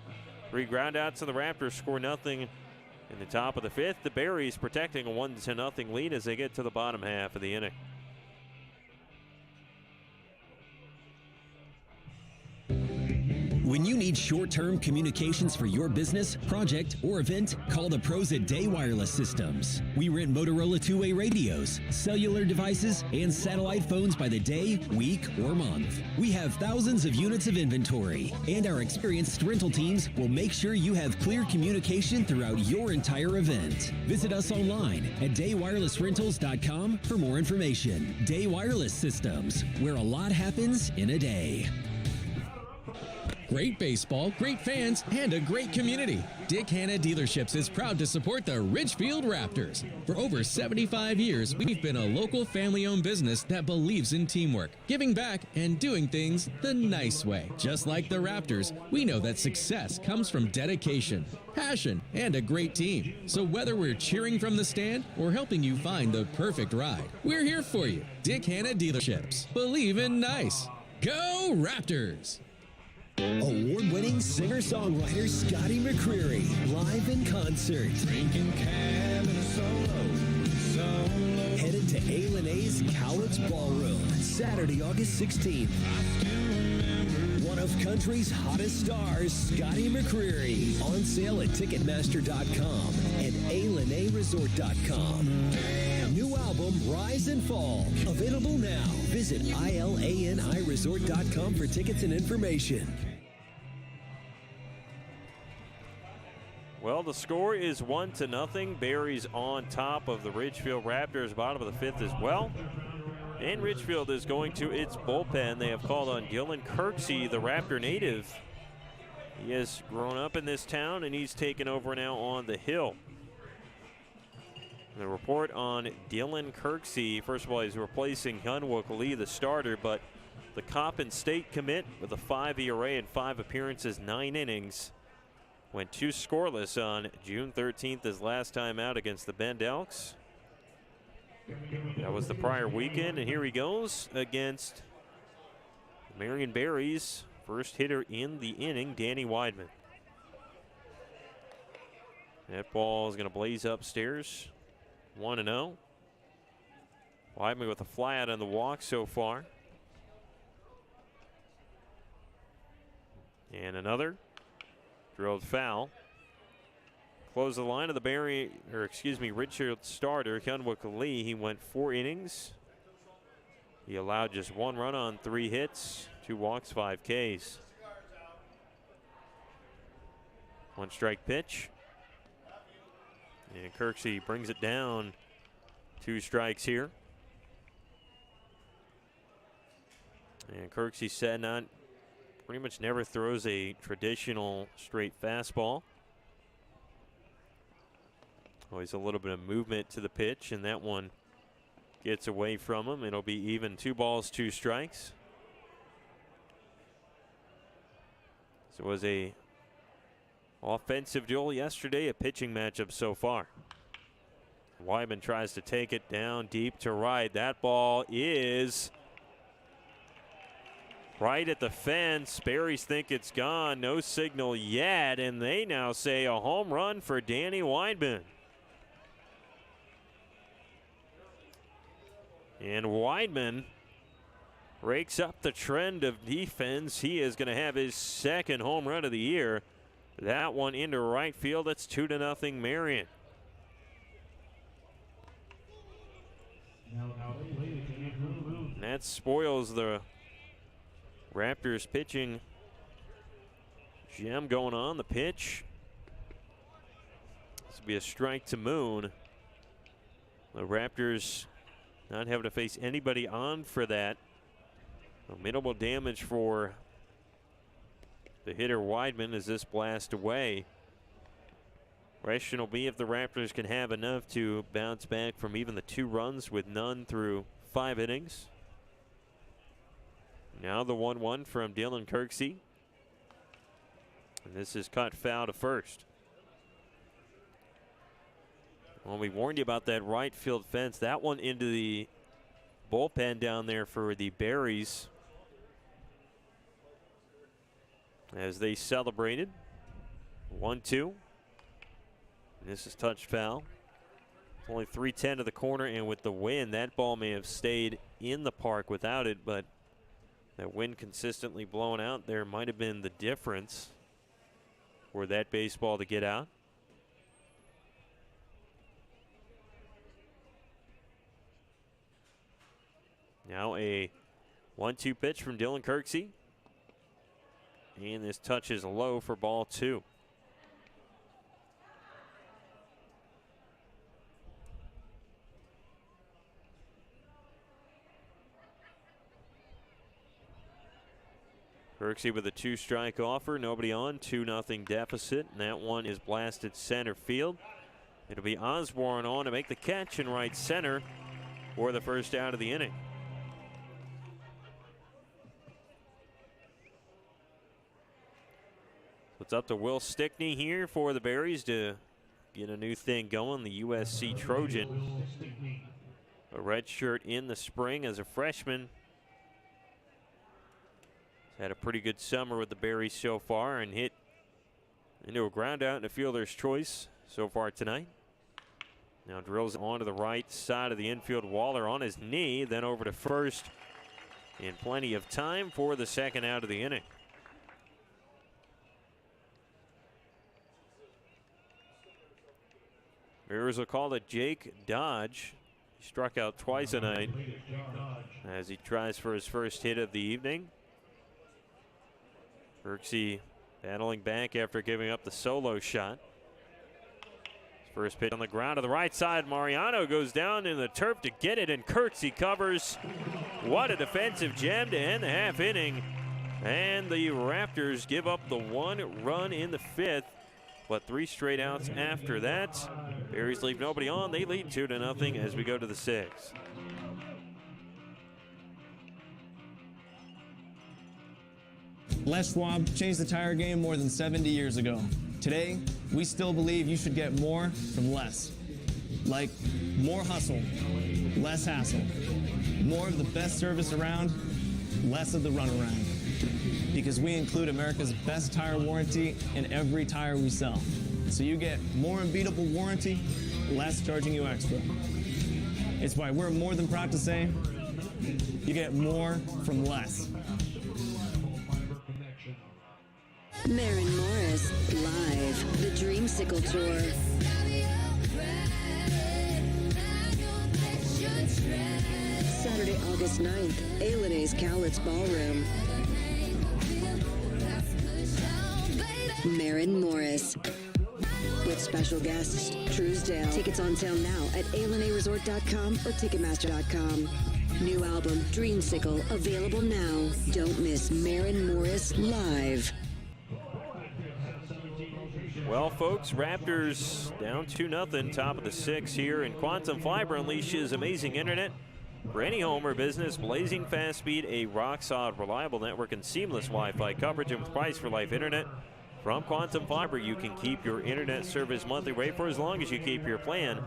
3 groundouts and the Raptors score nothing in the top of the 5th. The Berries protecting a 1-0 lead as they get to the bottom half of the inning. When you need short-term communications for your business, project, or event, call the pros at Day Wireless Systems. We rent Motorola two-way radios, cellular devices, and satellite phones by the day, week, or month. We have thousands of units of inventory, and our experienced rental teams will make sure you have clear communication throughout your entire event. Visit us online at daywirelessrentals.com for more information. Day Wireless Systems, where a lot happens in a day. Great baseball, great fans, and a great community. Dick Hanna Dealerships is proud to support the Ridgefield Raptors. For over 75 years, we've been a local family-owned business that believes in teamwork, giving back, and doing things the nice way. Just like the Raptors, we know that success comes from dedication, passion, and a great team. So whether we're cheering from the stand or helping you find the perfect ride, we're here for you. Dick Hanna Dealerships. Believe in nice. Go Raptors! Award-winning singer-songwriter Scotty McCreery, live in concert. Drinking cab and a solo. Headed to A&A's Cowlitz Ballroom, Saturday, August 16th. One of country's hottest stars, Scotty McCreery. On sale at Ticketmaster.com and ALanaResort.com. New album, Rise and Fall. Available now. Visit ILANIResort.com for tickets and information. Well, the score is 1-0. Berries on top of the Ridgefield Raptors, bottom of the 5th as well. And Ridgefield is going to its bullpen. They have called on Dylan Kirksey, the Raptor native. He has grown up in this town, and he's taken over now on the Hill. The report on Dylan Kirksey, first of all, he's replacing Hyunwook Lee, the starter, but the Coppin State commit with a 5 ERA and 5 appearances, 9 innings. Went 2 scoreless on June 13th, his last time out against the Bend Elks. That was the prior weekend, and here he goes against Marion Berries. First hitter in the inning, Danny Weidman. That ball is going to blaze upstairs. 1-0. Weidman with a fly out on the walk so far. And another. Drilled foul. Close the line of the Ridgefield starter, Hyunwook Lee. He went 4 innings. He allowed just 1 run on 3 hits, 2 walks, 5 Ks. 1 strike pitch. And Kirksey brings it down. 2 strikes here. And Kirksey said pretty much never throws a traditional straight fastball. Always a little bit of movement to the pitch, and that one gets away from him. It'll be even 2 balls, 2 strikes. So it was a offensive duel yesterday, a pitching matchup so far. Weidman tries to take it down deep to right. That ball is right at the fence. Berries think it's gone. No signal yet, and they now say a home run for Danny Weidman. And Weidman breaks up the trend of defense. He is going to have his second home run of the year. That one into right field. It's 2-0 Marion. And that spoils the Raptors pitching gem going on the pitch. This will be a strike to Moon. The Raptors not having to face anybody on for that. So minimal damage for the hitter Weidman as this blast away. Question will be if the Raptors can have enough to bounce back from even the 2 runs with none through 5 innings. Now the 1-1 from Dylan Kirksey. And this is cut foul to first. Well, we warned you about that right field fence. That one into the bullpen down there for the Berries as they celebrated. 1-2. This is touched foul. It's only 310 to the corner, and with the wind, that ball may have stayed in the park without it, but that wind consistently blowing out there might have been the difference for that baseball to get out. Now a 1-2 pitch from Dylan Kirksey. And this touch is low for ball 2. Kirksey with a 2-strike offer, nobody on, 2-0 deficit, and that one is blasted center field. It'll be Osborne on to make the catch in right center for the first out of the inning. It's up to Will Stickney here for the Berries to get a new thing going, the USC Trojan. A red shirt in the spring as a freshman. Had a pretty good summer with the Berries so far and hit into a ground out in a fielder's choice so far tonight. Now drills onto the right side of the infield. Waller on his knee, then over to first. And plenty of time for the second out of the inning. Bears will call it Jake Dodge. He struck out twice tonight as he tries for his first hit of the evening. Kirksey battling back after giving up the solo shot. First pitch on the ground to the right side. Mariano goes down in the turf to get it, and Kirksey covers. What a defensive gem to end the half inning. And the Raptors give up the 1 run in the 5th, but 3 straight outs after that. Berries leave nobody on. They lead 2-0 as we go to the 6th. Les Schwab changed the tire game more than 70 years ago. Today, we still believe you should get more from less. Like more hustle, less hassle. More of the best service around, less of the runaround. Because we include America's best tire warranty in every tire we sell. So you get more unbeatable warranty, less charging you extra. It's why we're more than proud to say, you get more from less. Maren Morris, live, the Dreamsicle Tour. Saturday, August 9th, A&A's Cowlitz Ballroom. Maren Morris. With special guests, Truesdale. Tickets on sale now at ALNAResort.com or Ticketmaster.com. New album, Dreamsicle, available now. Don't miss Maren Morris live. Well, folks, Raptors down 2-0, top of the 6th here, and Quantum Fiber unleashes amazing internet for any home or business. Blazing fast speed, a rock-solid, reliable network, and seamless Wi-Fi coverage, and with Price for Life internet from Quantum Fiber, you can keep your internet service monthly rate for as long as you keep your plan.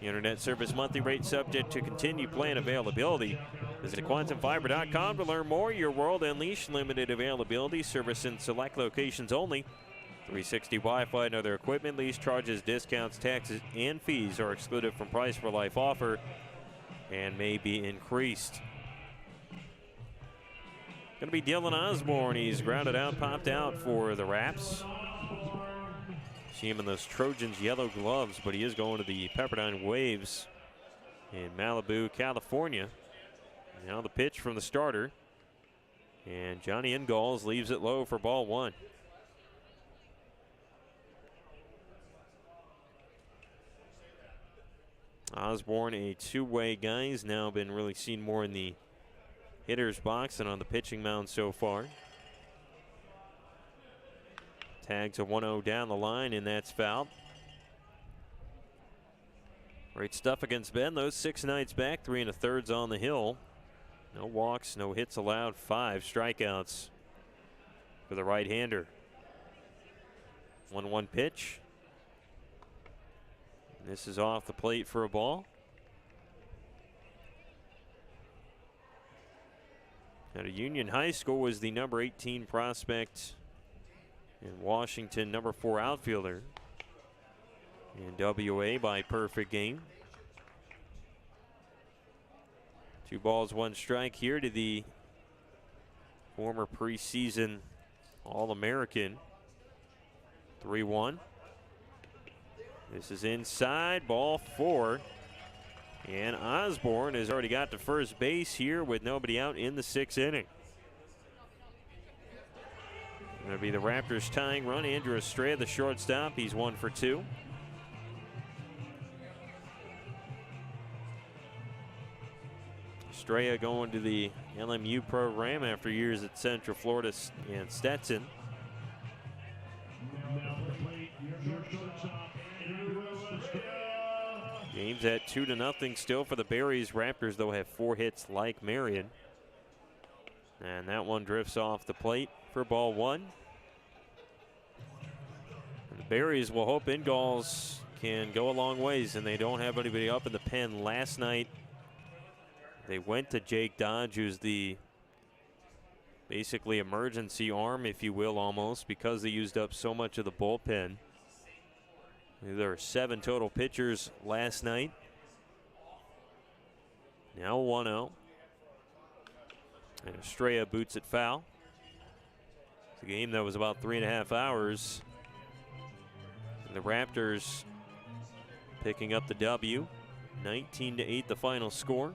Internet service monthly rate subject to continued plan availability. Visit quantumfiber.com to learn more. Your world unleashed, limited availability, service in select locations only. 360 Wi-Fi and other equipment. Lease charges, discounts, taxes, and fees are excluded from Price for Life offer. and may be increased. Going to be Dylan Osborne. He's grounded out, popped out for the Raps. See him in those Trojans yellow gloves, but he is going to the Pepperdine Waves in Malibu, California. Now the pitch from the starter. And Johnny Ingalls leaves it low for ball one. Osborne, a two-way guy. He's now been really seen more in the hitter's box than on the pitching mound so far. Tags a 1-0 down the line, and that's fouled. Great stuff against Ben. Those 6 nights back, 3 1/3 on the hill. No walks, no hits allowed, 5 strikeouts for the right-hander. 1-1 pitch. And this is off the plate for a ball. At Union High School was the number 18 prospect in Washington, number 4 outfielder in WA by perfect game. 2 balls, 1 strike here to the former preseason All-American. 3-1. This is inside, ball 4. And Osborne has already got to first base here with nobody out in the 6th inning. Going to be the Raptors tying run. Andrew Estrella, the shortstop. He's 1 for 2. Estrella going to the LMU program after years at Central Florida and Stetson. Game's at 2-0 still for the Berries. Raptors, though, have 4 hits like Marion. And that one drifts off the plate for ball 1. And the Berries will hope Ingalls can go a long ways, and they don't have anybody up in the pen. Last night, they went to Jake Dodge, who's the basically emergency arm, if you will, almost, because they used up so much of the bullpen. There were 7 total pitchers last night. Now 1-0. And Estrella boots it foul. It's a game that was about 3.5 hours. And the Raptors picking up the W. 19-8 the final score.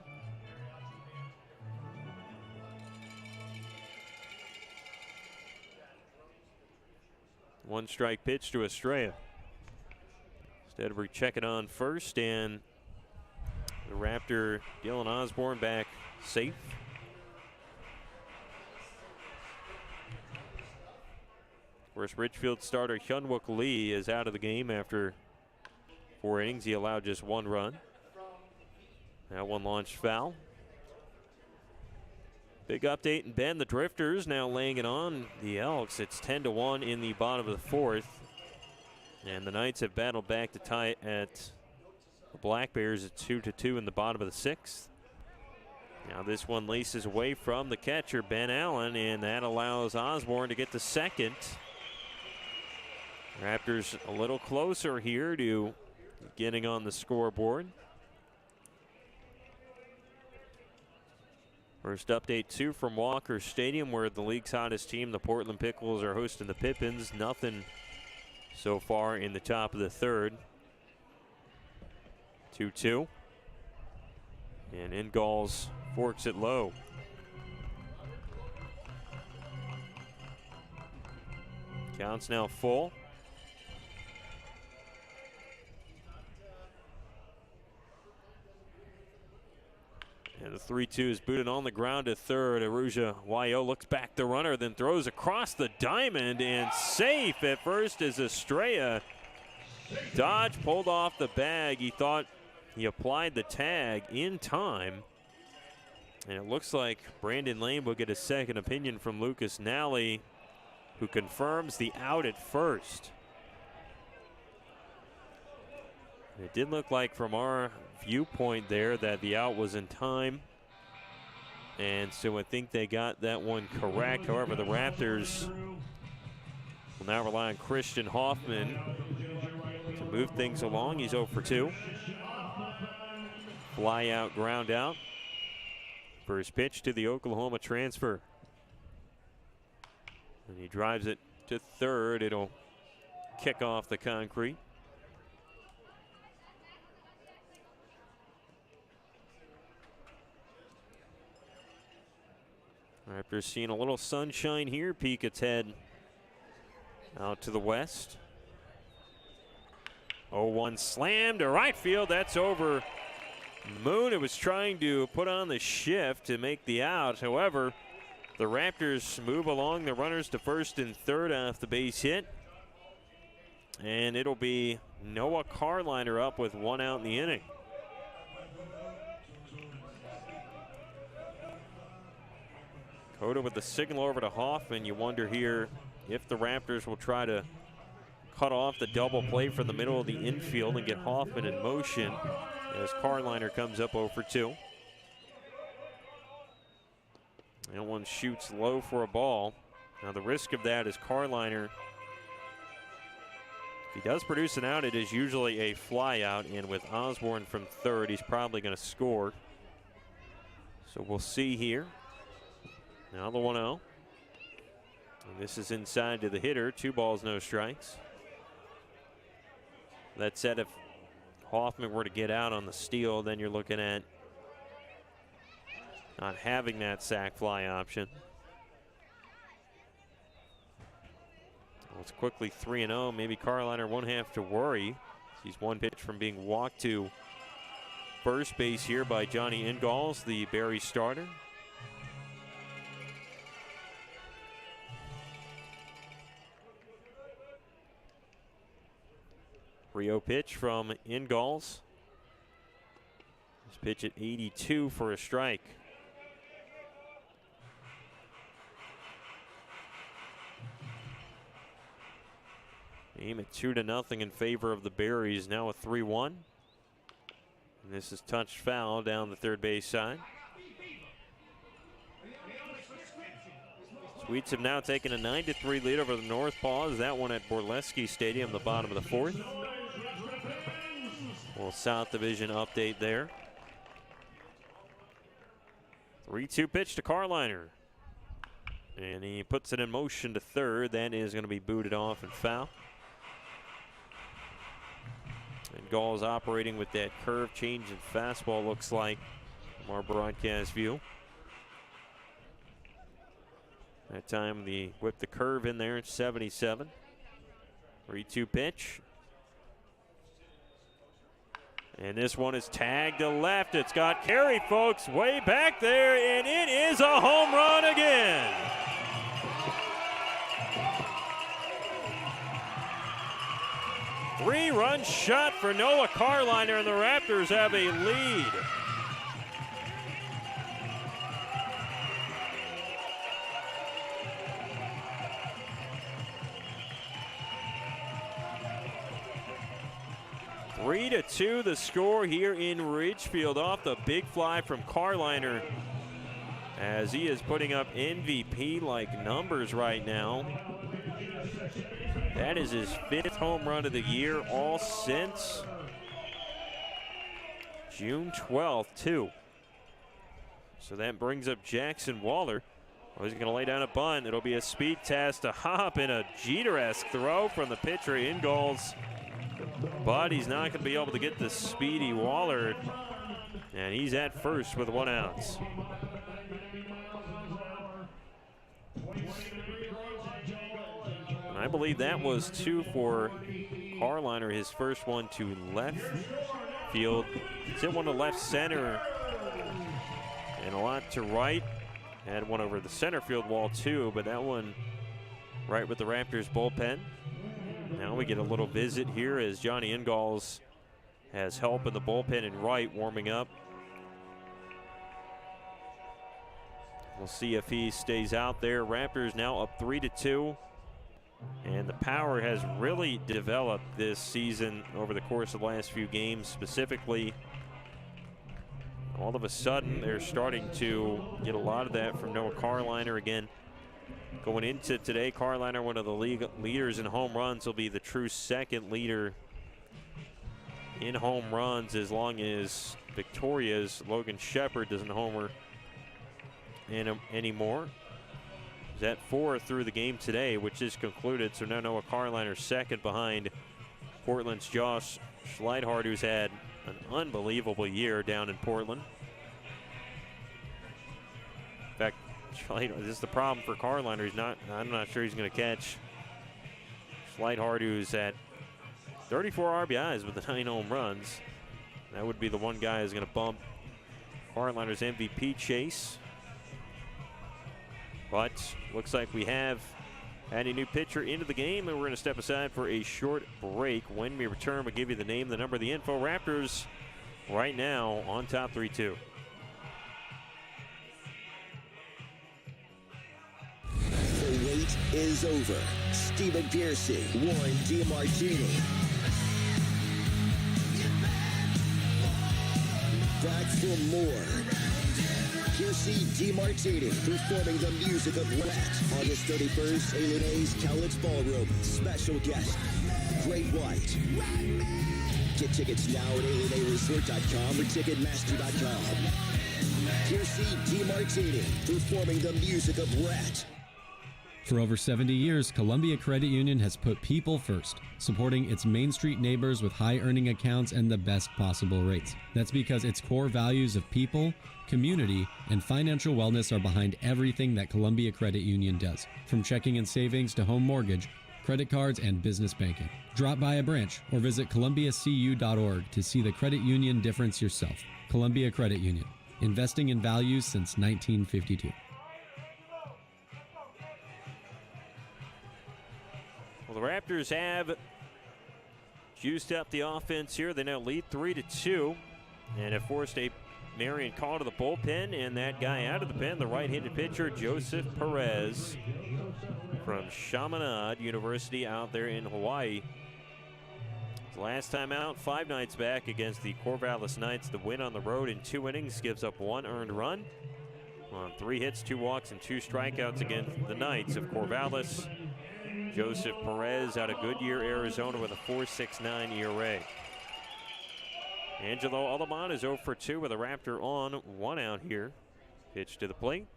One strike pitch to Estrella. Steadbury checking on first, and the Raptor Dylan Osborne back safe. Of course, Ridgefield starter Hyunwook Lee is out of the game after 4 innings. He allowed just 1 run. That one launched foul. Big update in Bend. The Drifters now laying it on the Elks. It's 10-1 in the bottom of the 4th. And the Knights have battled back to tie it at the Black Bears at 2-2 in the bottom of the 6th. Now this one laces away from the catcher, Ben Allen, and that allows Osborne to get to second. Raptors a little closer here to getting on the scoreboard. First update, too, from Walker Stadium, where the league's hottest team, the Portland Pickles, are hosting the Pippins. Nothing so far in the top of the 3rd. 2-2. And Ingalls forks it low. Count's now full. And the 3-2 is booted on the ground to third. Aruja Wayo looks back the runner, then throws across the diamond, and safe at first is Estrella. Dodge pulled off the bag. He thought he applied the tag in time. And it looks like Brandon Lane will get a second opinion from Lucas Nally, who confirms the out at first. It did look like from our viewpoint there that the out was in time. And so I think they got that one correct. However, the Raptors will now rely on Christian Hoffman to move things along. He's 0 for 2. Fly out, ground out. First pitch to the Oklahoma transfer. And he drives it to third. It'll kick off the concrete. Raptors seeing a little sunshine here. Peek its head out to the west. 0-1 slam to right field. That's over. Moon, it was trying to put on the shift to make the out. However, the Raptors move along the runners to first and third off the base hit. And it'll be Noah Carliner up with one out in the inning. Cota with the signal over to Hoffman. You wonder here if the Raptors will try to cut off the double play from the middle of the infield and get Hoffman in motion as Carliner comes up 0 for 2. That one shoots low for a ball. Now the risk of that is Carliner, if he does produce an out, it is usually a fly out, and with Osborne from third, he's probably going to score. So we'll see here. Now the 1-0. And this is inside to the hitter. 2 balls, no strikes. That said, if Hoffman were to get out on the steal, then you're looking at not having that sac fly option. Well, it's quickly 3-0. Maybe Carliner won't have to worry. He's one pitch from being walked to first base here by Johnny Ingalls, the Barry starter. Rio pitch from Ingalls. His pitch at 82 for a strike. Aim at 2-0 in favor of the Berries. Now a 3-1. And this is touched foul down the third base side. Sweets have now taken a 9-3 lead over the North Paws. That one at Borleski Stadium, the bottom of the fourth. Little South Division update there. 3-2 pitch to Carliner. And he puts it in motion to third. That is going to be booted off and foul. And Gall's operating with that curve change and fastball, looks like, from our broadcast view. That time he whipped the curve in there at 77. 3-2 pitch. And this one is tagged to left. It's got carry, folks, way back there, and it is a home run again. Three-run shot for Noah Carliner, and the Raptors have a lead. Three to 2 the score here in Ridgefield off the big fly from Carliner, as he is putting up MVP-like numbers right now. That is his 5th home run of the year, all since June 12th, too. So that brings up Jackson Waller. Oh, he's going to lay down a bunt. It'll be a speed test to hop and a Jeter-esque throw from the pitcher Ingalls. But he's not going to be able to get the speedy Waller. And he's at first with 1 out. I believe that was 2 for Carliner, his first one to left field. He's hit one to left center and a lot to right. Had one over the center field wall too, but that one right with the Raptors bullpen. Now we get a little visit here as Johnny Ingalls has help in the bullpen in right, warming up. We'll see if he stays out there. Raptors now up 3-2. And the power has really developed this season over the course of the last few games. Specifically, all of a sudden they're starting to get a lot of that from Noah Carliner. Again, going into today, Carliner, one of the league leaders in home runs, will be the true second leader in home runs as long as Victoria's Logan Shepard doesn't homer anymore. He's at 4 through the game today, which is concluded. So now Noah Carliner second behind Portland's Josh Schleidhart, who's had an unbelievable year down in Portland. In fact, this is the problem for Carliner. I'm not sure he's going to catch Schleidhart, who's at 34 RBIs with the 9 home runs. That would be the one guy who's going to bump Carliner's MVP chase. But looks like we have had a new pitcher into the game, and we're going to step aside for a short break. When we return, we'll give you the name, the number, the info. Raptors right now on top 3-2. The wait is over. Stephen Piercy, Warren DeMartini. Back for more. Piercy DeMartini performing the music of Rat. August 31st, Alien A's Cowlitz Ballroom. Special guest, Great White. Get tickets now at alienAresort.com or Ticketmaster.com. Piercy DeMartini performing the music of Rat. For over 70 years, Columbia Credit Union has put people first, supporting its Main Street neighbors with high earning accounts and the best possible rates. That's because its core values of people, community, and financial wellness are behind everything that Columbia Credit Union does, from checking and savings to home mortgage, credit cards, and business banking. Drop by a branch or visit columbiacu.org to see the credit union difference yourself. Columbia Credit Union, investing in values since 1952. Well, the Raptors have juiced up the offense here. They now lead 3-2 and have forced a Marion call to the bullpen, and that guy out of the pen, the right-handed pitcher, Joseph Perez from Chaminade University out there in Hawaii. His last time out, 5 nights back against the Corvallis Knights. The win on the road in 2 innings, gives up 1 earned run on 3 hits, 2 walks, and 2 strikeouts against the Knights of Corvallis. Joseph Perez out of Goodyear, Arizona with a 4.69 ERA. Angelo Alamán is 0 for 2 with a Raptor on, 1 out here. Pitch to the plate.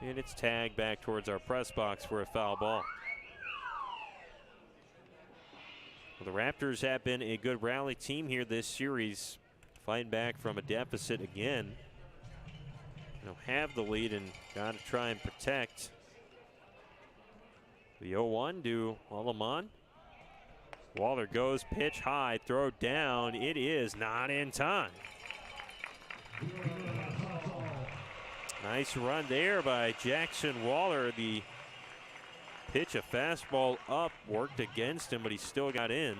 And it's tagged back towards our press box for a foul ball. Well, the Raptors have been a good rally team here this series, fighting back from a deficit again. They'll have the lead and got to try and protect. The 0-1 to Alamán. Waller goes, pitch high, throw down. It is not in time. Nice run there by Jackson Waller. The pitch, a fastball up, worked against him, but he still got in.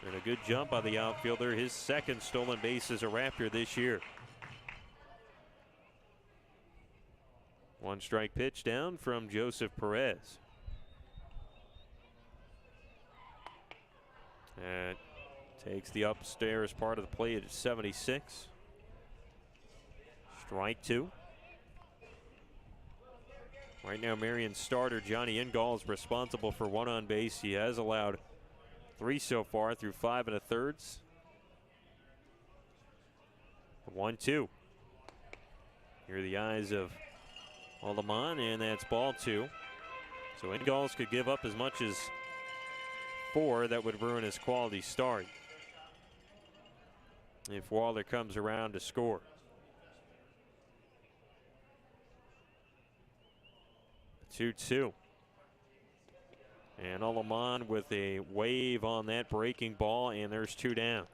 And a good jump by the outfielder. His second stolen base as a Raptor this year. 1 strike pitch down from Joseph Perez. And takes the upstairs part of the plate at 76. Strike 2. Right now, Marion's starter, Johnny Ingall, is responsible for 1 on base. He has allowed 3 so far through 5 1/3. 1-2. Here are the eyes of Alamán, and that's ball 2. So Ingalls could give up as much as 4. That would ruin his quality start if Waller comes around to score. The 2-2. And Alamán with a wave on that breaking ball, and there's 2 down.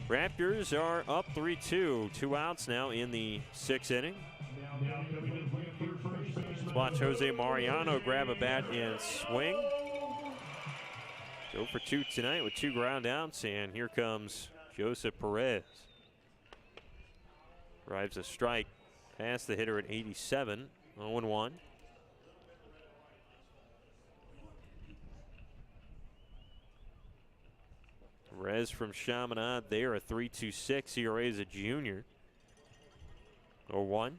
Raptors are up 3-2. 2 outs now in the 6th inning. Let's watch Jose Mariano grab a bat and swing. 0 for 2 tonight with 2 ground outs, and here comes Joseph Perez. Drives a strike past the hitter at 87. 0-1. Perez from Chaminade there, a 3.26 ERA as a junior. 0-1.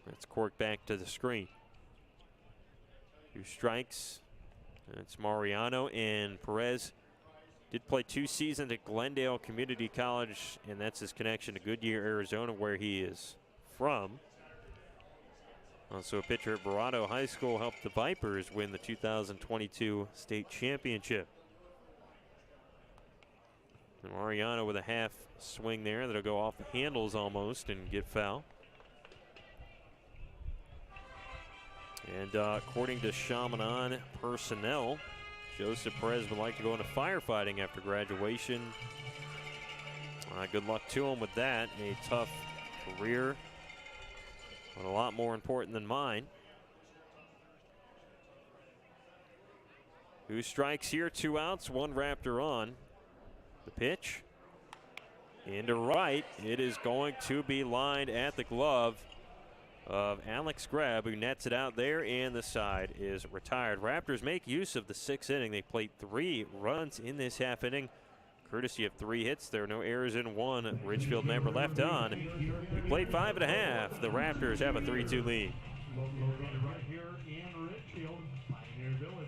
That's corked back to the screen. 2 strikes. That's Mariano, and Perez did play 2 seasons at Glendale Community College, and that's his connection to Goodyear, Arizona, where he is from. Also a pitcher at Verrado High School, helped the Vipers win the 2022 state championship. And Mariano with a half swing there that'll go off the handles almost and get foul. And according to Chaminade personnel, Joseph Perez would like to go into firefighting after graduation. Good luck to him with that. A tough career, but a lot more important than mine. 2 strikes here, 2 outs, 1 Raptor on. The pitch into right. It is going to be lined at the glove of Alex Grab, who nets it out there, and the side is retired. Raptors make use of the 6th inning. They played 3 runs in this half inning, courtesy of 3 hits. There are no errors in 1 Ridgefield member left on. We played 5 1/2. The Raptors have a 3-2 lead. Right here in Ridgefield, Pioneer Village.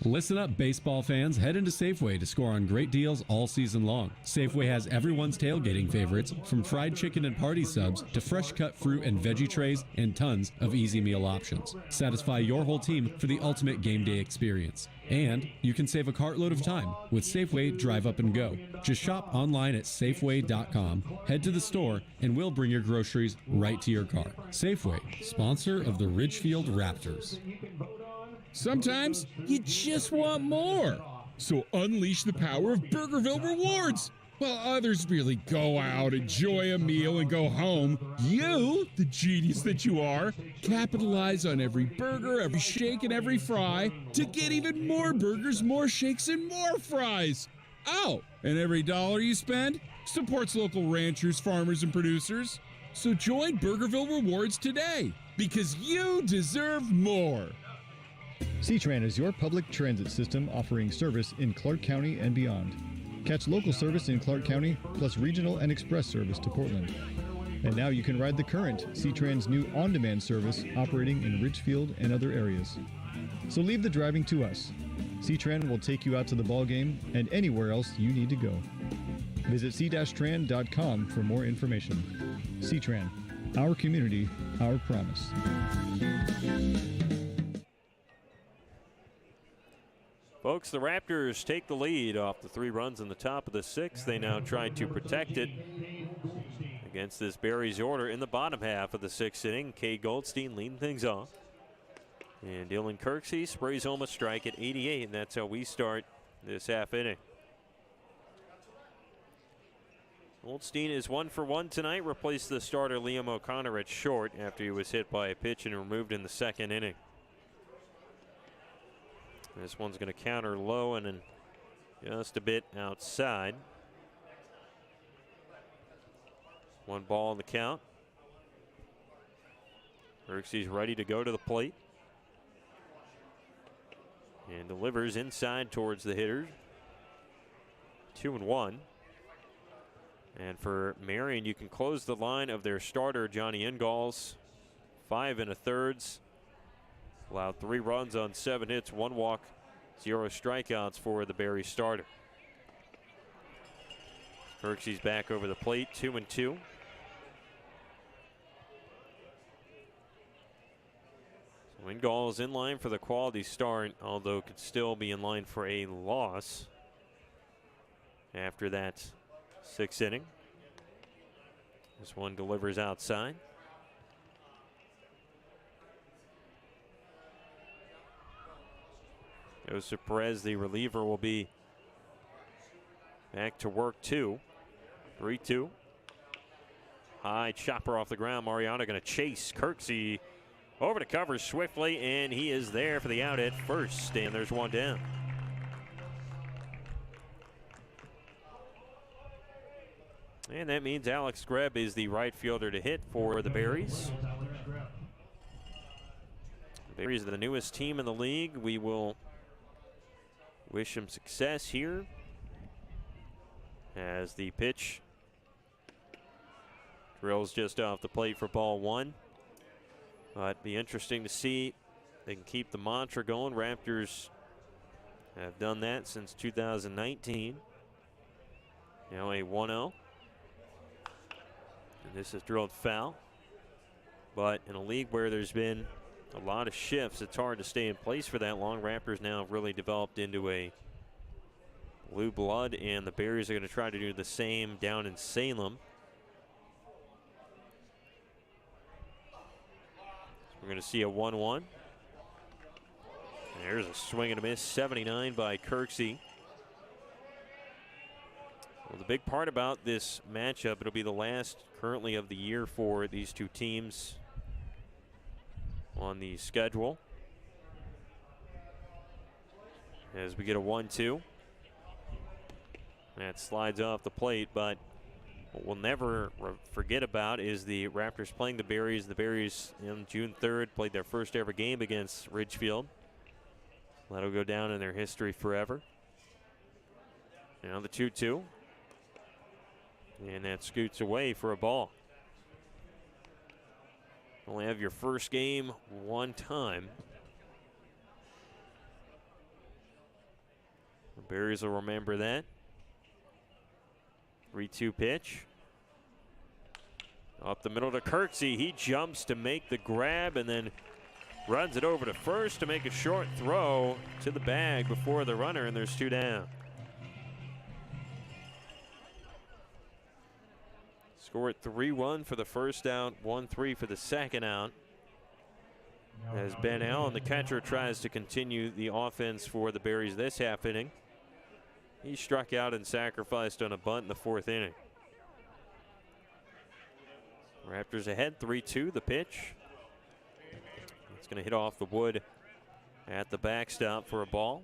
Listen up, baseball fans. Head into Safeway to score on great deals all season long. Safeway has everyone's tailgating favorites, from fried chicken and party subs to fresh cut fruit and veggie trays and tons of easy meal options. Satisfy your whole team for the ultimate game day experience. And you can save a cartload of time with Safeway Drive Up and Go. Just shop online at Safeway.com, head to the store, and we'll bring your groceries right to your car. Safeway, sponsor of the Ridgefield Raptors. Sometimes you just want more. So unleash the power of Burgerville Rewards. While others merely go out, enjoy a meal, and go home, you, the genius that you are, capitalize on every burger, every shake, and every fry to get even more burgers, more shakes, and more fries. Oh, and every dollar you spend supports local ranchers, farmers, and producers. So join Burgerville Rewards today, because you deserve more. C-Tran is your public transit system offering service in Clark County and beyond. Catch local service in Clark County, plus regional and express service to Portland. And now you can ride the current C-Tran's new on-demand service operating in Ridgefield and other areas. So leave the driving to us. C-Tran will take you out to the ball game and anywhere else you need to go. Visit c-tran.com for more information. C-Tran, our community, our promise. Folks, the Raptors take the lead off the 3 runs in the top of the 6th. They now try to protect it against this Berries order in the bottom half of the 6th inning. Kay Goldstein leading things off. And Dylan Kirksey sprays home a strike at 88, and that's how we start this half inning. Goldstein is 1 for 1 tonight, replaced the starter Liam O'Connor at short after he was hit by a pitch and removed in the 2nd inning. This one's going to counter low and then just a bit outside. 1 ball on the count. Kirksey's ready to go to the plate. And delivers inside towards the hitter. 2-1. And for Marion, you can close the line of their starter, Johnny Ingalls. 5 1/3. Allowed 3 runs on 7 hits, 1 walk, 0 strikeouts for the Berry starter. Kirksey's back over the plate, 2-2. So Ingalls in line for the quality start, although could still be in line for a loss after that 6th inning. This one delivers outside. Joseph Perez, the reliever, will be back to work too. 3-2. High chopper off the ground. Mariano going to chase Kirksey over to cover swiftly, and he is there for the out at first, and there's 1 down. And that means Alex Greb is the right fielder to hit for the Berries. The Berries are the newest team in the league. We will wish him success here as the pitch Drills just off the plate for ball one. But be interesting to see if they can keep the mantra going. Raptors have done that since 2019. Now a 1-0. And this is drilled foul. But in a league where there's been a lot of shifts, it's hard to stay in place for that long. Raptors now have really developed into a blue blood, and the Berries are going to try to do the same down in Salem. So we're going to see a 1-1. There's a swing and a miss, 79 by Kirksey. Well, the big part about this matchup, it'll be the last currently of the year for these two teams on the schedule. As we get a 1-2. That slides off the plate, but what we'll never forget about is the Raptors playing the Berries. The Berries on June 3rd played their first ever game against Ridgefield. That'll go down in their history forever. Now the 2-2. And that scoots away for a ball. Only have your first game one time. The Berries will remember that. 3-2 pitch. Up the middle to Kirksey. He jumps to make the grab and then runs it over to first to make a short throw to the bag before the runner, and there's two down. Score at 3-1 for the first out, 1-3 for the second out. As Ben Allen, the catcher, tries to continue the offense for the Berries this half inning. He struck out and sacrificed on a bunt in the fourth inning. Raptors ahead, 3-2, the pitch. It's going to hit off the wood at the backstop for a ball.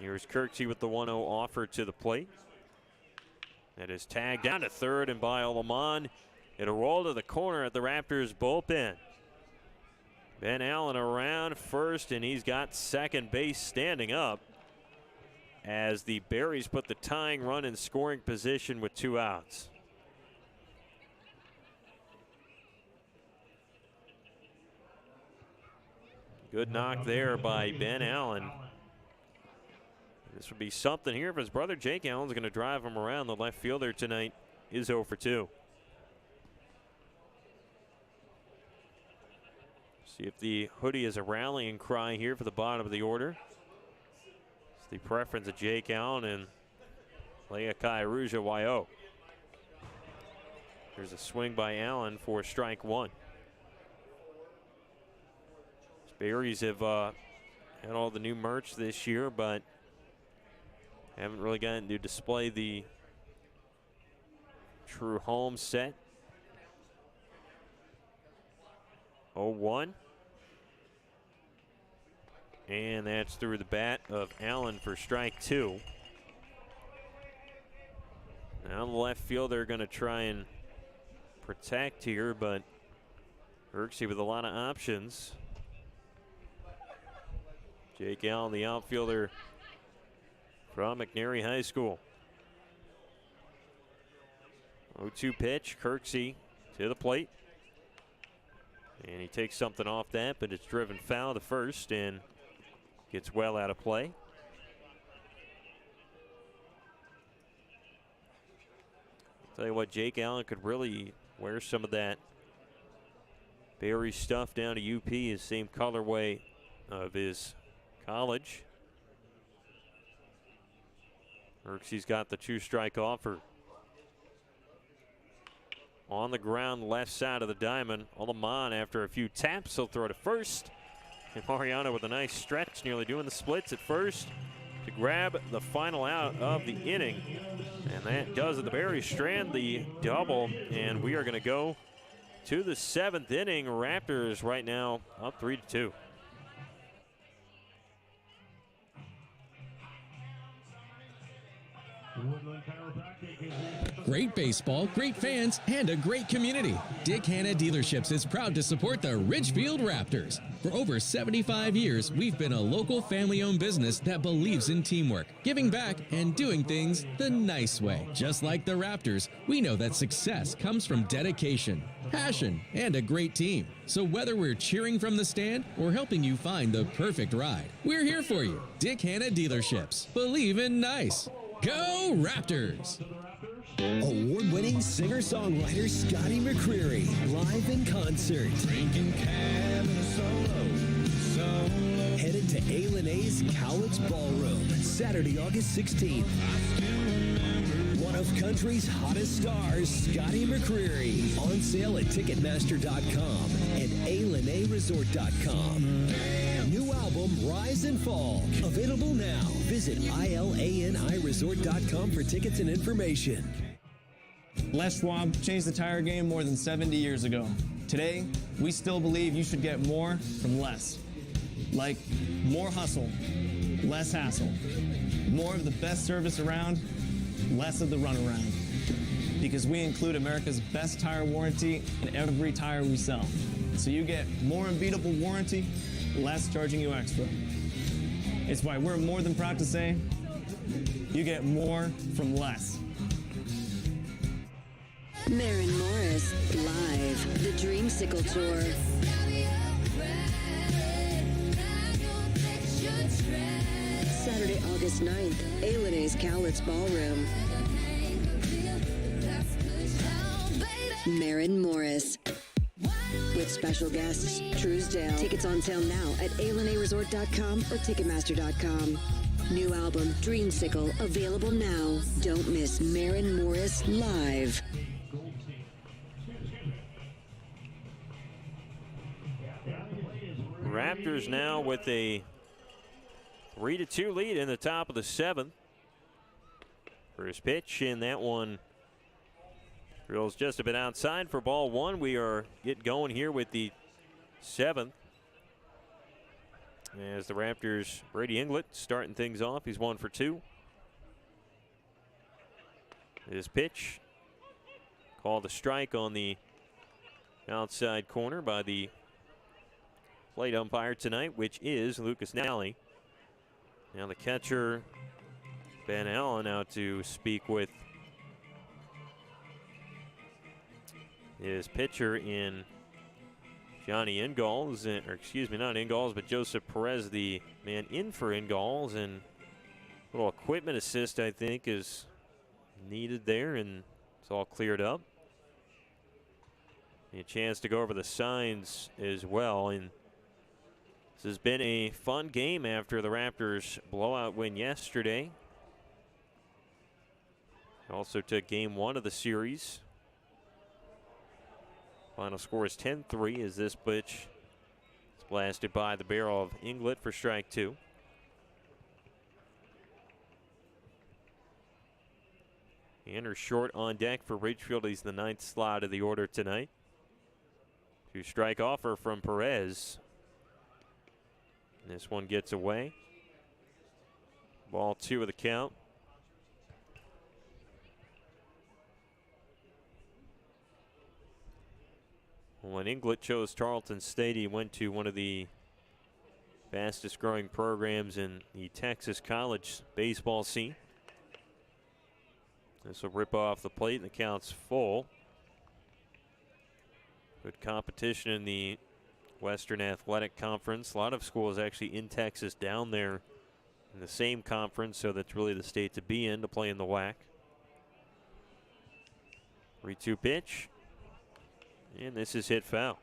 Here's Kirksey with the 1-0 offer to the plate. That is tagged down to third and by Olamon. It'll roll to the corner at the Raptors bullpen. Ben Allen around first, and he's got second base standing up as the Berries put the tying run in scoring position with 2 outs. Good knock there by Ben Allen. This would be something here if his brother Jake Allen's going to drive him around. The left fielder tonight is 0 for 2. See if the hoodie is a rallying cry here for the bottom of the order. It's the preference of Jake Allen and Leakai Aruja YO. There's a swing by Allen for strike one. Berries have had all the new merch this year, but haven't really gotten to display the true home set. 0-1. And that's through the bat of Allen for strike two. Now the left field, they're going to try and protect here, but Kirksey with a lot of options. Jake Allen, the outfielder from McNary High School. 0-2 pitch, Kirksey to the plate. And he takes something off that, but it's driven foul to first and gets well out of play. I'll tell you what, Jake Allen could really wear some of that Berry stuff down to UP, his same colorway of his college. Kirksey's got the 2-strike offer. On the ground, left side of the diamond. Olamon, after a few taps, he'll throw to first. And Mariano with a nice stretch, nearly doing the splits at first to grab the final out of the inning. And that does it. The Berries strand the double, and we are going to go to the 7th inning. Raptors right now up 3-2. Great baseball, great fans, and a great community. Dick Hanna Dealerships is proud to support the Ridgefield Raptors. For over 75 years, we've been a local family-owned business that believes in teamwork, giving back, and doing things the nice way. Just like the Raptors, we know that success comes from dedication, passion, and a great team. So whether we're cheering from the stand or helping you find the perfect ride, we're here for you. Dick Hanna Dealerships. Believe in nice. Go Raptors! Award-winning singer-songwriter Scotty McCreery, live in concert. Drinking cab and a solo. Headed to A&A's Cowlitz Ballroom, Saturday, August 16th. One of country's hottest stars, Scotty McCreery. On sale at Ticketmaster.com and ALNAResort.com. New album, Rise and Fall. Available now. Visit ILANIresort.com for tickets and information. Les Schwab changed the tire game more than 70 years ago. Today, we still believe you should get more from less. Like more hustle, less hassle. More of the best service around, less of the runaround. Because we include America's best tire warranty in every tire we sell. So you get more unbeatable warranty, less charging you extra. It's why we're more than proud to say, you get more from less. Maren Morris, live, the Dreamsicle Tour. Saturday, August 9th, A&A's Cowlitz Ballroom. Maren Morris. With special guests, Truesdale. Tickets on sale now at ALNAResort.com or Ticketmaster.com. New album, Dreamsicle, available now. Don't miss Maren Morris live. Raptors now with a 3-2 lead in the top of the 7th. First pitch, and that one drills just a bit outside for ball 1. We are getting going here with the 7th. As the Raptors, Brady Inglett starting things off. He's 1 for 2. His pitch called a strike on the outside corner by the plate umpire tonight, which is Lucas Nally. Now the catcher, Ben Allen, out to speak with his pitcher in Johnny Ingalls, or excuse me, not Ingalls, but Joseph Perez, the man in for Ingalls, and a little equipment assist, I think, is needed there, and it's all cleared up. A chance to go over the signs as well, and this has been a fun game after the Raptors' blowout win yesterday. Also took game 1 of the series. Final score is 10-3 as this pitch is blasted by the barrel of Inglett for strike 2. Anderson short on deck for Ridgefield. He's the 9th slot of the order tonight. 2-strike offer from Perez. This one gets away. Ball 2 of the count. When Inglett chose Tarleton State, he went to one of the fastest growing programs in the Texas college baseball scene. This will rip off the plate and the count's full. Good competition in the Western Athletic Conference. A lot of schools actually in Texas down there in the same conference, so that's really the state to be in to play in the WAC. 3-2 pitch. And this is hit foul.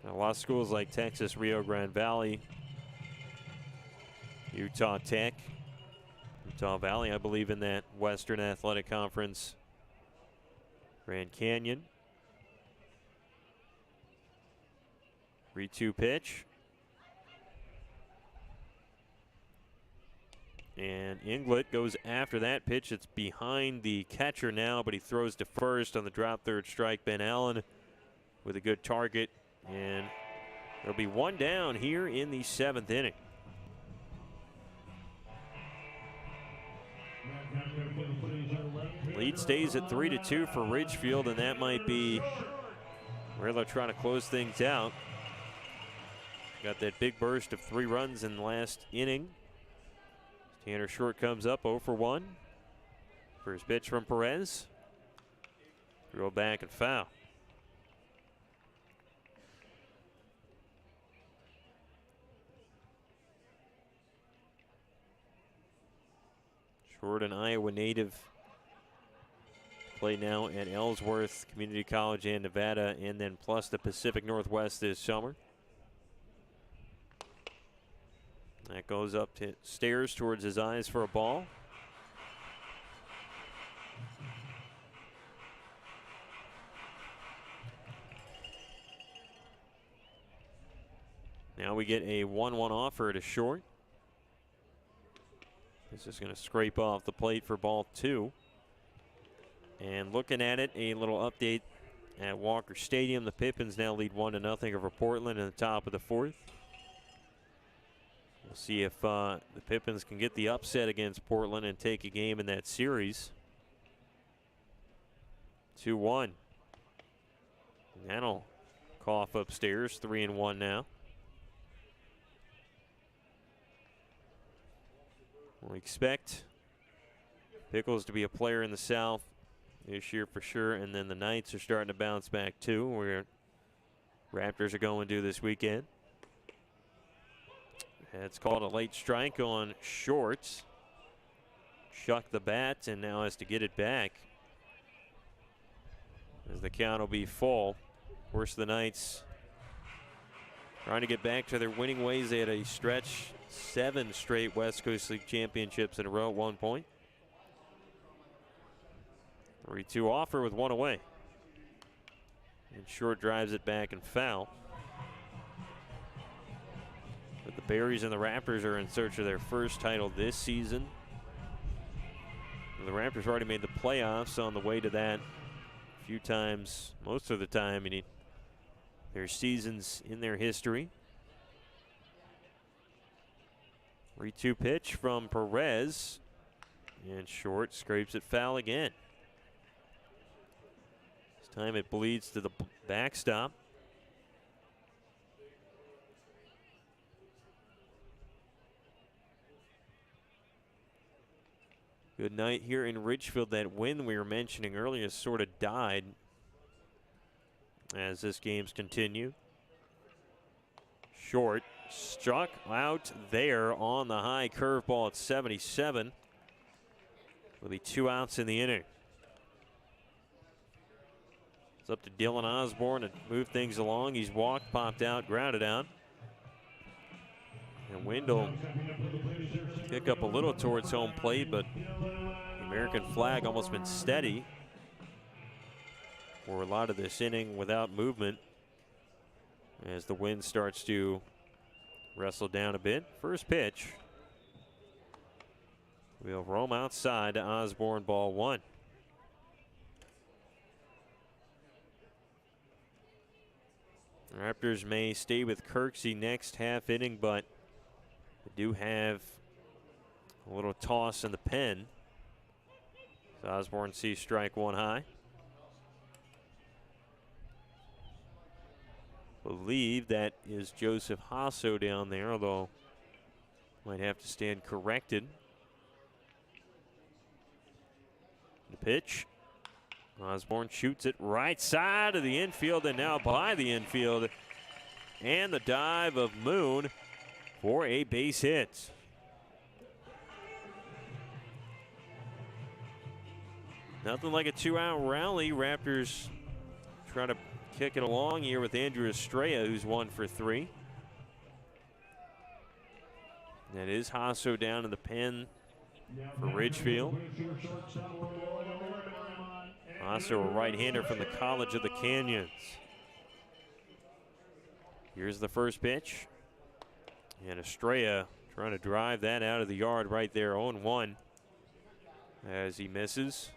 Now, a lot of schools like Texas, Rio Grande Valley, Utah Tech, Utah Valley, I believe, in that Western Athletic Conference. Grand Canyon. 3-2 pitch. And Inglett goes after that pitch. It's behind the catcher now, but he throws to first on the drop third strike. Ben Allen with a good target. And there'll be one down here in the 7th inning. Lead stays at 3-2 for Ridgefield, and that might be where they're trying to close things out. Got that big burst of 3 runs in the last inning. Tanner Short comes up 0 for 1. First pitch from Perez. Throw back and foul. Short, an Iowa native, play now at Ellsworth Community College and Nevada, and then plus the Pacific Northwest this summer. That goes up to stairs towards his eyes for a ball. Now we get a 1-1 offer to Short. This is going to scrape off the plate for ball 2. And looking at it, a little update at Walker Stadium. The Pippins now lead 1-0 over Portland in the top of the 4th. We'll see if the Pippins can get the upset against Portland and take a game in that series. 2-1. That'll cough upstairs. 3-1 now. We expect Pickles to be a player in the South this year for sure, and then the Knights are starting to bounce back too, where Raptors are going to this weekend. It's called a late strike on Shorts. Chuck the bat and now has to get it back, as the count will be full. Of course, the Knights trying to get back to their winning ways. They had a stretch 7 straight West Coast League championships in a row at one point. 3-2 offer with 1 away. And Short drives it back and foul. But the Berries and the Raptors are in search of their first title this season. The Raptors already made the playoffs, on the way to that a few times, most of the time in their seasons in their history. 3-2 pitch from Perez, and Short scrapes it foul again. This time it bleeds to the backstop. Good night here in Ridgefield. That wind we were mentioning earlier sort of died as this game's continued. Short struck out there on the high curveball at 77. Will be 2 outs in the inning. It's up to Dylan Osborne to move things along. He's walked, popped out, grounded out. And wind will kick up a little towards home plate, but the American flag almost been steady for a lot of this inning without movement, as the wind starts to wrestle down a bit. First pitch. We'll roam outside to Osborne, ball 1. Raptors may stay with Kirksey next half inning, but they do have a little toss in the pen. So Osborne sees strike 1 high. Believe that is Joseph Hasso down there, although might have to stand corrected. The pitch. Osborne shoots it right side of the infield, and now by the infield. And the dive of Moon for a base hit. Nothing like a 2-out rally. Raptors try to kick it along here with Andrew Estrella, who's 1 for 3. That is Hasso down in the pen for Ridgefield. Hasso, a right-hander from the College of the Canyons. Here's the first pitch. And Estrella trying to drive that out of the yard right there, 0-1, as he misses.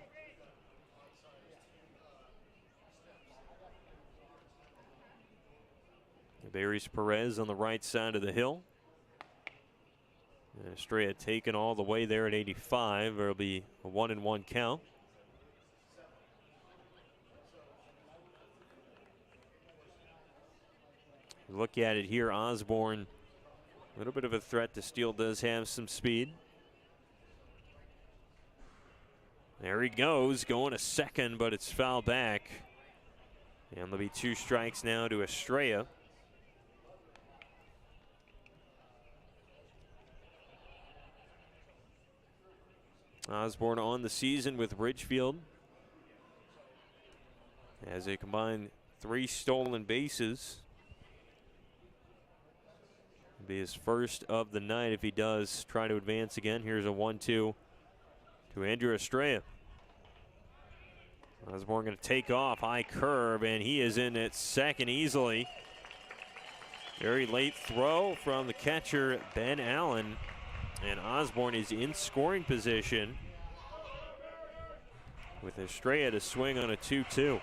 Barry's Perez on the right side of the hill. And Estrella taken all the way there at 85. There'll be a 1-1 count. Look at it here, Osborne. A little bit of a threat to steal, does have some speed. There he goes, going to second, but it's fouled back. And there'll be 2 strikes now to Estrella. Osborne on the season with Ridgefield as a combined 3 stolen bases. It'll be his first of the night if he does try to advance again. Here's a 1-2 to Andrew Estrella. Osborne going to take off, high curve, and he is in at second easily. Very late throw from the catcher, Ben Allen. And Osborne is in scoring position with Estrella to swing on a 2-2.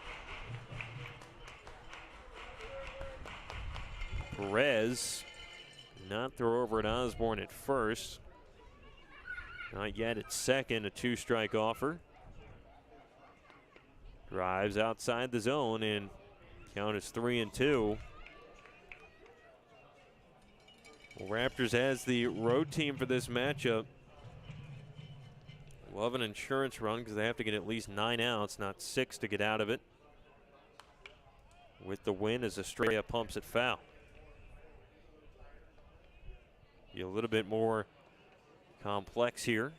Perez not throw over at Osborne at first. Not yet at second, a 2-strike offer. Drives outside the zone and count is 3-2. Well, Raptors has the road team for this matchup. Love an insurance run because they have to get at least 9 outs, not 6 to get out of it. With the win as Estrella pumps it foul. Be a little bit more complex here.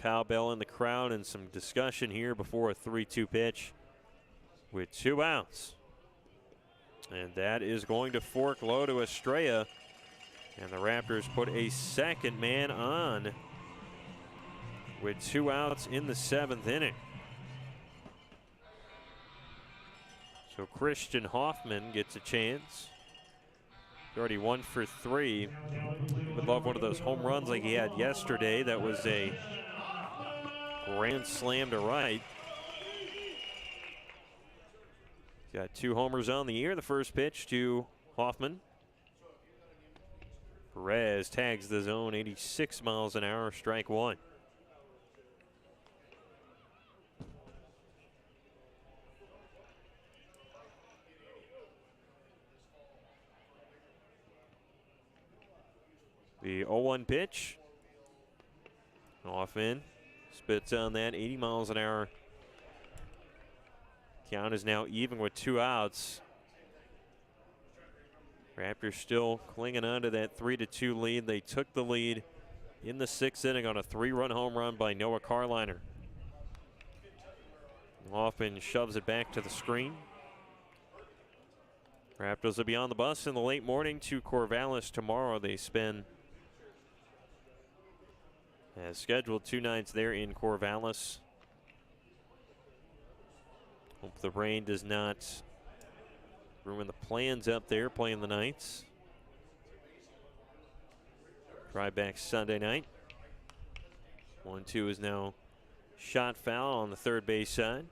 Cowbell in the crowd and some discussion here before a 3-2 pitch with 2 outs. And that is going to fork low to Estrella. And the Raptors put a second man on with 2 outs in the 7th inning. So Christian Hoffman gets a chance. He's already 1 for 3. Would love one of those home runs like he had yesterday. That was a grand slam to right. Got 2 homers on the year. The first pitch to Hoffman. Perez tags the zone, 86 miles an hour, strike 1. The 0-1 pitch. Off in. Spits on that, 80 miles an hour. Count is now even with 2 outs. Raptors still clinging on to that 3-2 lead. They took the lead in the 6th inning on a 3-run home run by Noah Carliner. Hoffman shoves it back to the screen. Raptors will be on the bus in the late morning to Corvallis tomorrow. They spend as scheduled 2 nights there in Corvallis. Hope the rain does not ruin the plans up there playing the Knights. Try back Sunday night. 1-2 is now shot foul on the third base side.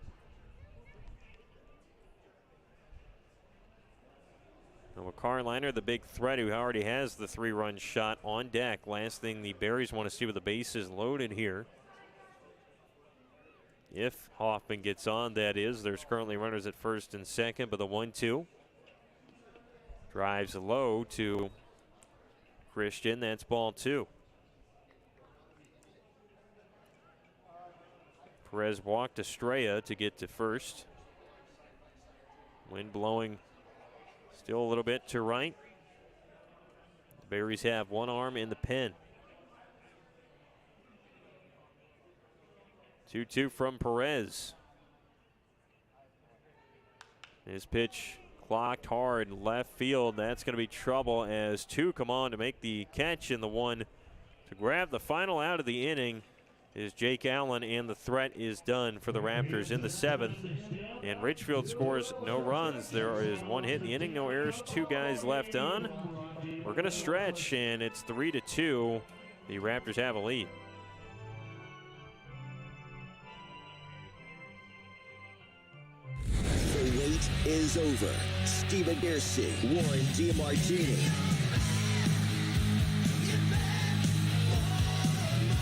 Noah Carliner, the big threat who already has the 3-run shot on deck. Last thing the Berries want to see with the bases loaded here. If Hoffman gets on, that is. There's currently runners at first and second, but the 1-2 drives low to Christian. That's ball 2. Perez walked Estrella to get to first. Wind blowing still a little bit to right. The Berries have one arm in the pen. 2-2 from Perez. His pitch clocked hard left field. That's going to be trouble as 2 come on to make the catch, and the one to grab the final out of the inning is Jake Allen, and the threat is done for the Raptors in the 7th. And Ridgefield scores no runs. There is 1 hit in the inning, no errors, 2 guys left on. We're going to stretch, and it's 3-2. The Raptors have a lead. is over. Stephen Piercy, Warren DeMartini.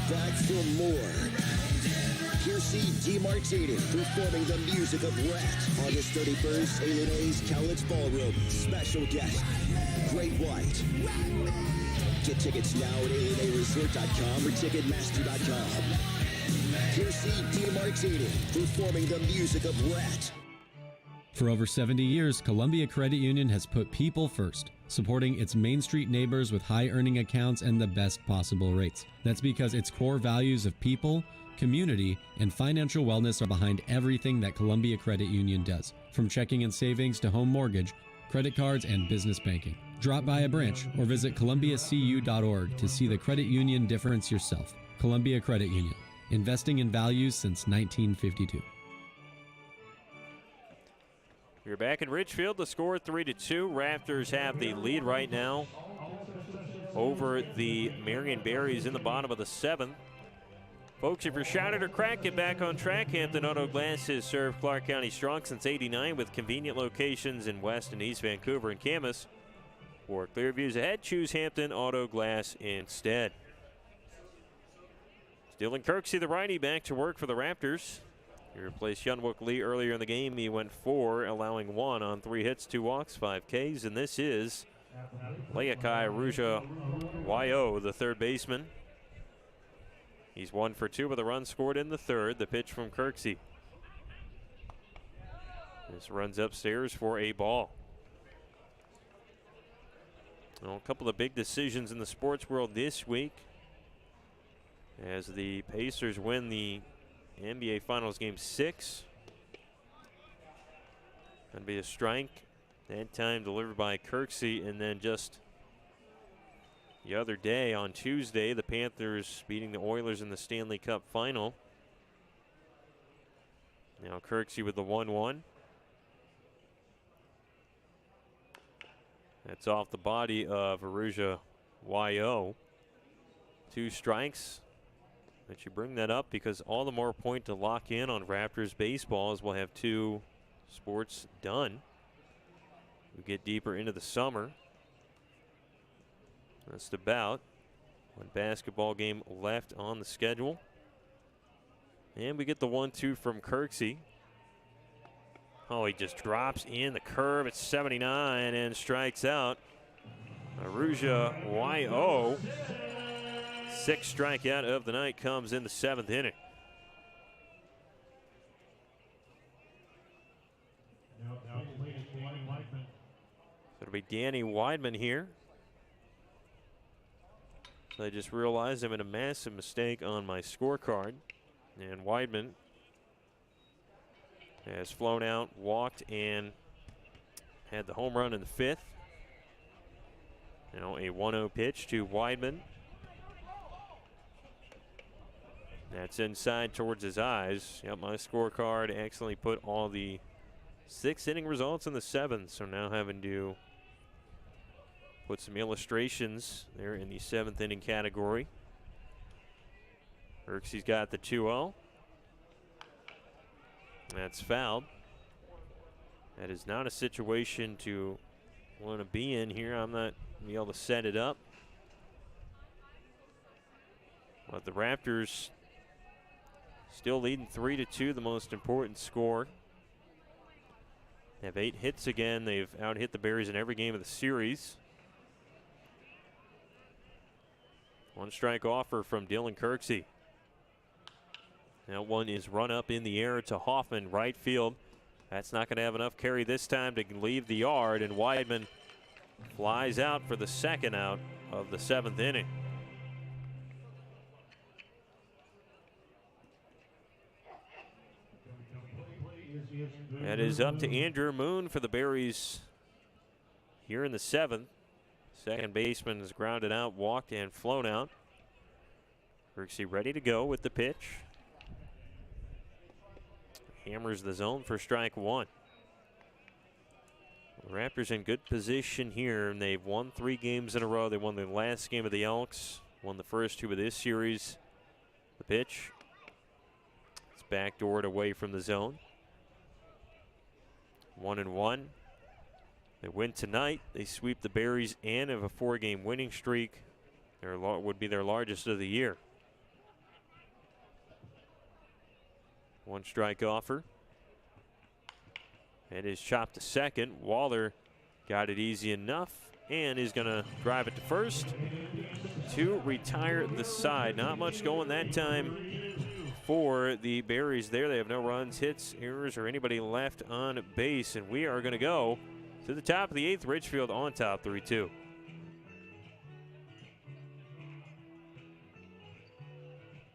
Back for more. Piercy DeMartini performing the music of Rat. August 31st, Alien A's Cowlitz Ballroom. Special guest, Great White. Get tickets now at alienaresort.com or ticketmaster.com. Piercy DeMartini performing the music of Rat. For over 70 years, Columbia Credit Union has put people first, supporting its Main Street neighbors with high earning accounts and the best possible rates. That's because its core values of people, community, and financial wellness are behind everything that Columbia Credit Union does, from checking and savings to home mortgage, credit cards, and business banking. Drop by a branch or visit columbiacu.org to see the credit union difference yourself. Columbia Credit Union, investing in values since 1952. We're back in Ridgefield. The score 3-2. Raptors have the lead right now over the Marion Berries in the bottom of the 7th. Folks, if you're shouted or cracked, get back on track. Hampton Auto Glass has served Clark County strong since '89 with convenient locations in West and East Vancouver and Camas. For clear views ahead, choose Hampton Auto Glass instead. Dylan Kirksey, the righty, back to work for the Raptors. He replaced Yunwook Lee earlier in the game. He went 4, allowing 1 on 3 hits, 2 walks, 5 Ks. And this is Leakai Ruja Y.O., the third baseman. He's 1 for 2 with a run scored in the third. The pitch from Kirksey. This runs upstairs for a ball. Well, a couple of big decisions in the sports world this week as the Pacers win the NBA Finals Game 6. Going to be a strike. That time delivered by Kirksey, and then just the other day on Tuesday, the Panthers beating the Oilers in the Stanley Cup Final. Now Kirksey with the 1-1. That's off the body of Aruja Y.O. 2 strikes. But you bring that up because all the more point to lock in on Raptors baseball as we'll have 2 sports done. We get deeper into the summer. That's about one basketball game left on the schedule. And we get the 1-2 from Kirksey. Oh, he just drops in the curve at 79 and strikes out. Aruja Y.O. 6th strikeout of the night comes in the 7th inning. So it'll be Danny Weidman here. So I just realized I made a massive mistake on my scorecard. And Weidman has flown out, walked, and had the home run in the 5th. Now a 1-0 pitch to Weidman. That's inside towards his eyes. Yep, my scorecard accidentally put all the 6th inning results in the 7th. So now having to put some illustrations there in the 7th inning category. Kirksey's got the 2-0. That's fouled. That is not a situation to want to be in here. I'm not going to be able to set it up. But the Raptors still leading 3-2, the most important score. They have 8 hits again. They've out-hit the Berries in every game of the series. 1 strike offer from Dylan Kirksey. That one is run up in the air to Hoffman, right field. That's not going to have enough carry this time to leave the yard, and Weidman flies out for the 2nd out of the 7th inning. That is up to Andrew Moon for the Berries here in the 7th. Second baseman is grounded out, walked, and flown out. Kirksey ready to go with the pitch. Hammers the zone for strike 1. The Raptors in good position here, and they've won 3 games in a row. They won the last game of the Elks, won the first 2 of this series. The pitch. It's backdoored away from the zone. 1-1. They win tonight. They sweep the Berries and have a 4-game winning streak. Would be their largest of the year. 1 strike offer. It is chopped to second. Waller got it easy enough and is going to drive it to first to retire the side. Not much going that time for the Berries there. They have no runs, hits, errors, or anybody left on base. And we are going to go to the top of the 8th. Ridgefield on top, 3-2.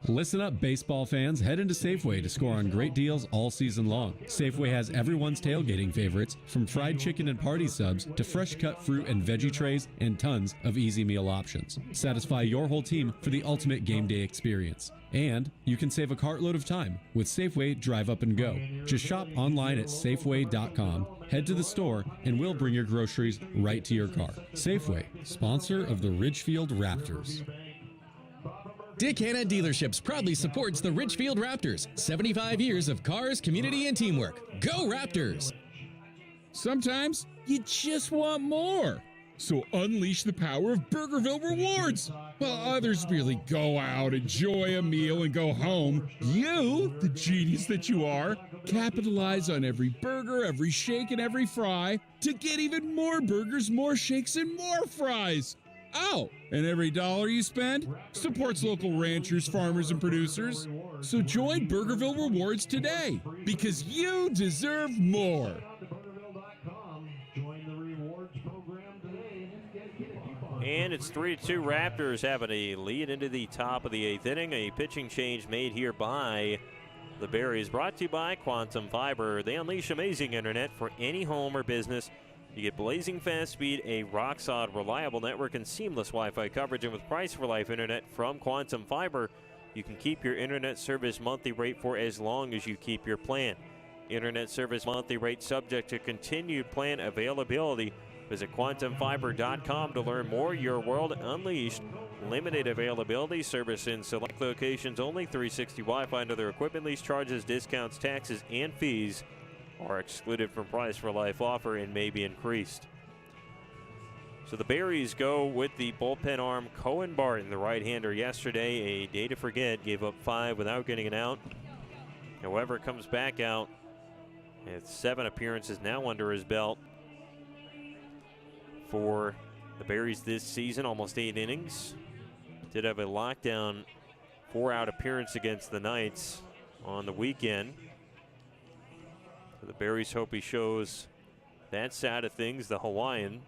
Listen up, baseball fans. Head into Safeway to score on great deals all season long. Safeway has everyone's tailgating favorites, from fried chicken and party subs to fresh cut fruit and veggie trays and tons of easy meal options. Satisfy your whole team for the ultimate game day experience. And you can save a cartload of time with Safeway Drive Up and Go. Just shop online at Safeway.com, head to the store, and we'll bring your groceries right to your car. Safeway, sponsor of the Ridgefield Raptors. Dick Hanna Dealerships proudly supports the Ridgefield Raptors. 75 years of cars, community, and teamwork. Go Raptors! Sometimes you just want more. So unleash the power of Burgerville Rewards. While others merely go out, enjoy a meal, and go home, you, the genius that you are, capitalize on every burger, every shake, and every fry to get even more burgers, more shakes, and more fries. Oh, and every dollar you spend supports local ranchers, farmers, and producers. So join Burgerville Rewards today, because you deserve more. And it's 3-2. Raptors having a lead into the top of the 8th inning. A pitching change made here by the Berries, brought to you by Quantum Fiber. They unleash amazing internet for any home or business. You get blazing fast speed, a rock-solid, reliable network, and seamless Wi-Fi coverage. And with Price for Life internet from Quantum Fiber, you can keep your internet service monthly rate for as long as you keep your plan. Internet service monthly rate subject to continued plan availability. Visit quantumfiber.com to learn more. Your world unleashed. Limited availability. Service in select locations only. 360 Wi-Fi and other equipment lease charges, discounts, taxes, and fees are excluded from Price for Life offer and may be increased. So the Berries go with the bullpen arm Cohen Barton, the right-hander. Yesterday, a day to forget, gave up 5 without getting an out. However, comes back out with 7 appearances now under his belt for the Berries this season, almost 8 innings. Did have a lockdown 4-out appearance against the Knights on the weekend. The Berries hope he shows that side of things, the Hawaiian.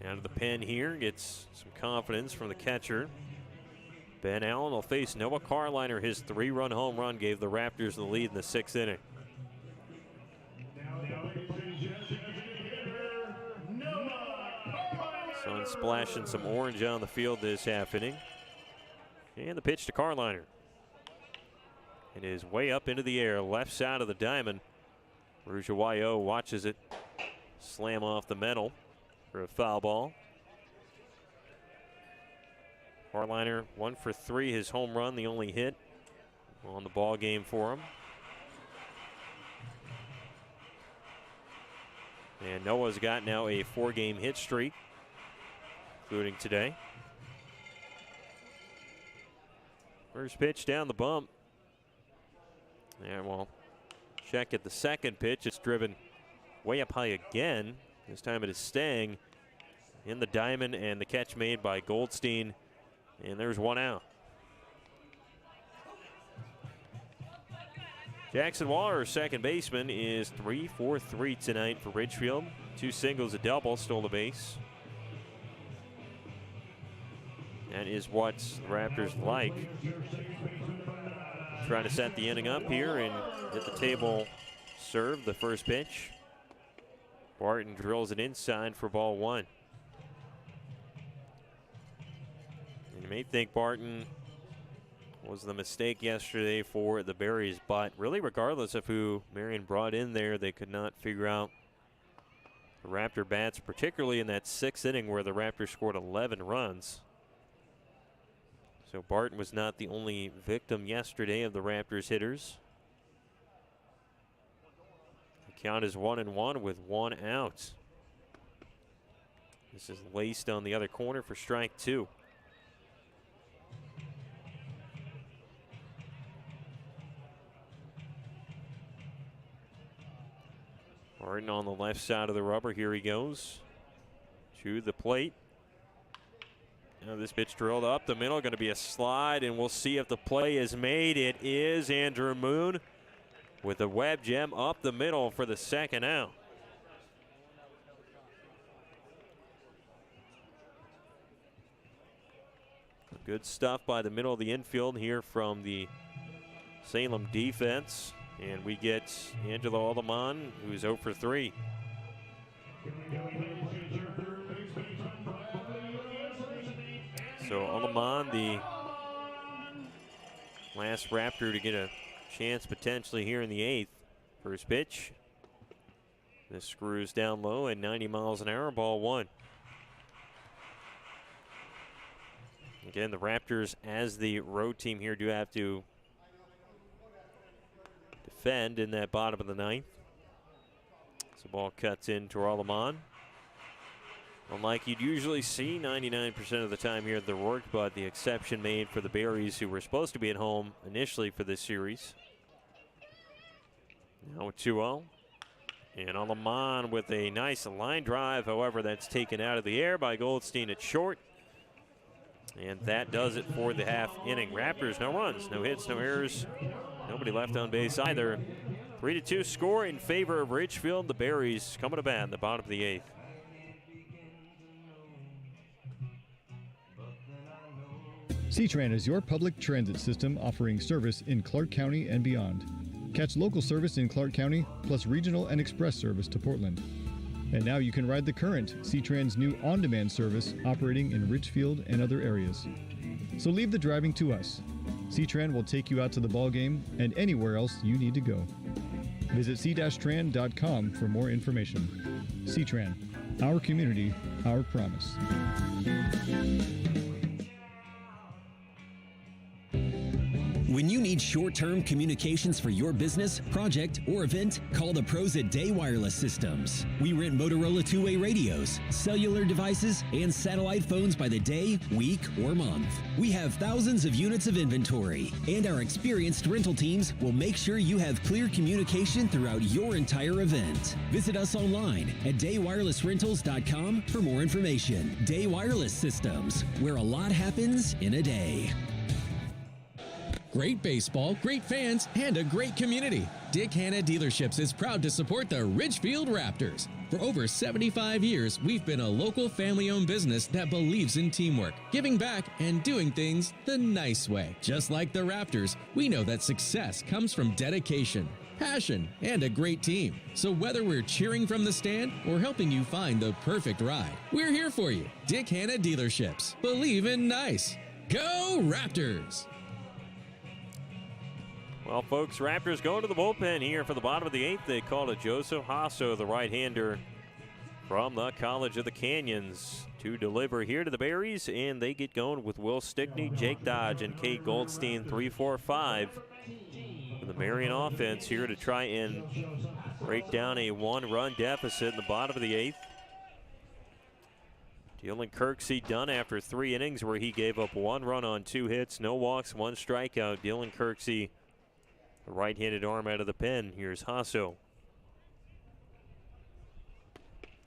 Out of the pen here, gets some confidence from the catcher. Ben Allen will face Noah Carliner. His 3-run home run gave the Raptors the lead in the 6th inning. Sun splashing some orange on the field this half inning. And the pitch to Carliner. It is way up into the air, left side of the diamond. Rujawayo watches it slam off the metal for a foul ball. Carliner 1 for 3, his home run, the only hit on the ball game for him. And Noah's got now a 4-game hit streak, including today. First pitch down the bump. And we'll check at the second pitch. It's driven way up high again. This time it is staying in the diamond, and the catch made by Goldstein. And there's 1 out. Jackson Waller, second baseman, is 3 for 3 tonight for Ridgefield. 2 singles, a double, stole the base. That is what the Raptors like. Trying to set the inning up here and hit the table serve, the first pitch. Barton drills it inside for ball 1. And you may think Barton was the mistake yesterday for the Berries, but really regardless of who Marion brought in there, they could not figure out the Raptor bats, particularly in that 6th inning where the Raptors scored 11 runs. So Barton was not the only victim yesterday of the Raptors hitters. Count is 1-1 with 1 out. This is laced on the other corner for strike 2. Martin on the left side of the rubber. Here he goes to the plate. Now this pitch drilled up the middle. Going to be a slide, and we'll see if the play is made. It is. Andrew Moon with a web gem up the middle for the second out. Good stuff by the middle of the infield here from the Salem defense. And we get Angelo Aleman, who's 0 for 3. So Aleman, the last Raptor to get a chance potentially here in the 8th. First pitch. This screws down low at 90 miles an hour, ball 1. Again, the Raptors, as the road team here, do have to defend in that bottom of the 9th. So ball cuts in to Aleman. Unlike you'd usually see 99% of the time here at the work, but the exception made for the Berries, who were supposed to be at home initially for this series. Now 2-0. And Aleman with a nice line drive. However, that's taken out of the air by Goldstein at short. And that does it for the half inning. Raptors, no runs, no hits, no errors. Nobody left on base either. 3-2 score in favor of Ridgefield. The Berries coming to bat in the bottom of the 8th. C-Tran is your public transit system offering service in Clark County and beyond. Catch local service in Clark County, plus regional and express service to Portland. And now you can ride the current C-Tran's new on-demand service operating in Ridgefield and other areas. So leave the driving to us. C-Tran will take you out to the ball game and anywhere else you need to go. Visit c-tran.com for more information. C-Tran, our community, our promise. When you need short-term communications for your business, project, or event, call the pros at Day Wireless Systems. We rent Motorola two-way radios, cellular devices, and satellite phones by the day, week, or month. We have thousands of units of inventory, and our experienced rental teams will make sure you have clear communication throughout your entire event. Visit us online at daywirelessrentals.com for more information. Day Wireless Systems, where a lot happens in a day. Great baseball, great fans, and a great community. Dick Hanna Dealerships is proud to support the Ridgefield Raptors. For over 75 years, we've been a local family-owned business that believes in teamwork, giving back, and doing things the nice way. Just like the Raptors, we know that success comes from dedication, passion, and a great team. So whether we're cheering from the stand or helping you find the perfect ride, we're here for you. Dick Hanna Dealerships. Believe in nice. Go Raptors! Well, folks, Raptors going to the bullpen here for the bottom of the 8th. They call it Joseph Hasso, the right-hander from the College of the Canyons, to deliver here to the Berries, and they get going with Will Stickney, Jake Dodge, and Kate Goldstein, 3-4-5 for the Marion offense here to try and break down a one-run deficit in the bottom of the 8th. Dylan Kirksey done after 3 innings where he gave up 1 run on 2 hits, no walks, 1 strikeout. Dylan Kirksey, the right-handed arm out of the pen. Here's Hasso.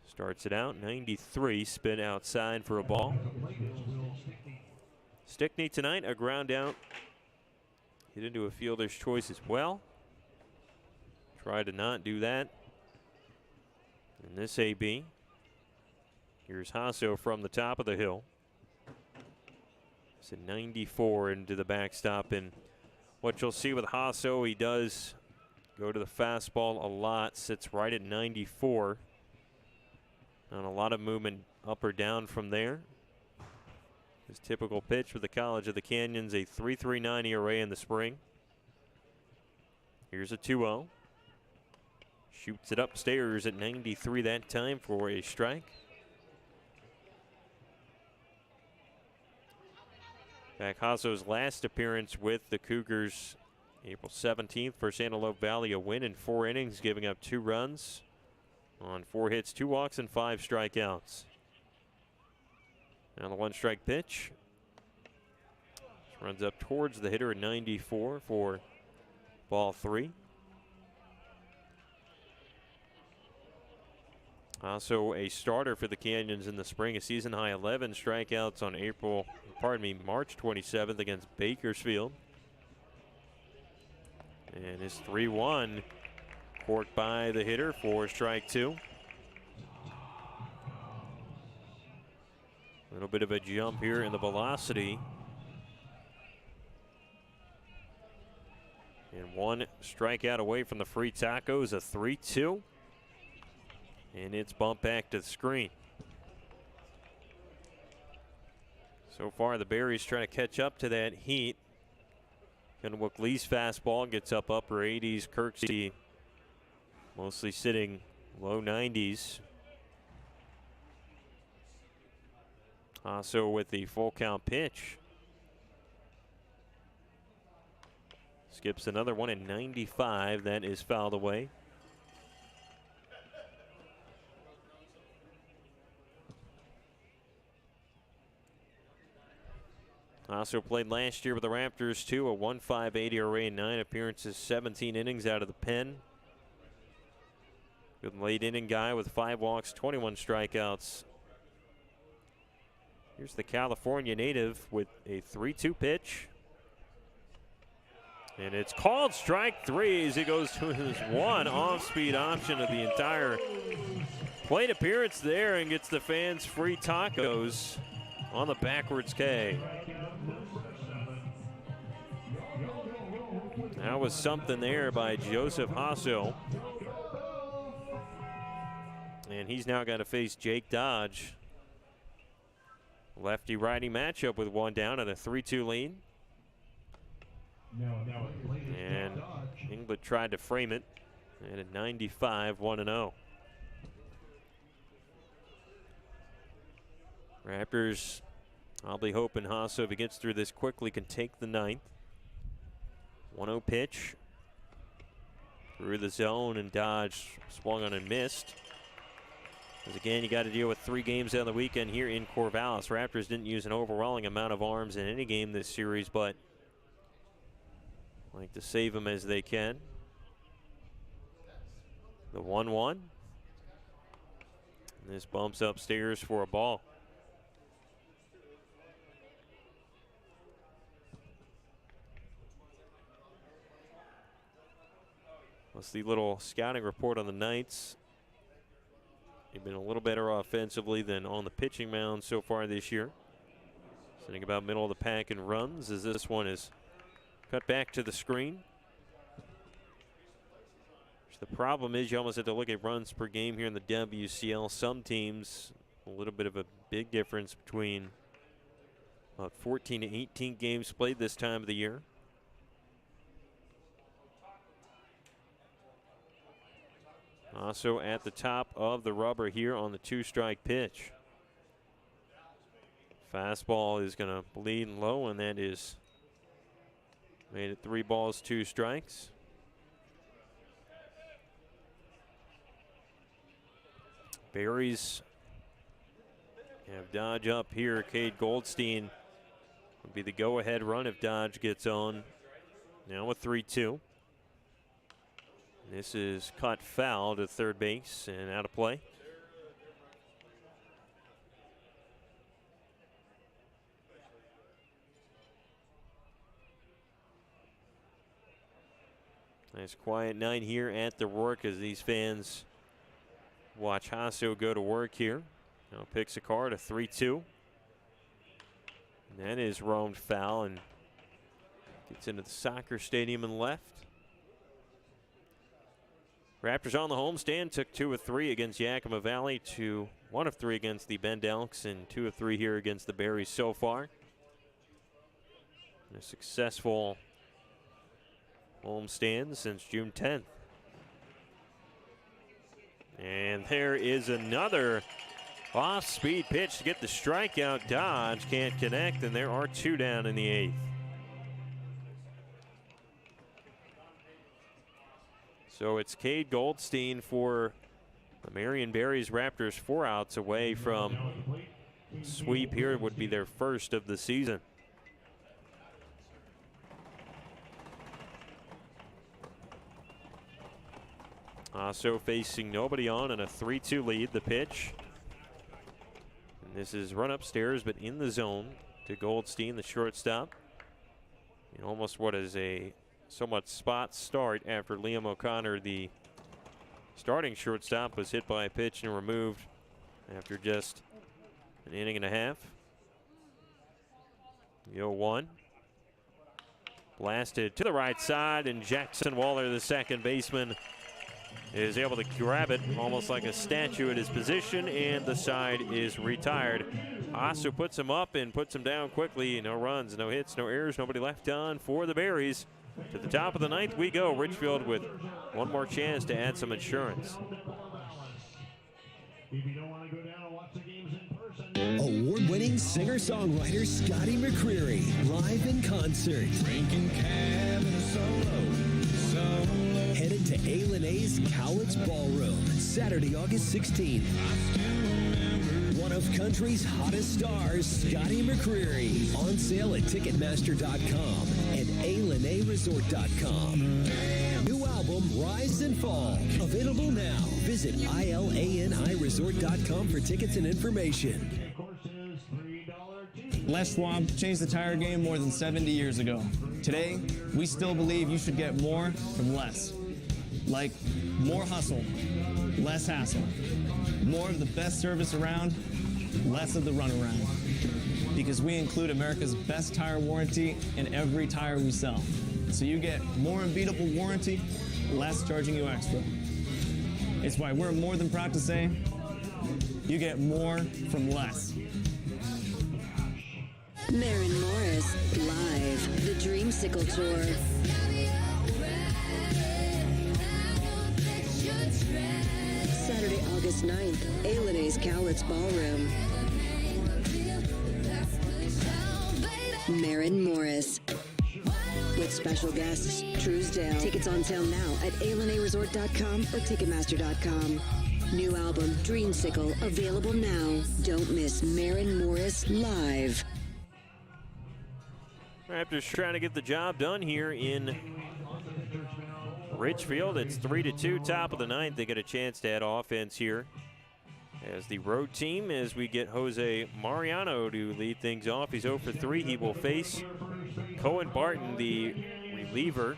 Starts it out, 93, spin outside for a ball. Stickney tonight, a ground out. Hit into a fielder's choice as well. Try to not do that in this AB. Here's Hasso from the top of the hill. It's a 94 into the backstop, and what you'll see with Hasso, he does go to the fastball a lot, sits right at 94. And a lot of movement up or down from there. His typical pitch for the College of the Canyons, a 3.39 ERA in the spring. Here's a 2-0. Shoots it upstairs at 93 that time for a strike. Back Hasso's last appearance with the Cougars April 17th, first Antelope Valley a win in 4 innings, giving up 2 runs on 4 hits, 2 walks, and 5 strikeouts. Now the 1-strike pitch. Runs up towards the hitter at 94 for ball 3. Also a starter for the Canyons in the spring, a season high 11 strikeouts on March 27th against Bakersfield. And his 3-1 corked by the hitter for strike 2. A little bit of a jump here in the velocity. And 1 strikeout away from the free tacos, a 3-2. And it's bumped back to the screen. So far, the Berries trying to catch up to that heat. Kennewick Lee's fastball gets up upper 80s. Kirksey mostly sitting low 90s. Also with the full count pitch. Skips another one at 95. That is fouled away. Also played last year with the Raptors too, a 1.58 ERA in 9 appearances, 17 innings out of the pen. Good late inning guy with 5 walks, 21 strikeouts. Here's the California native with a 3-2 pitch. And it's called strike 3 as he goes to his 1 off-speed option of the entire plate appearance there and gets the fans free tacos on the backwards K. That was something there by Joseph Hasso. And he's now got to face Jake Dodge. Lefty-righty matchup with 1 down and a 3-2 lead. And England tried to frame it. And at 95, 1-0. Raptors probably hoping Hasso, if he gets through this quickly, can take the 9th. 1-0 pitch. Through the zone, and Dodge swung on and missed. Because again, you got to deal with 3 games on the weekend here in Corvallis. Raptors didn't use an overwhelming amount of arms in any game this series, but like to save them as they can. The 1-1. This bumps upstairs for a ball. Let's see, little scouting report on the Knights. They've been a little better offensively than on the pitching mound so far this year. Sitting about middle of the pack in runs as this one is cut back to the screen. The problem is you almost have to look at runs per game here in the WCL. Some teams, a little bit of a big difference between about 14 to 18 games played this time of the year. Also at the top of the rubber here on the 2-strike pitch. Fastball is going to bleed low, and that is made it 3 balls, 2 strikes. Berries have Dodge up here. Cade Goldstein would be the go-ahead run if Dodge gets on. Now a 3-2. This is caught foul to third base and out of play. Nice quiet night here at the Rourke as these fans watch Hasso go to work here. Now picks a card, a 3-2. And that is roamed foul and gets into the soccer stadium and left. Raptors on the homestand took 2 of 3 against Yakima Valley, 1 of 3 against the Bend Elks, and 2 of 3 here against the Berries so far. And a successful homestand since June 10th. And there is another off-speed pitch to get the strikeout. Dodge can't connect, and there are 2 down in the 8th. So it's Cade Goldstein for the Marion Berries Raptors, 4 outs away from sweep here. It would be their first of the season. So facing nobody on and a 3-2 lead. The pitch. And this is run upstairs, but in the zone to Goldstein, the shortstop. And almost what is a somewhat spot start after Liam O'Connor, the starting shortstop, was hit by a pitch and removed after just an inning and a half. The 0-1. Blasted to the right side, and Jackson Waller, the second baseman, is able to grab it almost like a statue at his position, and the side is retired. Asu puts him up and puts him down quickly. No runs, no hits, no errors, nobody left on for the Berries. To the top of the ninth we go. Ridgefield with one more chance to add some insurance. Award-winning singer-songwriter Scotty McCreery, live in concert. Drinking cab and a solo. Headed to A&A's Cowlitz Ballroom, Saturday, August 16th. One of country's hottest stars, Scotty McCreery. On sale at Ticketmaster.com and ALNAResort.com. New album, Rise and Fall. Available now. Visit ILANIresort.com for tickets and information. Les Schwab changed the tire game more than 70 years ago. Today, we still believe you should get more from less. Like more hustle, less hassle. More of the best service around, less of the runaround. Because we include America's best tire warranty in every tire we sell. So you get more unbeatable warranty, less charging you extra. It's why we're more than proud to say, you get more from less. Maren Morris, live, the Dreamsicle Tour. Saturday, August 9th, A&A's Cowlitz Ballroom. Maren Morris. With special guests, Truesdale. Tickets on sale now at ALNAResort.com or Ticketmaster.com. New album, Dreamsicle, available now. Don't miss Maren Morris live. Raptors trying to get the job done here in Ridgefield. It's 3-2, top of the ninth. They get a chance to add offense here as the road team, as we get Jose Mariano to lead things off. He's 0 for 3. He will face Cohen Barton, the reliever.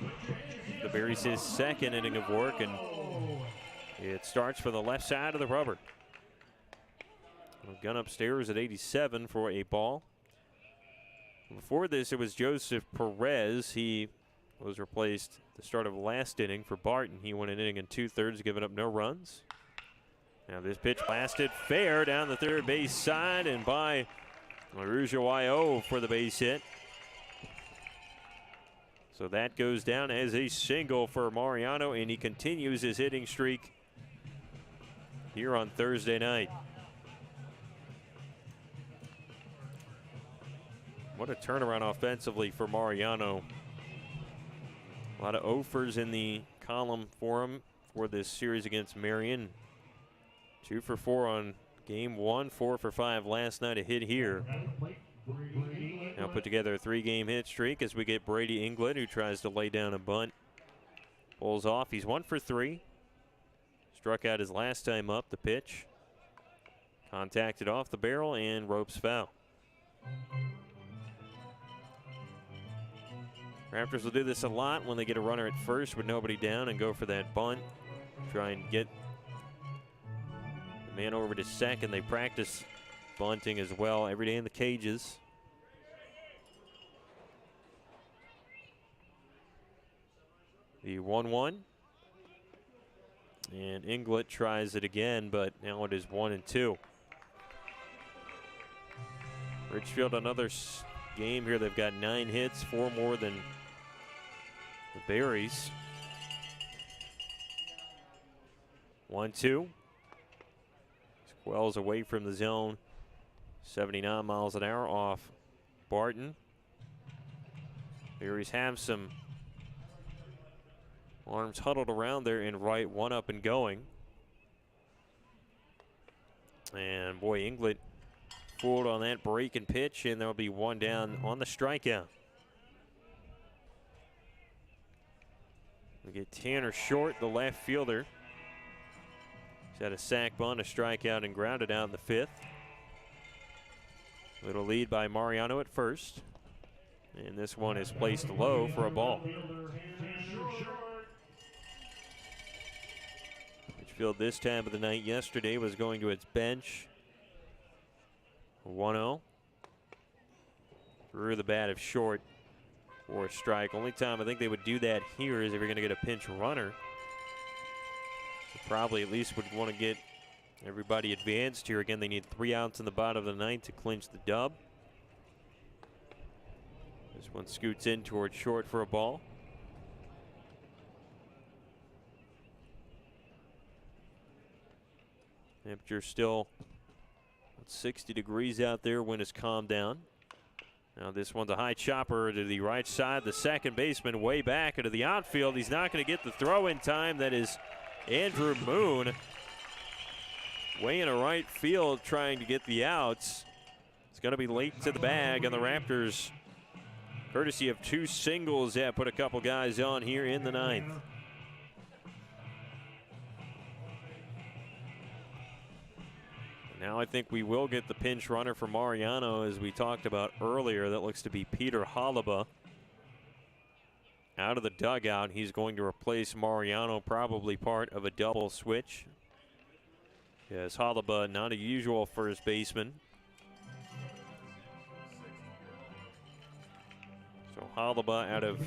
The Berries his second inning of work, and it starts for the left side of the rubber. Gun upstairs at 87 for a ball. Before this, it was Joseph Perez. He was replaced at the start of last inning for Barton. He went an inning and 2/3, giving up no runs. Now this pitch blasted fair down the third base side and by Maruja for the base hit. So that goes down as a single for Mariano, and he continues his hitting streak here on Thursday night. What a turnaround offensively for Mariano. A lot of offers in the column for him for this series against Marion. 2 for 4 on game 1, 4 for 5 last night, a hit here. Now put together a 3-game hit streak as we get Brady Inglet, who tries to lay down a bunt. Pulls off. He's 1 for 3. Struck out his last time up. The pitch contacted off the barrel and ropes foul. Raptors will do this a lot when they get a runner at first with nobody down and go for that bunt. Try and get the man over to second. They practice bunting as well every day in the cages. The 1-1. And Inglet tries it again, but now it is 1-2. Ridgefield, another game here. They've got 9 hits, 4 more than the Berries. 1-2. Wells away from the zone. 79 miles an hour off Barton. Berries have some Arms huddled around there in right, one up and going. And boy, Inglet fooled on that break and pitch, and there'll be one down on the strikeout. We get Tanner Short, the left fielder. He's had a sac bunt, a strikeout, and grounded out in the fifth. Little lead by Mariano at first. And this one is placed low for a ball. Ridgefield this time of the night yesterday was going to its bench. 1-0. Through the bat of Short for a strike. Only time I think they would do that here is if you're going to get a pinch runner. So probably at least would want to get everybody advanced here. Again, they need 3 outs in the bottom of the ninth to clinch the dub. This one scoots in towards Short for a ball. Temperature still 60 degrees out there. Wind has calmed down. Now this one's a high chopper to the right side. The second baseman way back into the outfield. He's not going to get the throw in time. That is Andrew Moon. Way in a right field trying to get the outs. It's going to be late to the bag, and the Raptors, courtesy of 2 singles, put a couple guys on here in the ninth. Now I think we will get the pinch runner for Mariano, as we talked about earlier. That looks to be Peter Hollaba. Out of the dugout, he's going to replace Mariano, probably part of a double switch. Yes, Hollaba, not a usual first baseman. So Hollaba out of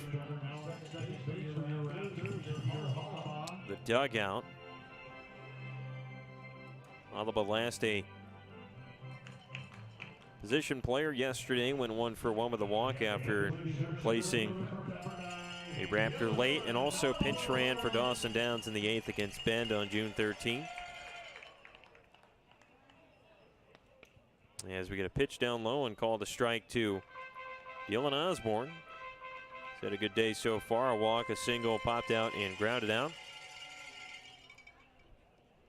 the dugout. Hollaba last a position player yesterday, went 1-for-1 with a walk after placing a Raptor late, and also pinch ran for Dawson Downs in the 8th against Bend on June 13th. As we get a pitch down low and called a strike to Dylan Osborne. He's had a good day so far. A walk, a single, popped out and grounded out.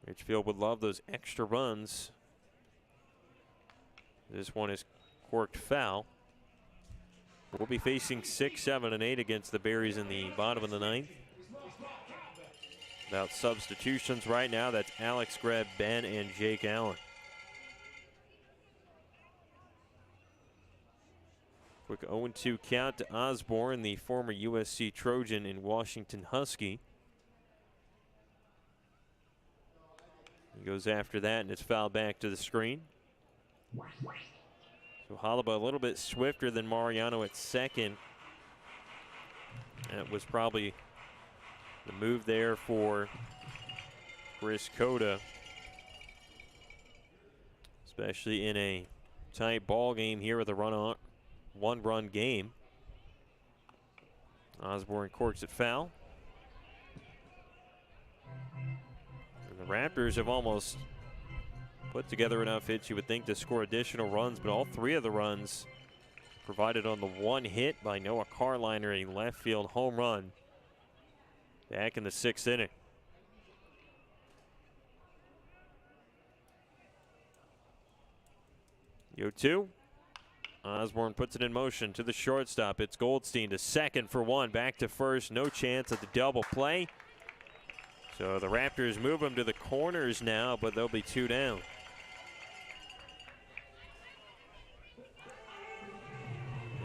Ridgefield would love those extra runs. This one is corked foul. We'll be facing 6, 7, and 8 against the Berries in the bottom of the ninth. Without substitutions right now, that's Alex Greb, Ben, and Jake Allen. Quick 0-2 count to Osborne, the former USC Trojan and Washington Husky. He goes after that, and it's fouled back to the screen. So Hollaba a little bit swifter than Mariano at second. That was probably the move there for Chris Cota, especially in a tight ball game here with a one-run game. Osborne corks it foul. The Raptors have almost put together enough hits, you would think, to score additional runs, but all 3 of the runs provided on the one hit by Noah Carliner, a left field home run back in the 6th inning. Yo 2. Osborne puts it in motion to the shortstop. It's Goldstein to second for 1, back to first. No chance at the double play. So the Raptors move them to the corners now, but they'll be 2 down.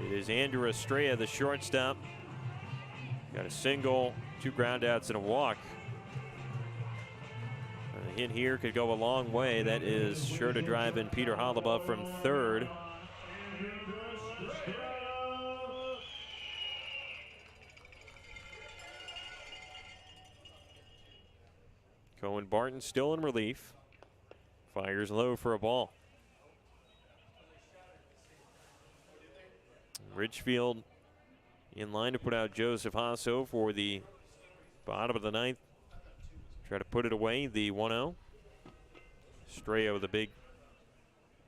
It is Andrew Estrella, the shortstop. Got a single, 2 groundouts, and a walk. A hit here could go a long way. That is sure to drive in Peter Hollaba from third. Cohen Barton still in relief. Fires low for a ball. Ridgefield in line to put out Joseph Hasso for the bottom of the ninth. Try to put it away, the 1-0. Estrella with a big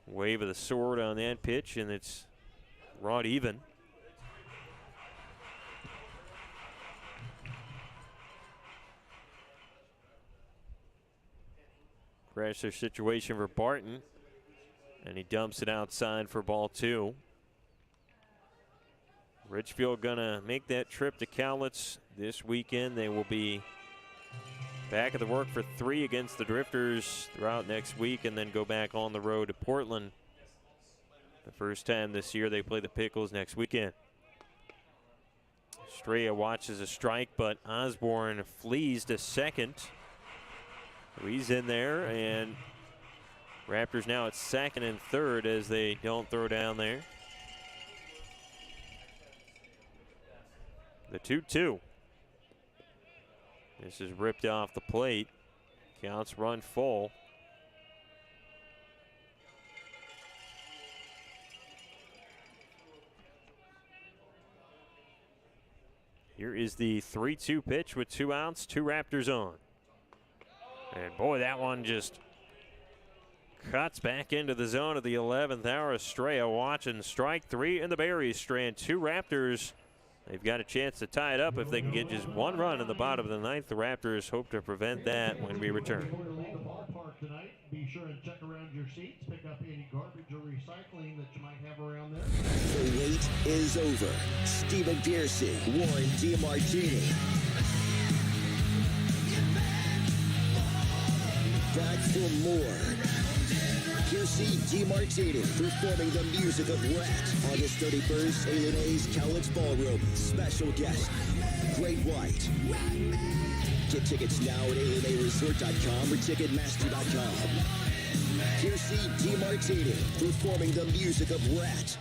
wave of the sword on that pitch, and it's Rod even. Pressure situation for Barton. And he dumps it outside for ball 2. Ridgefield gonna make that trip to Cowlitz this weekend. They will be back at the work for 3 against the Drifters throughout next week, and then go back on the road to Portland. The first time this year they play the Pickles next weekend. Estrella watches a strike, but Osborne flees to second. So he's in there, and Raptors now at second and third as they don't throw down there. The 2-2. This is ripped off the plate. Counts run full. Here is the 3-2 pitch with 2 outs, 2 Raptors on. And boy, that one just cuts back into the zone of the 11th hour. Estrella watching strike 3 in the Berries strand. 2 Raptors. They've got a chance to tie it up if they can get just 1 run in the bottom of the 9th. The Raptors hope to prevent that when we return. Be sure and check around your seats. Pick up any garbage or recycling that you might have around there. The wait is over. Stephen Pearson, Warren DiMartini. Back for more. Christian DiMartini performing the music of Rat. August 31st, Alien A's Cowlitz Ballroom. Special guest, Great White. Get tickets now at alienresort.com or ticketmaster.com. Christian DiMartini performing the music of Rat.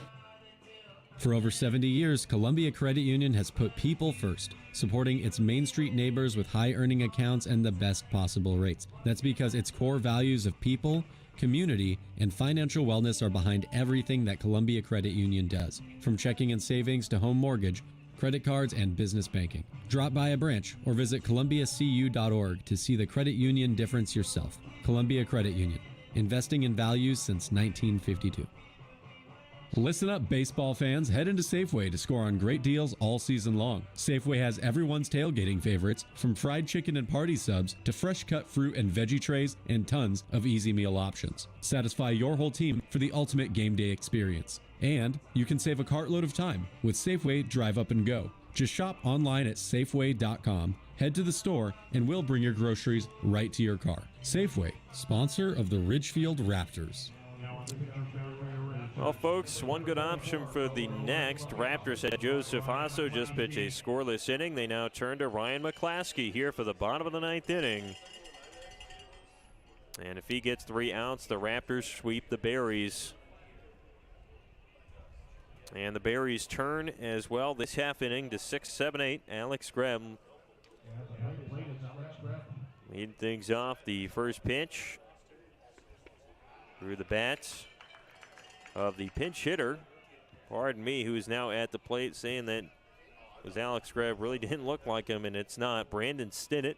For over 70 years, Columbia Credit Union has put people first, supporting its Main Street neighbors with high-earning accounts and the best possible rates. That's because its core values of people, community, and financial wellness are behind everything that Columbia Credit Union does. From checking and savings to home mortgage, credit cards, and business banking. Drop by a branch or visit columbiacu.org to see the credit union difference yourself. Columbia Credit Union, investing in values since 1952. Listen up, baseball fans. Head into Safeway to score on great deals all season long. Safeway has everyone's tailgating favorites, from fried chicken and party subs to fresh cut fruit and veggie trays and tons of easy meal options. Satisfy your whole team for the ultimate game day experience. And you can save a cartload of time with Safeway Drive Up and Go. Just shop online at Safeway.com, head to the store, and we'll bring your groceries right to your car. Safeway, sponsor of the Ridgefield Raptors. Well, folks, one good option for the next. Raptors had Joseph Hasso just pitch a scoreless inning. They now turn to Ryan McClaskey here for the bottom of the 9th inning. And if he gets 3 outs, the Raptors sweep the Berries. And the Berries turn as well this half inning to 6-7-8. Alex Greb leading things off. The first pitch through the bats of the pinch hitter, pardon me, who is now at the plate, saying that was Alex Greb really didn't look like him, and it's not. Brandon Stinnett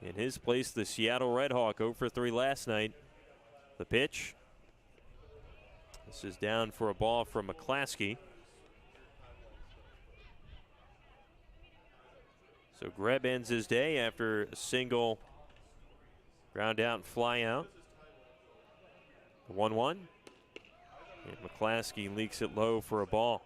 in his place, the Seattle Red Hawk, 0 for 3 last night. The pitch. This is down for a ball from McClaskey. So Greb ends his day after a single ground out and fly out. 1-1. And McClaskey leaks it low for a ball.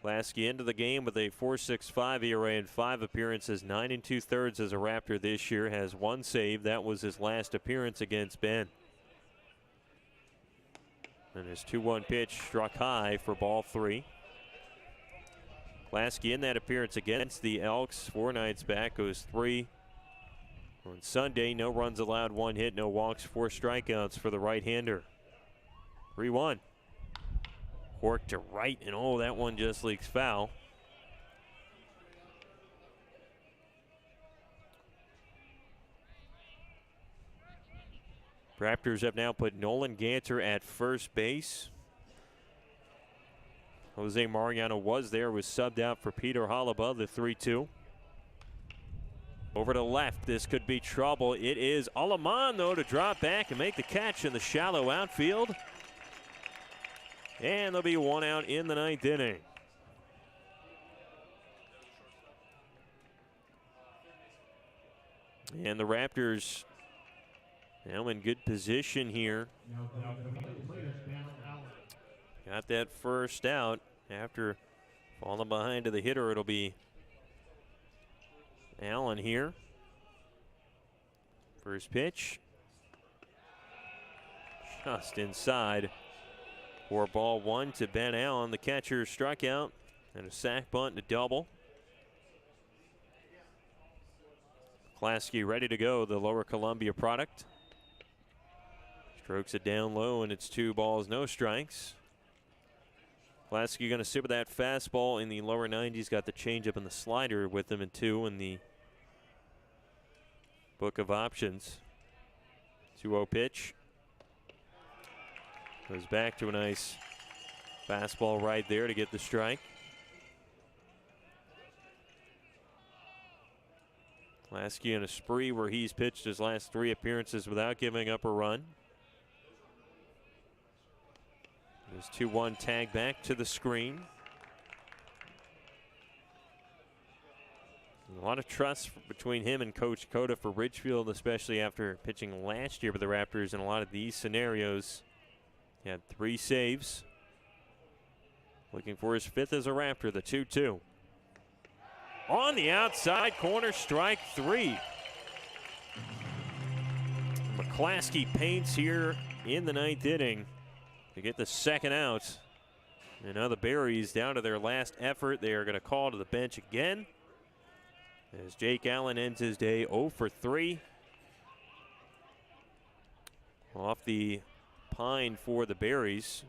McClaskey into the game with a 4.65 ERA and 5 appearances, 9 2/3 as a Raptor this year. Has 1 save. That was his last appearance against Ben. And his 2-1 pitch struck high for ball 3. McClaskey in that appearance against the Elks 4 nights back goes 3. On Sunday, no runs allowed, 1 hit, no walks, 4 strikeouts for the right-hander. 3-1. Cork to right, and oh, that one just leaks foul. Raptors have now put Nolan Ganter at first base. Jose Mariano was there, was subbed out for Peter Holaba, the 3-2. Over to left, this could be trouble. It is Alaman, though, to drop back and make the catch in the shallow outfield. And there'll be 1 out in the 9th inning. And the Raptors Now in good position here. Got that first out. After falling behind to the hitter, it'll be Allen here. First pitch. Just inside. For ball one to Ben Allen. The catcher struck out. And a sac bunt and a double. Klasky ready to go, the Lower Columbia product. Strokes it down low, and it's 2 balls, no strikes. Klasky going to sit with that fastball in the lower 90s. Got the changeup and the slider with him in 2 in the book of options. 2-0 pitch. Goes back to a nice fastball right there to get the strike. Klasky in a spree where he's pitched his last 3 appearances without giving up a run. There's 2-1 tag back to the screen. A lot of trust between him and Coach Cota for Ridgefield, especially after pitching last year with the Raptors in a lot of these scenarios. He had 3 saves. Looking for his 5th as a Raptor, the 2-2. On the outside corner, strike 3. McClaskey paints here in the 9th inning to get the 2nd out. And now the Berries down to their last effort. They are going to call to the bench again as Jake Allen ends his day 0 for 3. Off the pine for the Berries.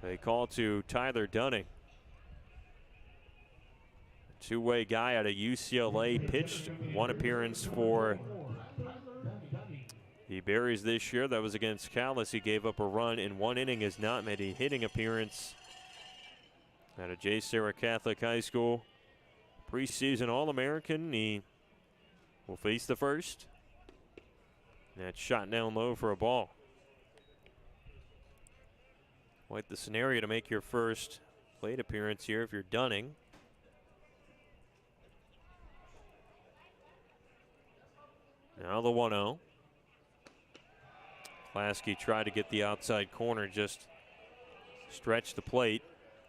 They call to Tyler Dunning. Two-way guy out of UCLA, pitched 1 appearance for the Berries this year. That was against Callis. He gave up a run in 1 inning, has not made a hitting appearance out of J. Sarah Catholic High School. Preseason All-American. He will face the first. That's shot down low for a ball. Quite the scenario to make your first plate appearance here if you're Dunning. Now the 1-0. Klasky tried to get the outside corner, just stretch the plate.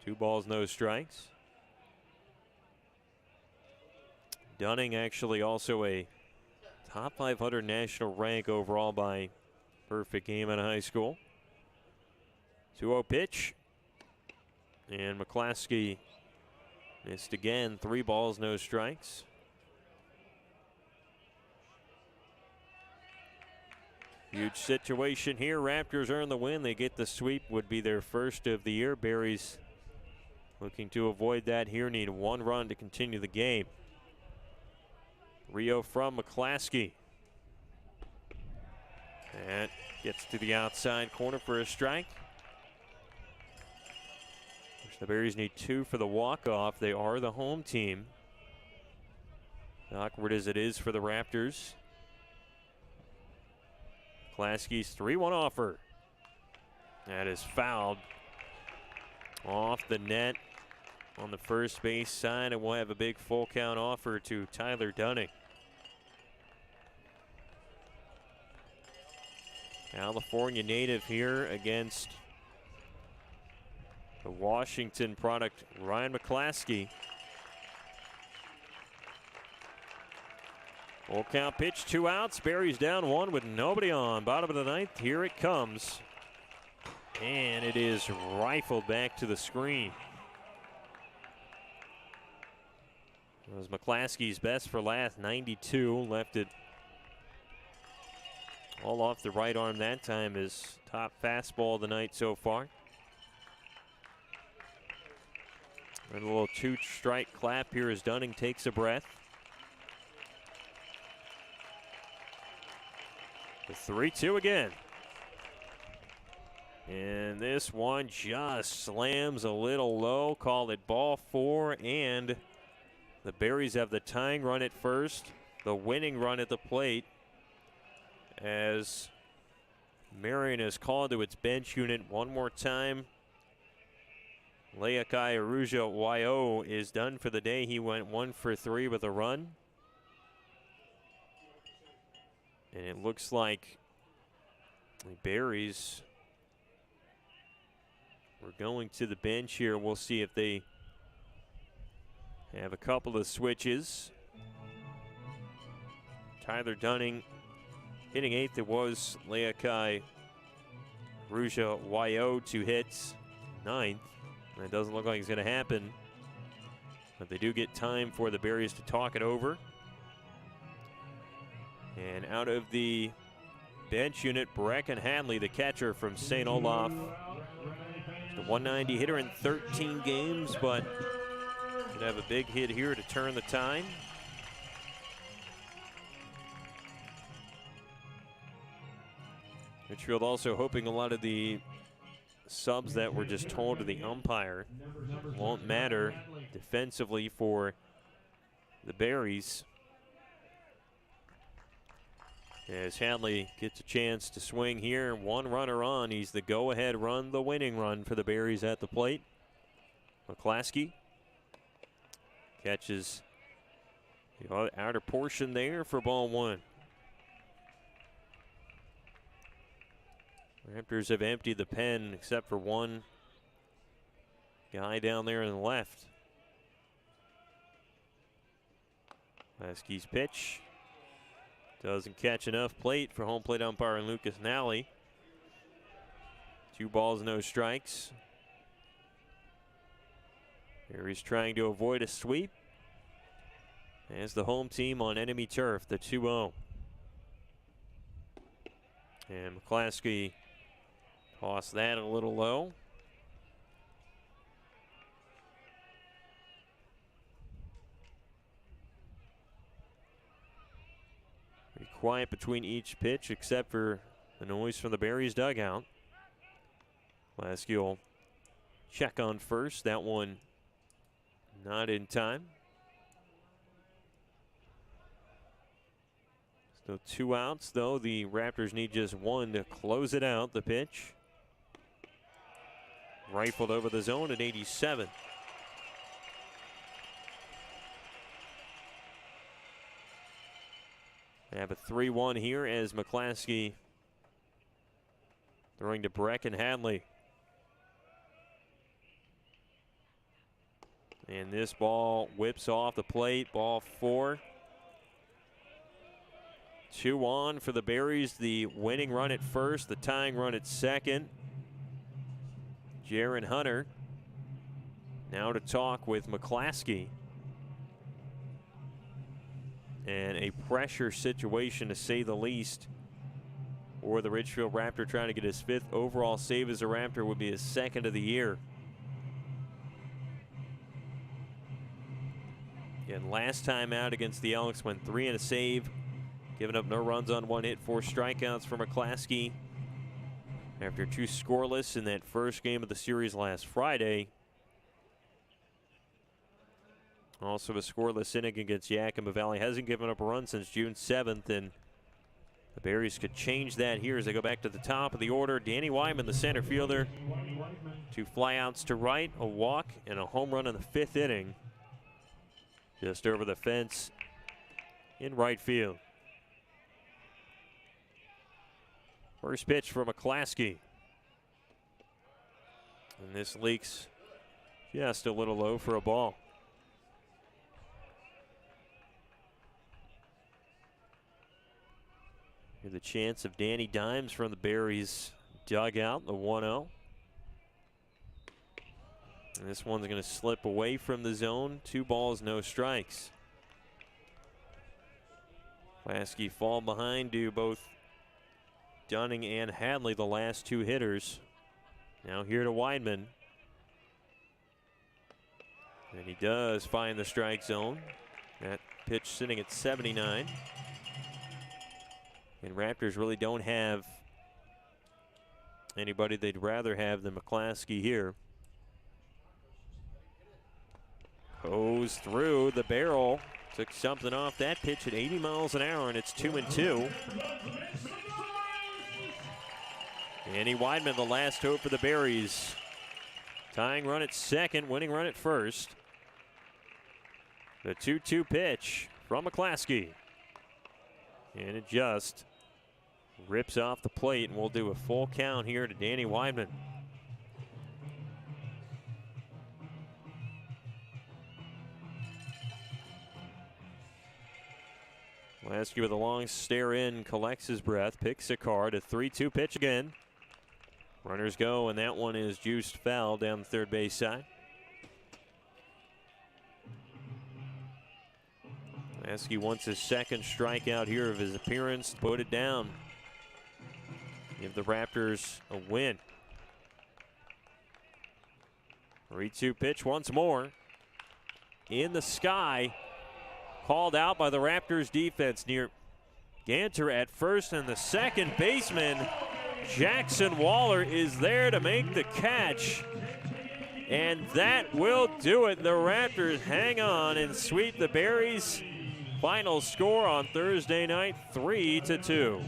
2 balls, no strikes. Dunning actually also a top 500 national rank overall by perfect game out of high school. 2-0 pitch. And McClaskey missed again. 3 balls, no strikes. Huge situation here. Raptors earn the win. They get the sweep. Would be their first of the year. Berries looking to avoid that here. Need 1 run to continue the game. Rio from McClaskey. And gets to the outside corner for a strike. The Berries need 2 for the walk-off. They are the home team. Awkward as it is for the Raptors. Klasky's 3-1 offer. That is fouled off the net on the first base side, and we'll have a big full count offer to Tyler Dunning. California native here against the Washington product, Ryan McClaskey. Full count pitch, 2 outs. Berries down 1 with nobody on. Bottom of the 9th, here it comes. And it is rifled back to the screen. It was McClaskey's best for last, 92. Left it all off the right arm that time. His top fastball of the night so far. And a little 2-strike clap here as Dunning takes a breath. The 3-2 again. And this one just slams a little low. Call it ball 4, and the Berries have the tying run at first, the winning run at the plate, as Marion is called to its bench unit one more time. Leakai Arujo YO is done for the day. He went 1 for 3 with a run. And it looks like the Berries are going to the bench here. We'll see if they have a couple of switches. Tyler Dunning hitting 8th. It was Leakai Ruja Wayo to hit 9th. That doesn't look like it's going to happen. But they do get time for the Berries to talk it over. And out of the bench unit, Brecken Hadley, the catcher from St. Olaf. The 190 hitter in 13 games, but could have a big hit here to turn the tide. Ridgefield also hoping a lot of the subs that were just told to the umpire won't matter defensively for the Berries. As Hadley gets a chance to swing here, one runner on. He's the go-ahead run, the winning run for the Berries at the plate. McClaskey catches the outer portion there for ball 1. Raptors have emptied the pen except for one guy down there in the left. McClaskey's pitch doesn't catch enough plate for home plate umpire Lucas Nally. 2 balls, no strikes. Here he's trying to avoid a sweep. As the home team on enemy turf, the 2-0. And McClaskey tossed that a little low. Pretty quiet between each pitch except for the noise from the Berries dugout. McClaskey will check on first. That one not in time. Still 2 outs, though. The Raptors need just 1 to close it out. The pitch rifled over the zone at 87. They have a 3-1 here as McClaskey throwing to Brecken Hadley. And this ball whips off the plate. Ball 4. 2 on for the Berries. The winning run at first, the tying run at second. Jaron Hunter now to talk with McClaskey. And a pressure situation, to say the least, for the Ridgefield Raptor, trying to get his 5th overall save as a Raptor, would be his 2nd of the year. And last time out against the Elks went 3 and a save, giving up no runs on 1 hit, 4 strikeouts for McClaskey. After 2 scoreless in that first game of the series last Friday. Also a scoreless inning against Yakima Valley. Hasn't given up a run since June 7th, and the Berries could change that here as they go back to the top of the order. Danny Wyman, the center fielder. 2 flyouts to right, a walk, and a home run in the 5th inning. Just over the fence in right field. First pitch for McClaskey. And this leaks just a little low for a ball. Here's the chance of Danny Dimes from the Berries dugout, the 1-0. And this one's going to slip away from the zone. 2 balls, no strikes. McClaskey fall behind to both Dunning and Hadley, the last 2 hitters. Now here to Weidman. And he does find the strike zone. That pitch sitting at 79. And Raptors really don't have anybody they'd rather have than McClaskey here. Goes through the barrel. Took something off that pitch at 80 miles an hour, and it's 2-2. Danny Weidman, the last hope for the Berries. Tying run at second, winning run at first. The 2-2 pitch from McClaskey. And it just rips off the plate, and we'll do a full count here to Danny Weidman. Lasky with a long stare in, collects his breath, picks a card, a 3-2 pitch again. Runners go, and that one is juiced foul down the third base side. Lasky wants his second strikeout here of his appearance. Put it down. Give the Raptors a win. 3-2 pitch once more. In the sky. Called out by the Raptors defense near Ganter at first, and the second baseman, Jackson Waller, is there to make the catch. And that will do it. The Raptors hang on and sweep the Berries. Final score on Thursday night, 3-2.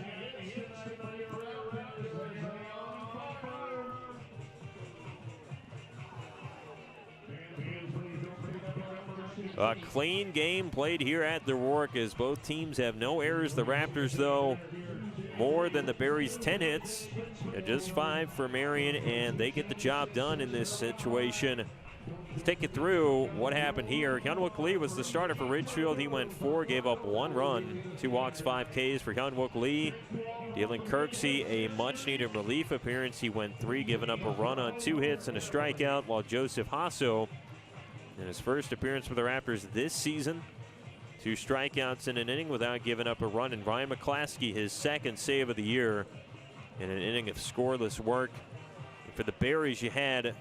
A clean game played here at the Rourke as both teams have no errors. The Raptors, though, more than the Berries, 10 hits. Just 5 for Marion, and they get the job done in this situation. Let's take you through what happened here. Hyunwook Lee was the starter for Ridgefield. He went 4, gave up 1 run, 2 walks, 5 Ks for Hyunwook Lee. Dylan Kirksey, a much-needed relief appearance. He went 3, giving up a run on 2 hits and a strikeout, while Joseph Hasso, in his first appearance for the Raptors this season, 2 strikeouts in an inning without giving up a run. And Ryan McClaskey, his second save of the year in an inning of scoreless work. And for the Berries, you had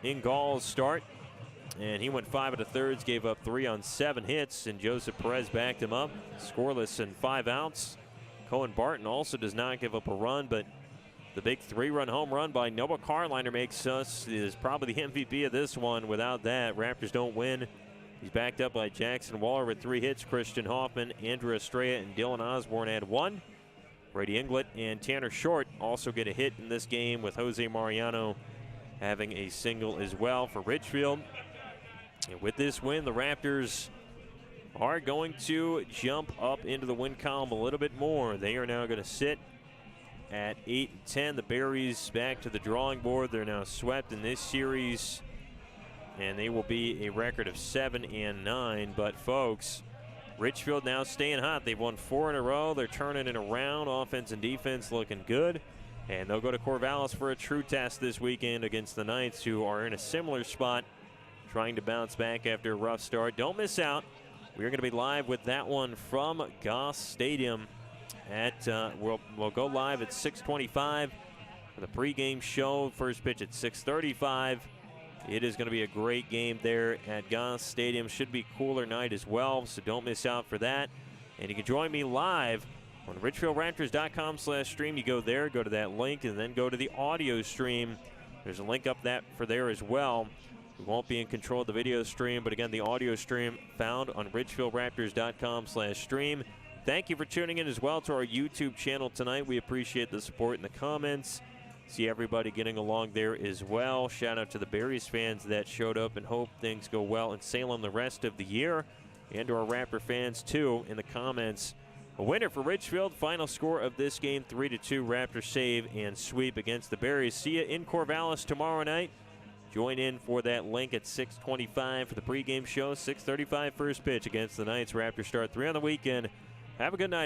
Ingall's start, and he went 5 1/3, gave up 3 on 7 hits, and Joseph Perez backed him up, scoreless and 5 outs. Cohen Barton also does not give up a run, but the big 3-run home run by Noah Carliner makes us is probably the MVP of this one. Without that, Raptors don't win. He's backed up by Jackson Waller with 3 hits. Christian Hoffman, Andrew Estrella, and Dylan Osborne had 1. Brady Englert and Tanner Short also get a hit in this game, with Jose Mariano having a single as well for Ridgefield. And with this win, the Raptors are going to jump up into the win column a little bit more. They are now going to sit at 8-10. The Berries back to the drawing board. They're now swept in this series, and they will be a record of 7-9. But folks, Ridgefield now staying hot. They've won 4 in a row. They're turning it around. Offense and defense looking good. And they'll go to Corvallis for a true test this weekend against the Knights, who are in a similar spot, trying to bounce back after a rough start. Don't miss out. We're going to be live with that one from Goss Stadium. We'll go live at 6:25 for the pregame show. First pitch at 6:35. It is going to be a great game there at Goss Stadium. Should be cooler night as well, so don't miss out for that. And you can join me live on RidgefieldRaptors.com/stream. You go there, go to that link, and then go to the audio stream. There's a link up for there as well. We won't be in control of the video stream, but again, the audio stream found on RidgefieldRaptors.com/stream. Thank you for tuning in as well to our YouTube channel tonight. We appreciate the support in the comments. See everybody getting along there as well. Shout out to the Berries fans that showed up, and hope things go well in Salem the rest of the year. And to our Raptor fans, too, in the comments. A winner for Ridgefield. Final score of this game, 3-2. Raptors save and sweep against the Berries. See you in Corvallis tomorrow night. Join in for that link at 6:25 for the pregame show. 6:35 first pitch against the Knights. Raptors start 3 on the weekend. Have a good night.